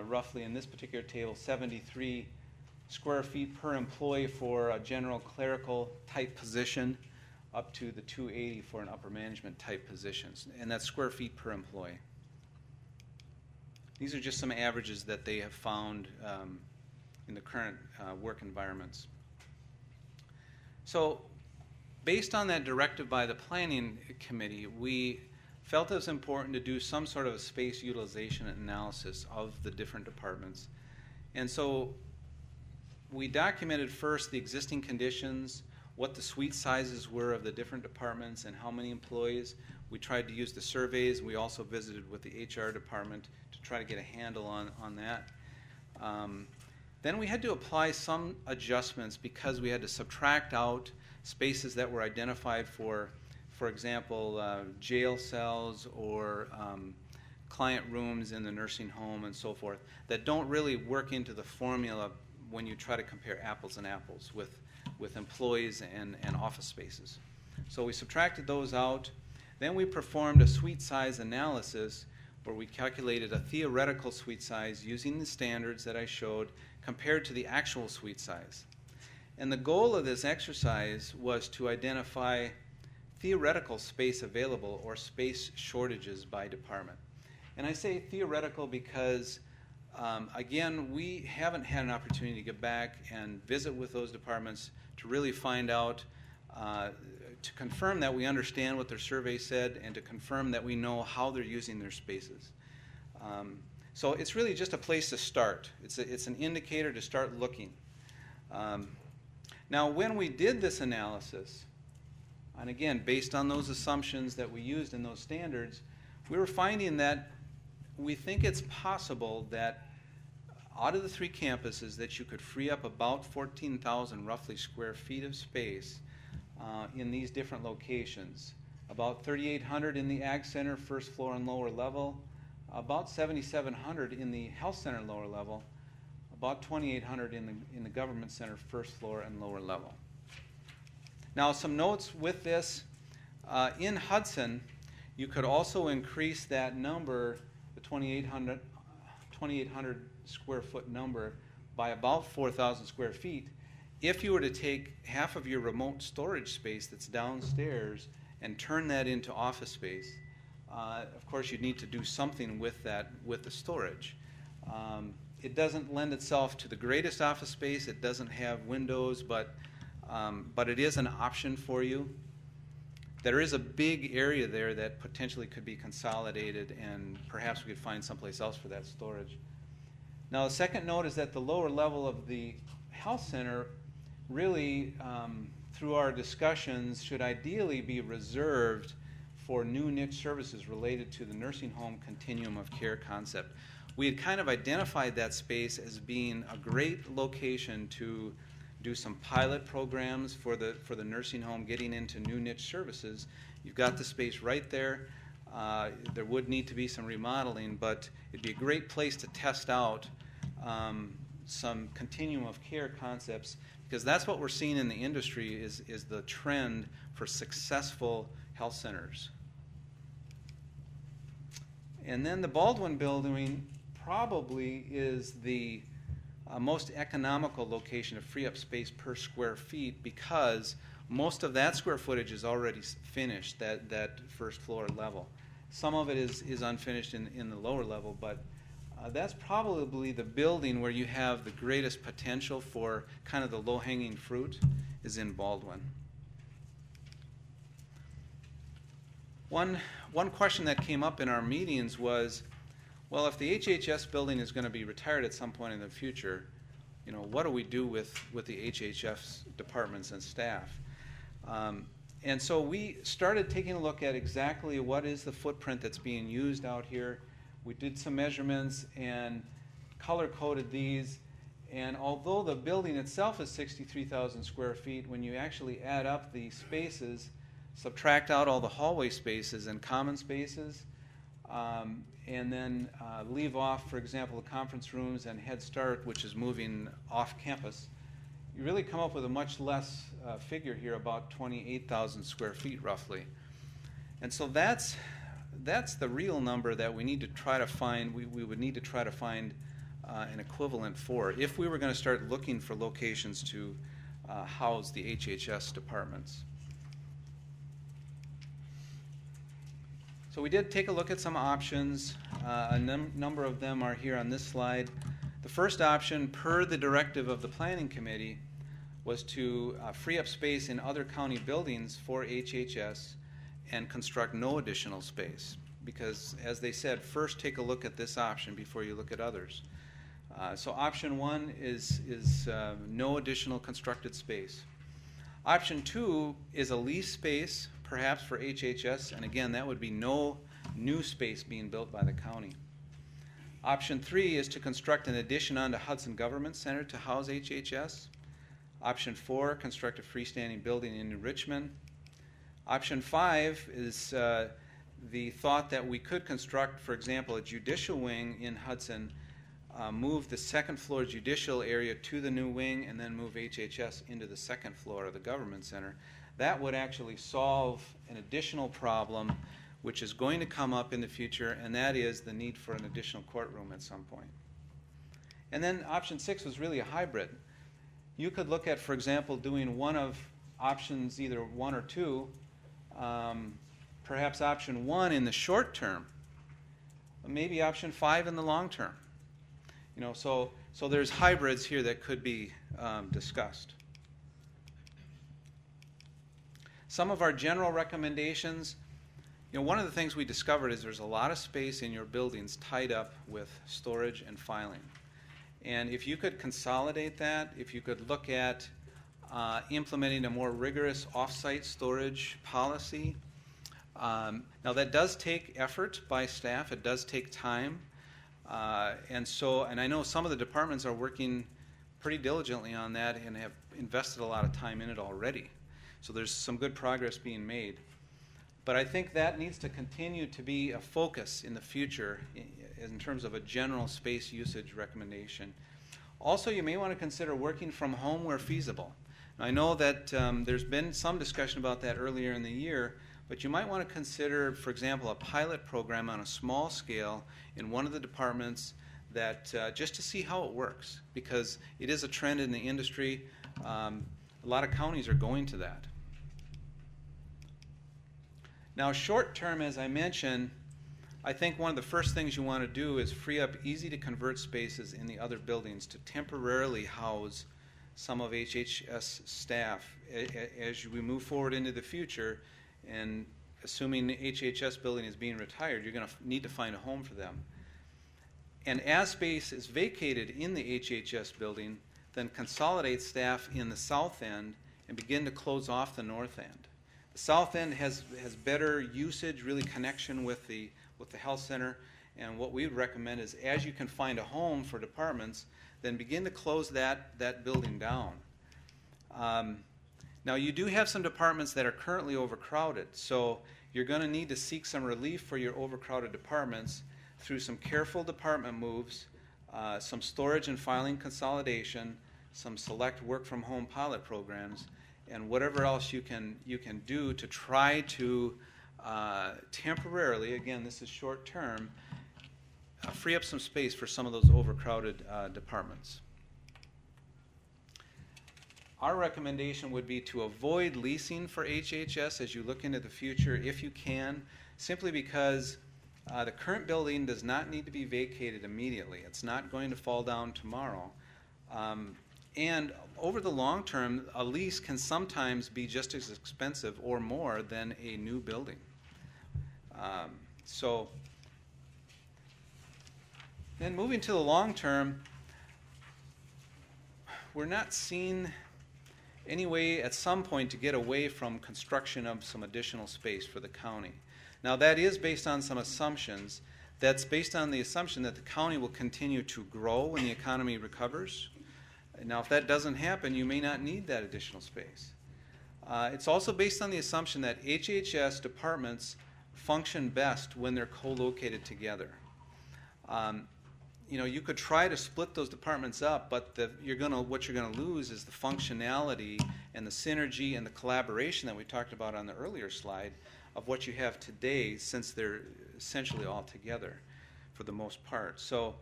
roughly, in this particular table, 73 square feet per employee for a general clerical type position, up to the 280 for an upper management type positions, and that's square feet per employee. These are just some averages that they have found in the current work environments. So based on that directive by the Planning Committee, we felt it was important to do some sort of a space utilization analysis of the different departments. And so we documented first the existing conditions, what the suite sizes were of the different departments and how many employees. We tried to use the surveys. We also visited with the HR department to try to get a handle on that. Then we had to apply some adjustments because we had to subtract out spaces that were identified for example, jail cells or client rooms in the nursing home and so forth, that don't really work into the formula when you try to compare apples and apples with employees and office spaces. So we subtracted those out. Then we performed a suite size analysis where we calculated a theoretical suite size using the standards that I showed compared to the actual suite size. And the goal of this exercise was to identify theoretical space available or space shortages by department. And I say theoretical because, again, we haven't had an opportunity to get back and visit with those departments to really find out, to confirm that we understand what their survey said and to confirm that we know how they're using their spaces. So it's really just a place to start. It's an indicator to start looking. Now, when we did this analysis, and again, based on those assumptions that we used in those standards, we were finding that we think it's possible that out of the 3 campuses that you could free up about 14,000 roughly square feet of space in these different locations. About 3,800 in the Ag Center, first floor and lower level, about 7,700 in the Health Center lower level, about 2,800 in the Government Center first floor and lower level. Now, some notes with this. In Hudson, you could also increase that number, the 2,800 square foot number, by about 4,000 square feet if you were to take half of your remote storage space that's downstairs and turn that into office space. Of course, you'd need to do something with that, with the storage. It doesn't lend itself to the greatest office space. It doesn't have windows, but it is an option for you. There is a big area there that potentially could be consolidated, and perhaps we could find someplace else for that storage. Now, the second note is that the lower level of the Health Center really, through our discussions, should ideally be reserved for new niche services related to the nursing home continuum of care concept. We had kind of identified that space as being a great location to do some pilot programs for the nursing home, getting into new niche services. You've got the space right there. There would need to be some remodeling, but it'd be a great place to test out some continuum of care concepts, because that's what we're seeing in the industry is the trend for successful health centers. And then the Baldwin building probably is the most economical location to free up space per square feet, because most of that square footage is already finished, that first floor level. Some of it is unfinished in the lower level, but that's probably the building where you have the greatest potential for kind of the low-hanging fruit is in Baldwin. One question that came up in our meetings was, well, if the HHS building is going to be retired at some point in the future, you know, what do we do with the HHS departments and staff? And so we started taking a look at exactly what is the footprint that's being used out here. We did some measurements and color-coded these. And although the building itself is 63,000 square feet, when you actually add up the spaces, subtract out all the hallway spaces and common spaces, and then leave off, for example, the conference rooms and Head Start, which is moving off campus, you really come up with a much less figure here, about 28,000 square feet roughly. And so that's the real number that we need to try to find. We would need to try to find an equivalent for if we were going to start looking for locations to house the HHS departments. So we did take a look at some options. A number of them are here on this slide. The first option, per the directive of the Planning Committee, was to free up space in other county buildings for HHS and construct no additional space. Because, as they said, first take a look at this option before you look at others. So option one is no additional constructed space. Option two is a lease space, perhaps for HHS, and again, that would be no new space being built by the county. Option three is to construct an addition onto Hudson Government Center to house HHS. Option four, construct a freestanding building in New Richmond. Option five is the thought that we could construct, for example, a judicial wing in Hudson, move the second floor judicial area to the new wing, and then move HHS into the second floor of the Government Center. That would actually solve an additional problem which is going to come up in the future, and that is the need for an additional courtroom at some point. And then option six was really a hybrid. You could look at, for example, doing one of options, either one or two, perhaps option one in the short term, maybe option five in the long term. You know, so there's hybrids here that could be discussed. Some of our general recommendations, you know, one of the things we discovered is there's a lot of space in your buildings tied up with storage and filing. And if you could consolidate that, if you could look at implementing a more rigorous off-site storage policy. Now that does take effort by staff, it does take time. And I know some of the departments are working pretty diligently on that and have invested a lot of time in it already. So there's some good progress being made. But I think that needs to continue to be a focus in the future in terms of a general space usage recommendation. Also, you may want to consider working from home where feasible. I know that there's been some discussion about that earlier in the year, but you might want to consider, for example, a pilot program on a small scale in one of the departments that just to see how it works, because it is a trend in the industry. A lot of counties are going to that. Now, short term, as I mentioned, I think one of the first things you want to do is free up easy-to-convert spaces in the other buildings to temporarily house some of HHS staff as we move forward into the future. And assuming the HHS building is being retired, you're going to need to find a home for them. And as space is vacated in the HHS building, then consolidate staff in the south end and begin to close off the north end. The south end has better usage, really connection with the health center, and what we would recommend is as you can find a home for departments, then begin to close that building down. Now you do have some departments that are currently overcrowded, so you're going to need to seek some relief for your overcrowded departments through some careful department moves, some storage and filing consolidation, some select work from home pilot programs, and whatever else you can do to try to temporarily, again this is short term, free up some space for some of those overcrowded departments. Our recommendation would be to avoid leasing for HHS as you look into the future if you can, simply because the current building does not need to be vacated immediately. It's not going to fall down tomorrow. And over the long term, a lease can sometimes be just as expensive or more than a new building. So then moving to the long term, we're not seeing any way at some point to get away from construction of some additional space for the county. Now that is based on some assumptions. That's based on the assumption that the county will continue to grow when the economy recovers. Now if that doesn't happen, you may not need that additional space. It's also based on the assumption that HHS departments function best when they're co-located together. You could try to split those departments up, but what you're going to lose is the functionality and the synergy and the collaboration that we talked about on the earlier slide of what you have today, since they're essentially all together for the most part. So,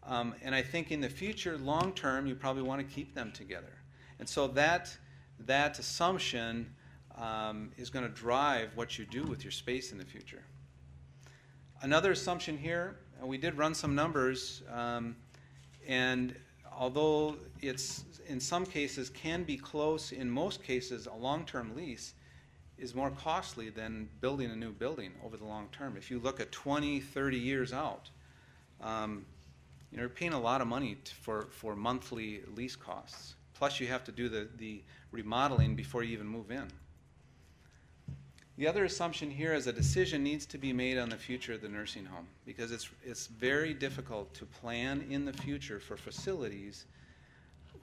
and I think in the future, long term, you probably want to keep them together. And so that assumption is going to drive what you do with your space in the future. Another assumption here, we did run some numbers, and although it's in some cases can be close, in most cases a long-term lease is more costly than building a new building over the long term. If you look at 20, 30 years out, you're paying a lot of money for monthly lease costs. Plus you have to do the remodeling before you even move in. The other assumption here is a decision needs to be made on the future of the nursing home, because it's very difficult to plan in the future for facilities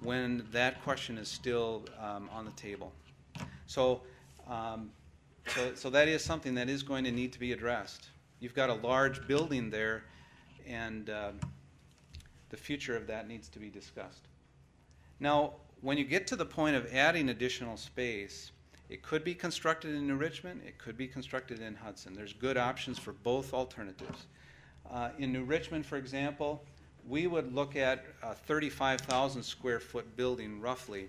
when that question is still on the table. So that is something that is going to need to be addressed. You've got a large building there, and the future of that needs to be discussed. Now, when you get to the point of adding additional space, it could be constructed in New Richmond, it could be constructed in Hudson. There's good options for both alternatives. In New Richmond, for example, we would look at a 35,000 square foot building roughly.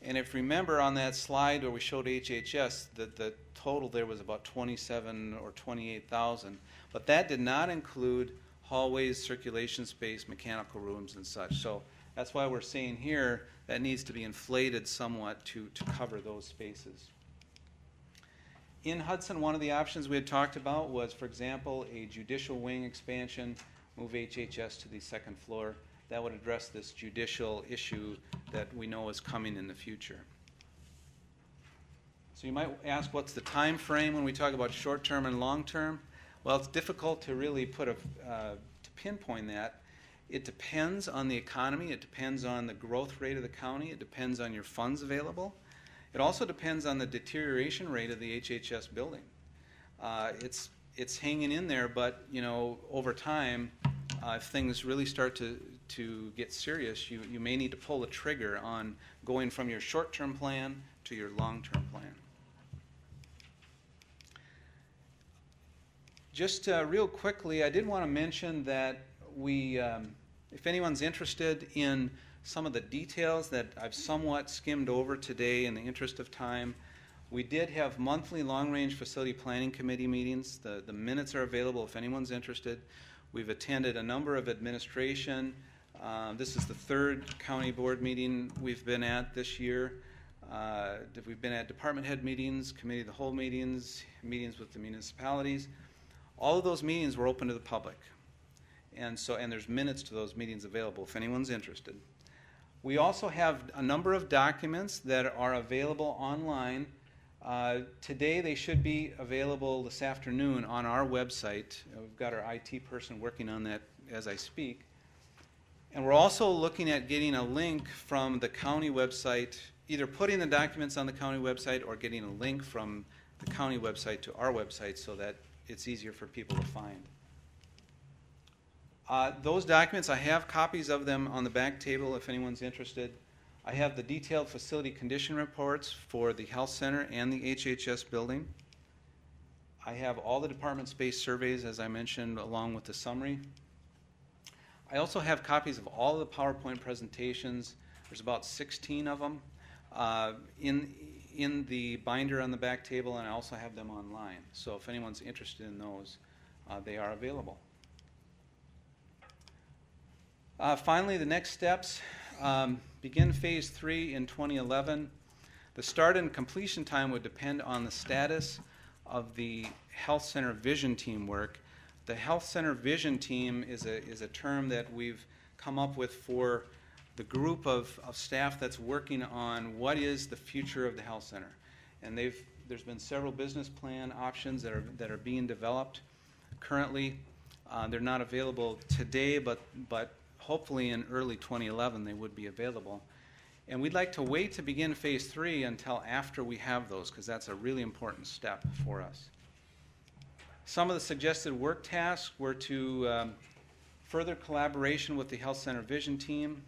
And if you remember on that slide where we showed HHS, the total there was about 27 or 28,000. But that did not include hallways, circulation space, mechanical rooms, and such. So that's why we're saying here that needs to be inflated somewhat to cover those spaces. In Hudson, one of the options we had talked about was, for example, a judicial wing expansion, move HHS to the second floor. that would address this judicial issue that we know is coming in the future. So you might ask, what's the time frame when we talk about short-term and long-term? Well, it's difficult to really to pinpoint that. It depends on the economy. It depends on the growth rate of the county. It depends on your funds available. It also depends on the deterioration rate of the HHS building. It's hanging in there, but over time, if things really start to get serious, you may need to pull the trigger on going from your short-term plan to your long-term plan. Just real quickly, I did want to mention that we, if anyone's interested in some of the details that I've somewhat skimmed over today in the interest of time, we did have monthly long-range facility planning committee meetings. The minutes are available if anyone's interested. We've attended a number of administration. This is the third county board meeting we've been at this year. We've been at department head meetings, committee of the whole meetings, meetings with the municipalities. All of those meetings were open to the public. And there's minutes to those meetings available if anyone's interested. We also have a number of documents that are available online. Today they should be available this afternoon on our website. We've got our IT person working on that as I speak. And we're also looking at getting a link from the county website, either putting the documents on the county website or getting a link from the county website to our website so that it's easier for people to find. Those documents, I have copies of them on the back table if anyone's interested. I have the detailed facility condition reports for the health center and the HHS building. I have all the department space surveys, as I mentioned, along with the summary. I also have copies of all the PowerPoint presentations. There's about 16 of them in the binder on the back table, and I also have them online. So if anyone's interested in those, they are available. Finally, the next steps. Begin Phase 3 in 2011. The start and completion time would depend on the status of the Health Center Vision Team work. The Health Center Vision Team is a term that we've come up with for the group of staff that's working on what is the future of the health center. And there's been several business plan options that are being developed currently. They're not available today, but hopefully in early 2011 they would be available. And we'd like to wait to begin Phase 3 until after we have those, because that's a really important step for us. Some of the suggested work tasks were to further collaboration with the Health Center Vision Team,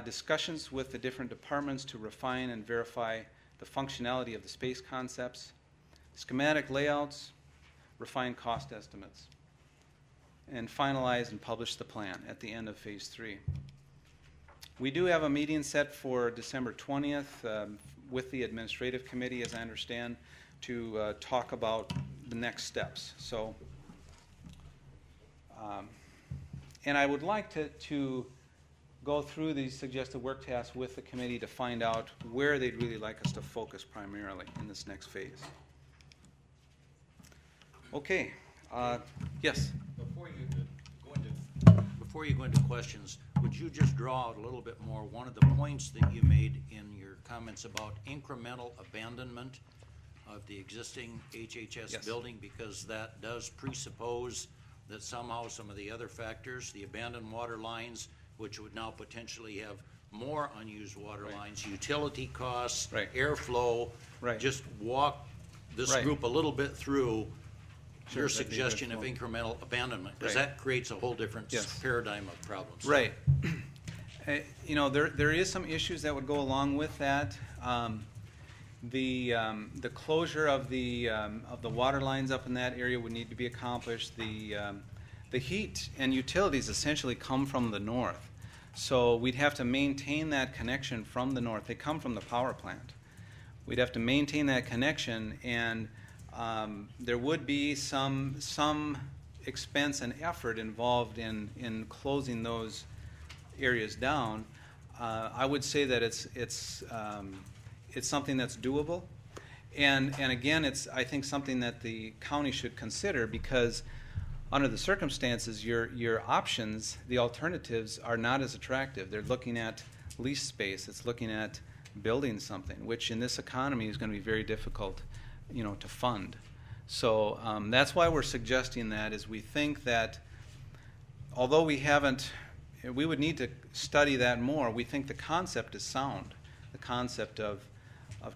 discussions with the different departments to refine and verify the functionality of the space concepts, schematic layouts, refine cost estimates, and finalize and publish the plan at the end of Phase 3. We do have a meeting set for December 20th with the administrative committee, as I understand, to talk about the next steps. So, and I would like to go through these suggested work tasks with the committee to find out where they'd really like us to focus primarily in this next phase. Okay. Yes? Before you go into questions, would you just draw out a little bit more one of the points that you made in your comments about incremental abandonment of the existing HHS building, because that does presuppose that somehow some of the other factors, the abandoned water lines, which would now potentially have more unused water lines, utility costs, airflow, just walk this group a little bit through your suggestion of incremental abandonment, because that creates a whole different paradigm of problems. Right. There is some issues that would go along with that. The closure of the water lines up in that area would need to be accomplished. The heat and utilities essentially come from the north, so we'd have to maintain that connection from the north. They come from the power plant. We'd have to maintain that connection, and there would be some expense and effort involved in closing those areas down. I would say that it's something that's doable, and again, it's I think something that the county should consider, because under the circumstances, your options, the alternatives, are not as attractive. They're looking at lease space. It's looking at building something, which in this economy is going to be very difficult, to fund. So that's why we're suggesting that. Is we think that although we would need to study that more. We think the concept is sound. The concept of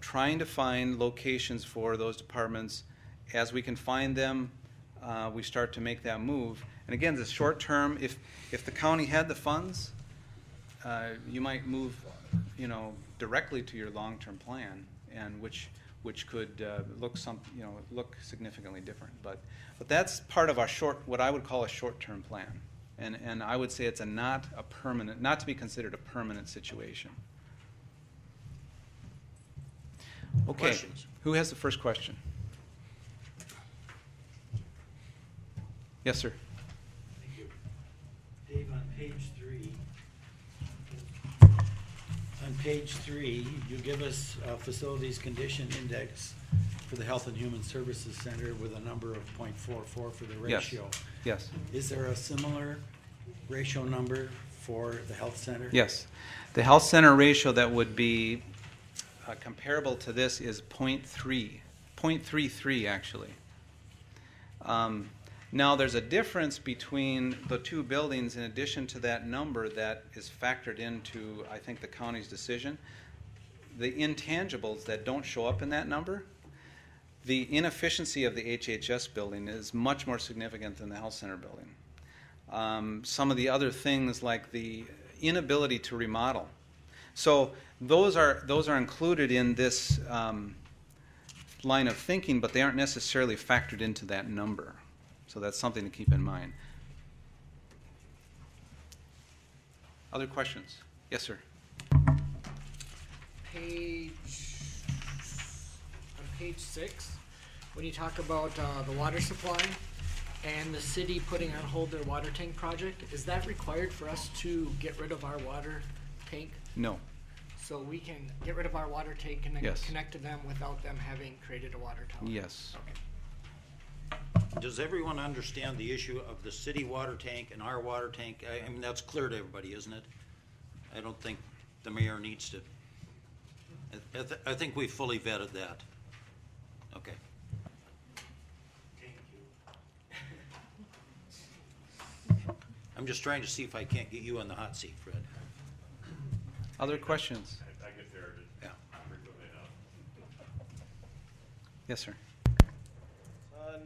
trying to find locations for those departments. As we can find them, we start to make that move. And again, the short term, if the county had the funds, you might move, directly to your long-term plan, and which could look significantly different. But that's part of our what I would call a short-term plan. And I would say it's not to be considered a permanent situation. Okay. Questions? Who has the first question? Yes, sir. Thank you. Dave, on page 3, you give us a facilities condition index for the Health and Human Services Center with a number of 0.44 for the ratio. Yes. Is there a similar ratio number for the health center? Yes. The health center ratio that would be comparable to this is 0.33 actually. Now there's a difference between the two buildings in addition to that number that is factored into, I think, the county's decision. The intangibles that don't show up in that number, the inefficiency of the HHS building is much more significant than the health center building. Some of the other things like the inability to remodel. So those are included in this line of thinking, but they aren't necessarily factored into that number. So that's something to keep in mind. Other questions? Yes, sir. On page 6, when you talk about the water supply and the city putting on hold their water tank project, is that required for us to get rid of our water tank? No. So we can get rid of our water tank and then Yes. connect to them without them having created a water tower? Yes. Okay. Does everyone understand the issue of the city water tank and our water tank? I mean, that's clear to everybody, isn't it? I don't think the mayor needs to. I think we fully vetted that. Okay. I'm just trying to see if I can't get you on the hot seat, Fred. Other questions? I get there. Yeah. Frequently enough. Yes, sir. On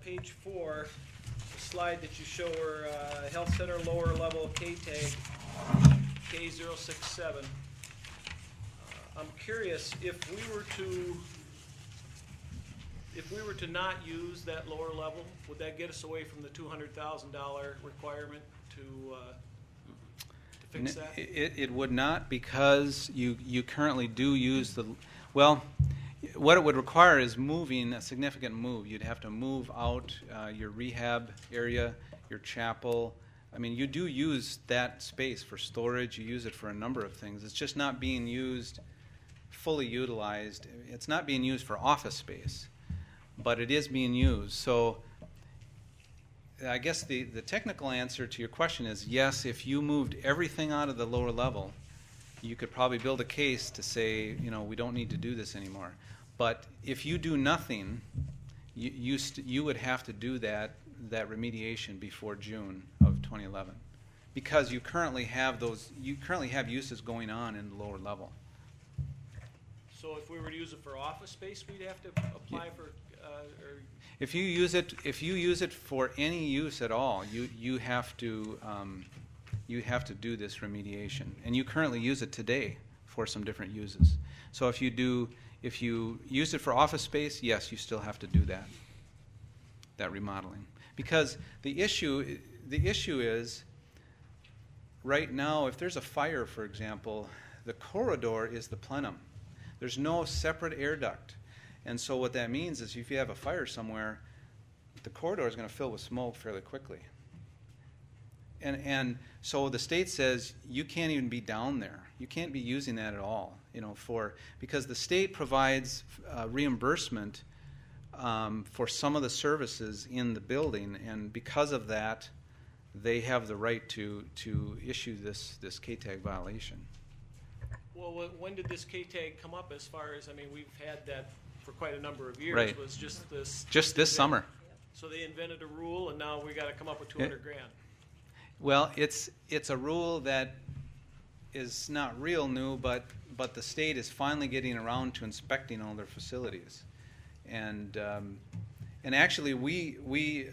page 4, the slide that you show where Health Center lower level K-tag, K067. I'm curious, if we were to not use that lower level, would that get us away from the $200,000 requirement to fix that? It would not, because you currently do use the, well, what it would require is moving, a significant move. You'd have to move out your rehab area, your chapel. I mean, you do use that space for storage. You use it for a number of things. It's just not being used, fully utilized. It's not being used for office space, but it is being used. So I guess the technical answer to your question is yes, if you moved everything out of the lower level, you could probably build a case to say, we don't need to do this anymore. But if you do nothing, you would have to do that remediation before June of 2011, because you currently have uses going on in the lower level. So if we were to use it for office space, we'd have to apply for, If you use it for any use at all, you have to do this remediation, and you currently use it today for some different uses. So if you use it for office space, yes, you still have to do that remodeling, because the issue is right now, if there's a fire, for example, the corridor is the plenum. There's no separate air duct. And so what that means is if you have a fire somewhere, the corridor is going to fill with smoke fairly quickly. And so the state says you can't even be down there. You can't be using that at all, because the state provides reimbursement for some of the services in the building, and because of that, they have the right to issue this K-tag violation. Well, when did this K-tag come up as far as, I mean, we've had that for quite a number of years. Right. Was just this. Just this summer. So they invented a rule, and now we got to come up with 200 grand. Well, it's a rule that is not real new, but the state is finally getting around to inspecting all their facilities, and actually we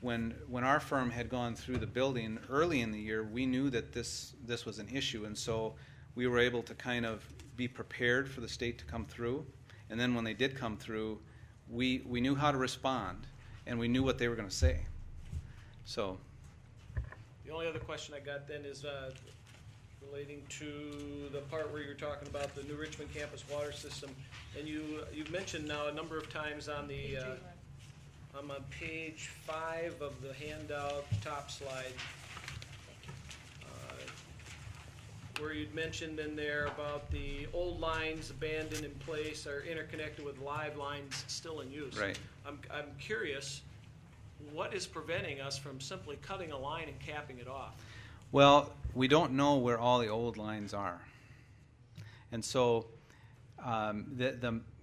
when our firm had gone through the building early in the year, we knew that this was an issue, and so we were able to kind of be prepared for the state to come through, and then when they did come through, we knew how to respond, and we knew what they were going to say. So. The only other question I got then is relating to the part where you're talking about the New Richmond campus water system, and you've mentioned now a number of times on the I'm on page 5 of the handout, top slide, where you'd mentioned in there about the old lines abandoned in place are interconnected with live lines still in use. Right. I'm curious, what is preventing us from simply cutting a line and capping it off? Well, we don't know where all the old lines are. And so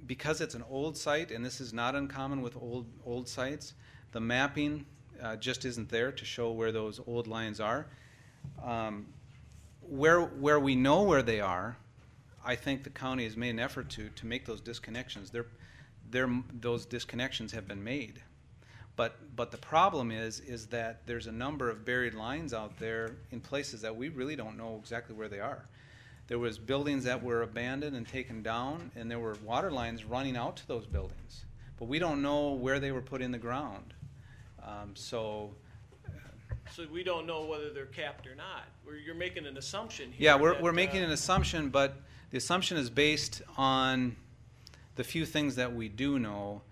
because it's an old site, and this is not uncommon with old sites, the mapping just isn't there to show where those old lines are. Where we know where they are, I think the county has made an effort to make those disconnections. Those disconnections have been made. But the problem is that there's a number of buried lines out there in places that we really don't know exactly where they are. There was buildings that were abandoned and taken down, and there were water lines running out to those buildings. But we don't know where they were put in the ground. So we don't know whether they're capped or not. You're making an assumption here. Yeah, we're making an assumption, but the assumption is based on the few things that we do know,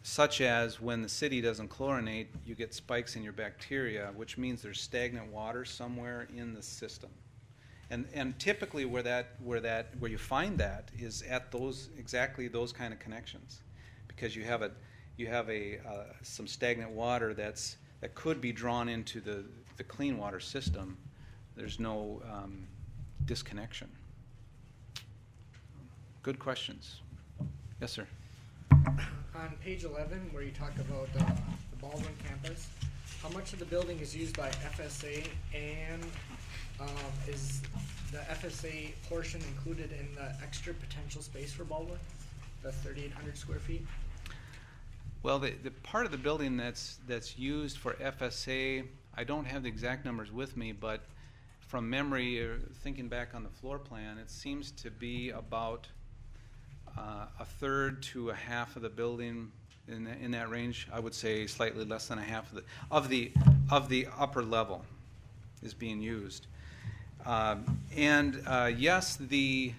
such as when the city doesn't chlorinate, you get spikes in your bacteria, which means there's stagnant water somewhere in the system. And typically where you find that is at exactly those kind of connections, because you have some stagnant water that could be drawn into the clean water system. There's no disconnection. Good questions. Yes, sir. On page 11, where you talk about the Baldwin campus, how much of the building is used by FSA, and is the FSA portion included in the extra potential space for Baldwin, the 3,800 square feet? Well, the part of the building that's used for FSA, I don't have the exact numbers with me, but from memory, thinking back on the floor plan, it seems to be about a third to a half of the building in that range. I would say slightly less than a half of the upper level is being used. Yes, the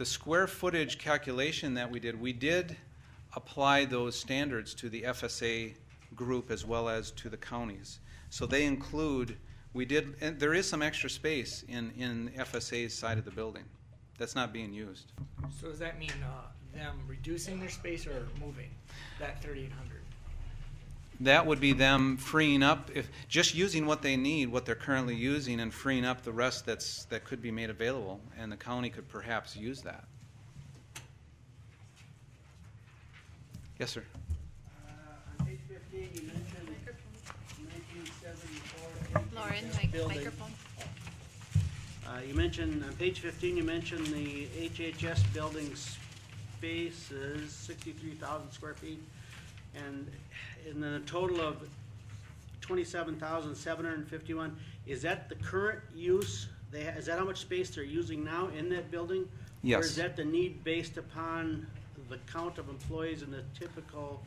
square footage calculation that we did apply those standards to the FSA group as well as to the counties. So they include, and there is some extra space in FSA's side of the building that's not being used. So does that mean them reducing their space or moving that 3,800? That would be them freeing up, just using what they need, what they're currently using, and freeing up the rest that could be made available, and the county could perhaps use that. Yes, sir. On page 15, you mentioned 1974 Lauren, building. microphone. You mentioned, on page 15, you mentioned the HHS building space is 63,000 square feet, and in a total of 27,751. Is that the current use? Is that how much space they're using now in that building? Yes. Or is that the need based upon the count of employees and the typical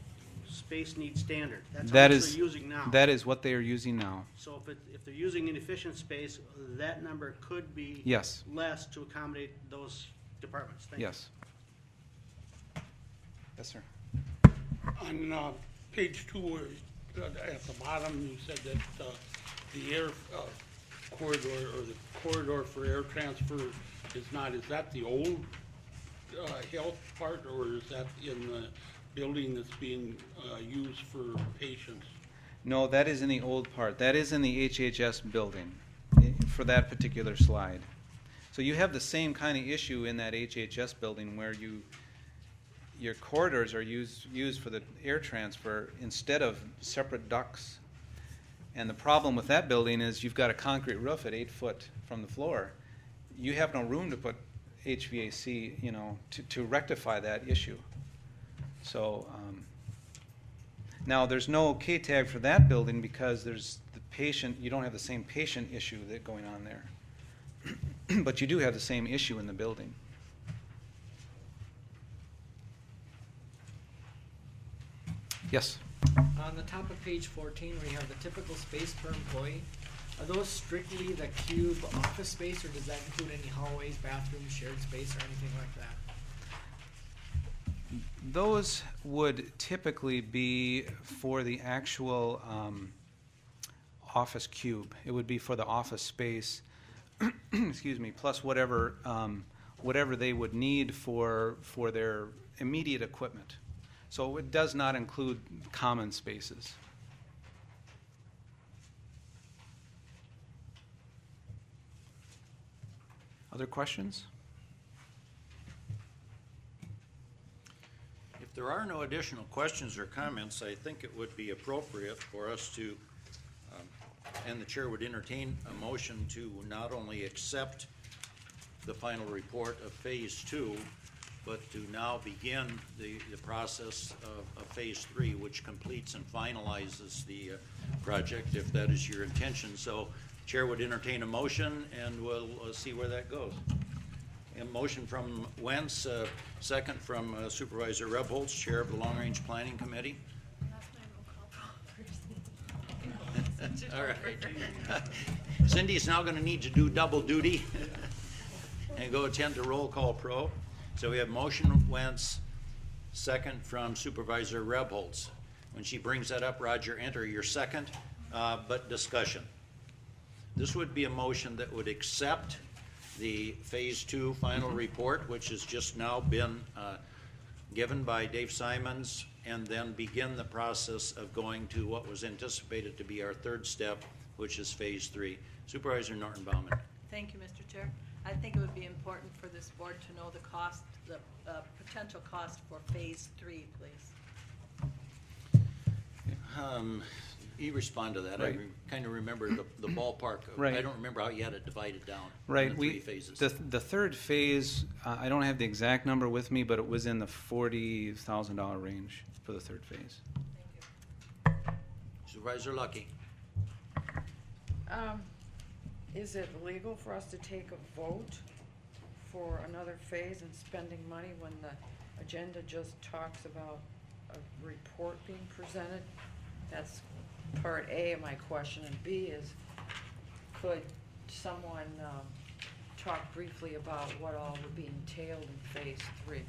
space need standard? That's how much they're using now. That is what they are using now. So if they're using inefficient space, that number could be Yes. less to accommodate those departments. Thank you. Yes. Yes, sir. On page 2, at the bottom, you said that the air corridor, or the corridor for air transfer is that the old health part, or is that in building that's being used for patients? No, that is in the old part. That is in the HHS building for that particular slide. So you have the same kind of issue in that HHS building where your corridors are used for the air transfer instead of separate ducts. And the problem with that building is you've got a concrete roof at 8 foot from the floor. You have no room to put HVAC, to rectify that issue. So now there's no K-tag for that building because there's the patient. You don't have the same patient issue that going on there, but you do have the same issue in the building. Yes. On the top of page 14, where you have the typical space per employee, are those strictly the cube office space, or does that include any hallways, bathrooms, shared space, or anything like that? Those would typically be for the actual office cube. It would be for the office space, excuse me, plus whatever they would need for their immediate equipment. So it does not include common spaces. Other questions? If there are no additional questions or comments, I think it would be appropriate for us to, and the chair would entertain a motion to not only accept the final report of Phase 2, but to now begin the process of Phase 3, which completes and finalizes the project, if that is your intention. So chair would entertain a motion, and we'll see where that goes. A motion from Wentz, second from Supervisor Rebholz, Chair of the Long Range Planning Committee. All right. Cindy's now going to need to do double duty and go attend to roll call pro. So we have motion Wentz, second from Supervisor Rebholz. When she brings that up, Roger, enter your second, but discussion. This would be a motion that would accept the Phase 2 final report, which has just now been given by Dave Simons, and then begin the process of going to what was anticipated to be our third step, which is Phase 3. Supervisor Norton Baumann. Thank you, Mr. Chair. I think it would be important for this board to know the cost, the potential cost for Phase 3, please. You respond to that. Right. I kind of remember the ballpark. Right. I don't remember how you had it divided down. Right. Into three phases. The third phase, I don't have the exact number with me, but it was in the $40,000 range for the third phase. Thank you. Supervisor Lucky. Is it legal for us to take a vote for another phase and spending money when the agenda just talks about a report being presented? That's part A of my question. And B is, could someone talk briefly about what all would be entailed in Phase 3?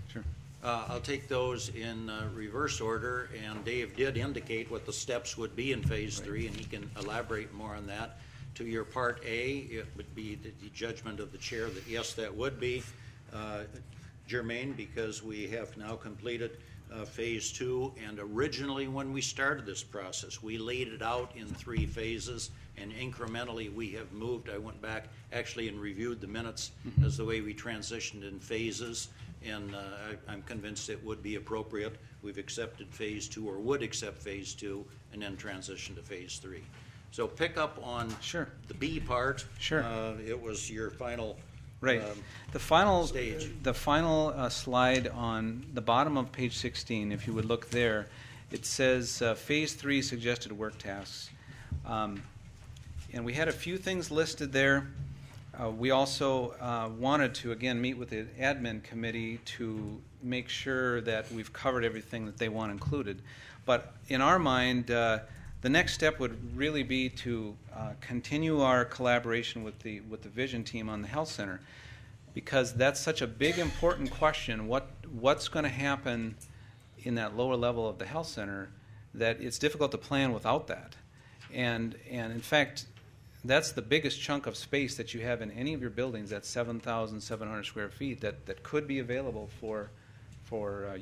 Sure. I'll take those in reverse order, and Dave did indicate what the steps would be in Phase 3, and he can elaborate more on that. To your Part A, it would be the judgment of the chair that yes, that would be germane, because we have now completed Phase 2, and originally when we started this process, we laid it out in 3 phases, and incrementally we have moved. I went back actually and reviewed the minutes as the way we transitioned in phases, and I'm convinced it would be appropriate. We've accepted Phase 2, or would accept Phase 2, and then transition to Phase 3. So pick up on the B part. Sure. It was your final Right. The final stage. The final slide on the bottom of page 16, if you would look there, it says Phase 3 suggested work tasks. And we had a few things listed there. We also wanted to, again, meet with the admin committee to make sure that we've covered everything that they want included. But in our mind, the next step would really be to continue our collaboration with the Vision team on the health center, because that's such a big, important question. What's going to happen in that lower level of the health center, that it's difficult to plan without that. And in fact, that's the biggest chunk of space that you have in any of your buildings. That's 7,700 square feet that could be available for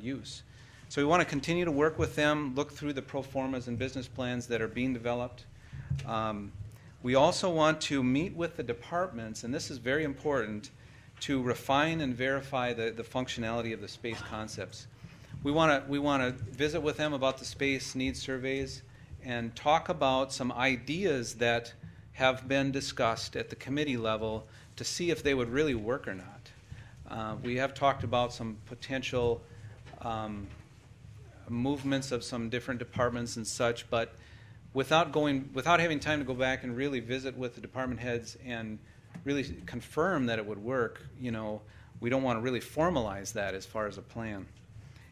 use. So we want to continue to work with them, look through the pro formas and business plans that are being developed. We also want to meet with the departments, and this is very important, to refine and verify the functionality of the space concepts. We want to visit with them about the space needs surveys and talk about some ideas that have been discussed at the committee level to see if they would really work or not. We have talked about some potential movements of some different departments and such, but without having time to go back and really visit with the department heads and really confirm that it would work, we don't want to really formalize that as far as a plan.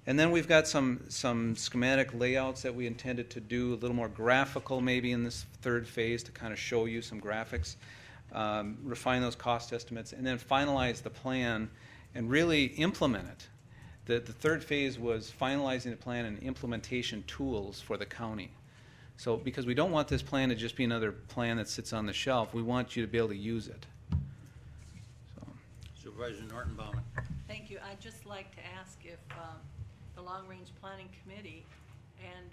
And then we've got some schematic layouts that we intended to do, a little more graphical maybe in this third phase to kind of show you some graphics, refine those cost estimates, and then finalize the plan and really implement it. The third phase was finalizing the plan and implementation tools for the county. So because we don't want this plan to just be another plan that sits on the shelf, we want you to be able to use it. Supervisor Norton Baumann. Thank you. I'd just like to ask if the Long Range Planning Committee and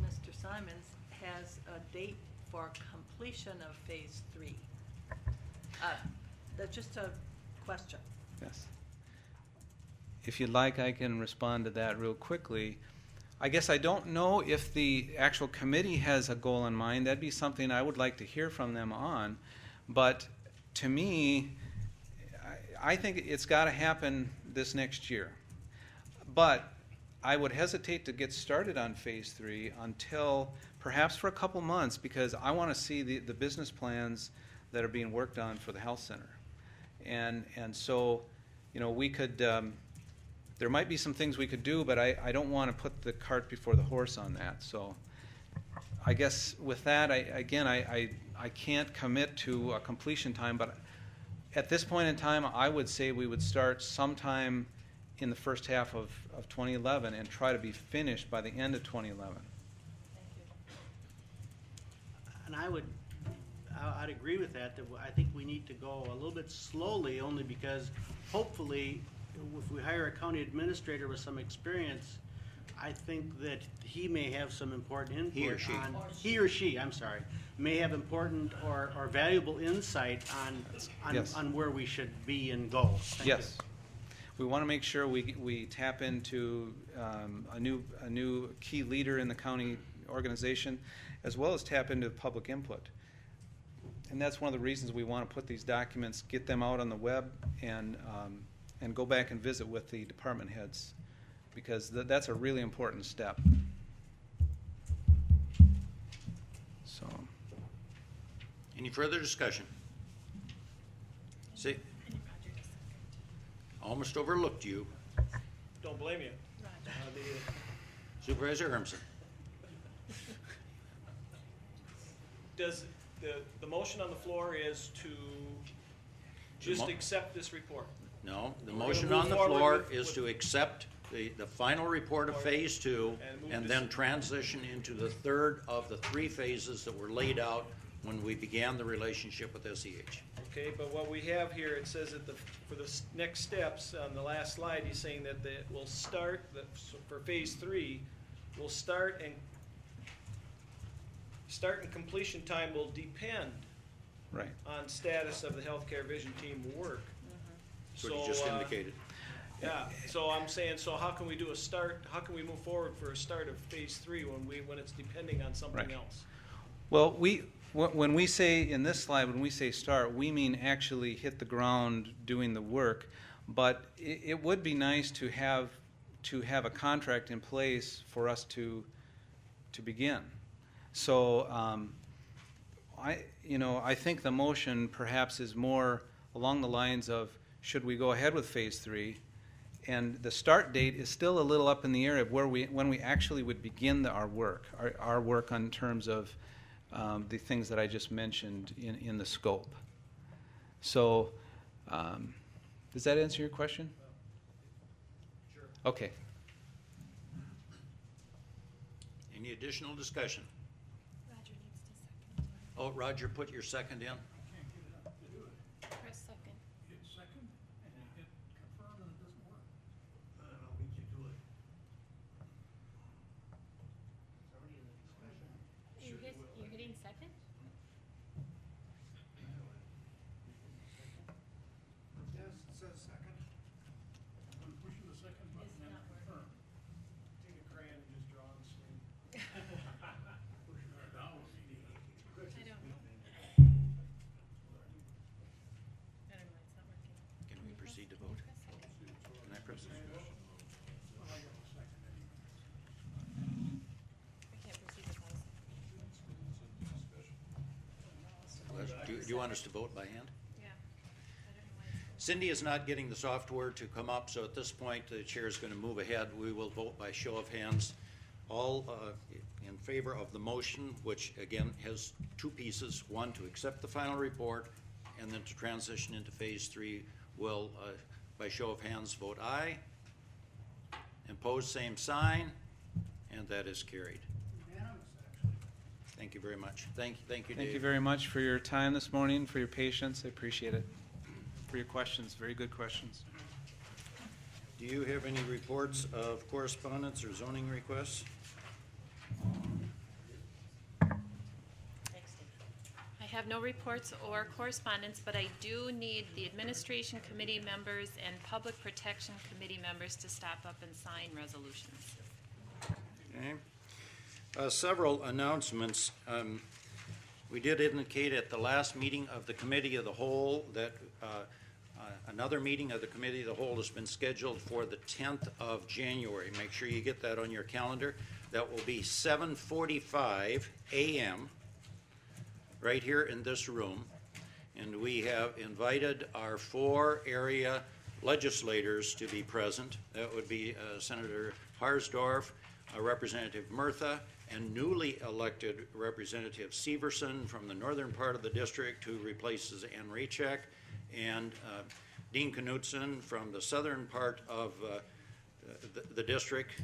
Mr. Simons has a date for completion of Phase 3. That's just a question. Yes. If you'd like, I can respond to that real quickly. I guess I don't know if the actual committee has a goal in mind. That'd be something I would like to hear from them on. But to me, I think it's got to happen this next year. But I would hesitate to get started on Phase 3 until perhaps for a couple months, because I want to see the business plans that are being worked on for the health center. And so, we could, there might be some things we could do, but I don't want to put the cart before the horse on that. So I guess with that, I can't commit to a completion time, but at this point in time, I would say we would start sometime in the first half of 2011 and try to be finished by the end of 2011. Thank you. And I'd agree with that I think we need to go a little bit slowly, only because hopefully if we hire a county administrator with some experience, I think that he may have some important input. He or she, I'm sorry, may have important or valuable insight on where we should be and go. Thank you. We want to make sure we tap into a new key leader in the county organization, as well as tap into public input. And that's one of the reasons we want to put these documents, get them out on the web, and go back and visit with the department heads, because that's a really important step. So, any further discussion? See, almost overlooked you. Don't blame you. Supervisor Hermsen. Does the motion on the floor is to just accept this report? No, the motion on the floor is to accept the final report of Phase 2 and then transition into the third of the 3 phases that were laid out when we began the relationship with SEH. Okay, but what we have here, it says that for the next steps on the last slide, he's saying that we'll start, for Phase 3, we'll start and completion time will depend on status of the healthcare vision team work. That's what you just indicated. Yeah, so I'm saying, so how can we do a start, how can we move forward for a start of Phase 3 when it's depending on something else? Well, when we say, in this slide, when we say start, we mean actually hit the ground doing the work, but it would be nice to have a contract in place for us to begin. So I think the motion perhaps is more along the lines of, should we go ahead with Phase 3? And the start date is still a little up in the air of when we actually would begin our work on terms of the things that I just mentioned in the scope. So does that answer your question? Sure. Okay. Any additional discussion? Roger needs to second. Oh, Roger, put your second in. Press second. Hit second and you hit confirm and it doesn't work. do you want us to vote by hand? Yeah. Cindy is not getting the software to come up, so at this point, the chair is going to move ahead. We will vote by show of hands. All in favor of the motion, which again has two pieces. One, to accept the final report, and then to transition into phase 3, will, by show of hands, vote aye. Opposed, same sign, and that is carried. Thank you very much. Thank you, Dave. Thank you very much for your time this morning, for your patience. I appreciate it. For your questions, very good questions. Do you have any reports of correspondence or zoning requests? I have no reports or correspondence, but I do need the administration committee members and public protection committee members to stop up and sign resolutions. Okay. Several announcements. We did indicate at the last meeting of the Committee of the Whole that another meeting of the Committee of the Whole has been scheduled for the 10th of January. Make sure you get that on your calendar. That will be 7:45 a.m. right here in this room. And we have invited our 4 area legislators to be present. That would be Senator Harsdorf, Representative Murtha, and newly elected Representative Severson from the northern part of the district, who replaces Ann Rachek, and Dean Knutson from the southern part of the district,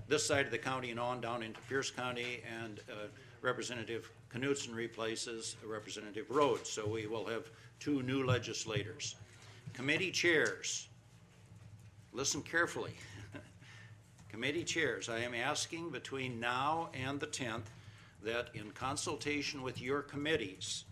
this side of the county and on down into Pierce County, and Representative Knutson replaces Representative Rhodes. So we will have 2 new legislators. Committee chairs, listen carefully. Committee chairs, I am asking between now and the 10th that in consultation with your committees,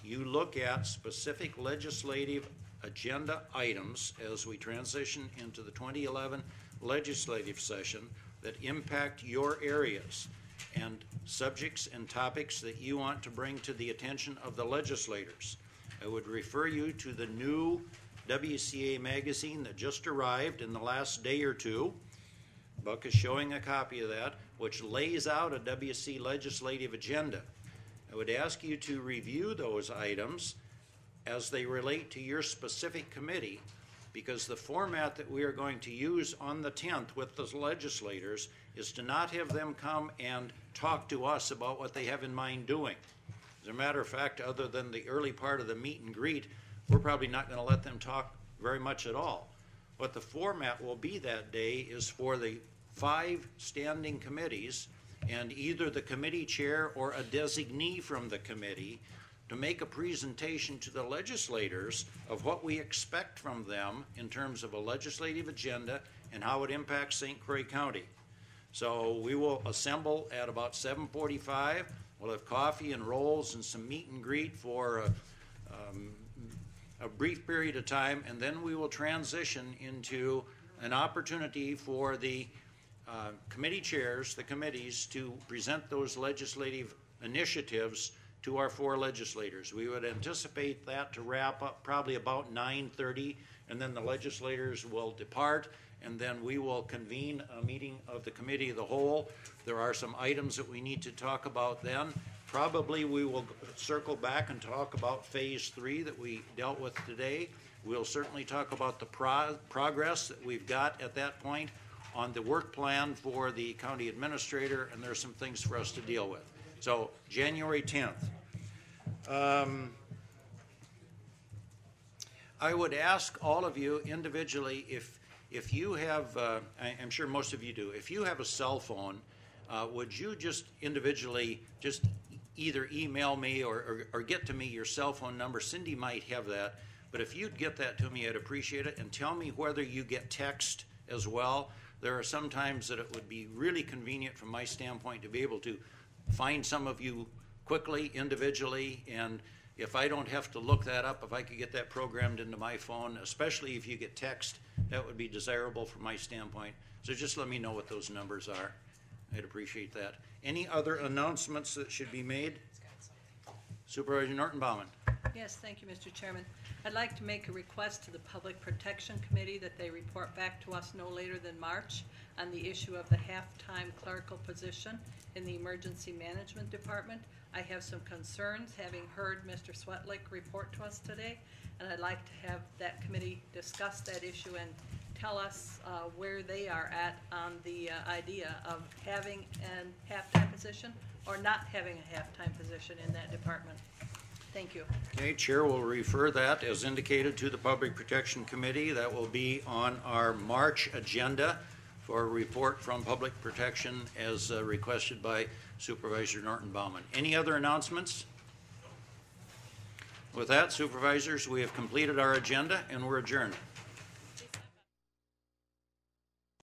you look at specific legislative agenda items as we transition into the 2011 legislative session that impact your areas, and subjects and topics that you want to bring to the attention of the legislators. I would refer you to the new WCA magazine that just arrived in the last day or two. Buck is showing a copy of that, which lays out a WC legislative agenda. I would ask you to review those items as they relate to your specific committee, because the format that we are going to use on the 10th with the legislators is to not have them come and talk to us about what they have in mind doing. As a matter of fact, other than the early part of the meet and greet, we're probably not going to let them talk very much at all. What the format will be that day is for the 5 standing committees and either the committee chair or a designee from the committee to make a presentation to the legislators of what we expect from them in terms of a legislative agenda and how it impacts St. Croix County. So we will assemble at about 7:45. We'll have coffee and rolls and some meet and greet for a brief period of time, and then we will transition into an opportunity for the committee chairs, the committees, to present those legislative initiatives to our 4 legislators. We would anticipate that to wrap up probably about 9:30, and then the legislators will depart, and then we will convene a meeting of the Committee of the Whole. There are some items that we need to talk about then. Probably we will circle back and talk about phase 3 that we dealt with today. We'll certainly talk about the progress that we've got at that point on the work plan for the county administrator, and there's some things for us to deal with. So January 10th. I would ask all of you individually, if you have, I'm sure most of you do, if you have a cell phone, would you just individually just either email me or get to me your cell phone number? Cindy might have that, but if you'd get that to me, I'd appreciate it, and tell me whether you get text as well. There are some times that it would be really convenient from my standpoint to be able to find some of you quickly, individually, and if I don't have to look that up, if I could get that programmed into my phone, especially if you get text, that would be desirable from my standpoint. So just let me know what those numbers are. I'd appreciate that. Any other announcements that should be made? Supervisor Norton Baumann. Yes, thank you, Mr. Chairman. I'd like to make a request to the Public Protection Committee that they report back to us no later than March on the issue of the half-time clerical position in the Emergency Management Department. I have some concerns, having heard Mr. Swetlick report to us today, and I'd like to have that committee discuss that issue and tell us where they are at on the idea of having a half-time position or not having a half-time position in that department. Thank you. Okay, Chair will refer that as indicated to the Public Protection Committee. That will be on our March agenda for a report from Public Protection as requested by Supervisor Norton Baumann. Any other announcements? With that, Supervisors, we have completed our agenda and we're adjourned.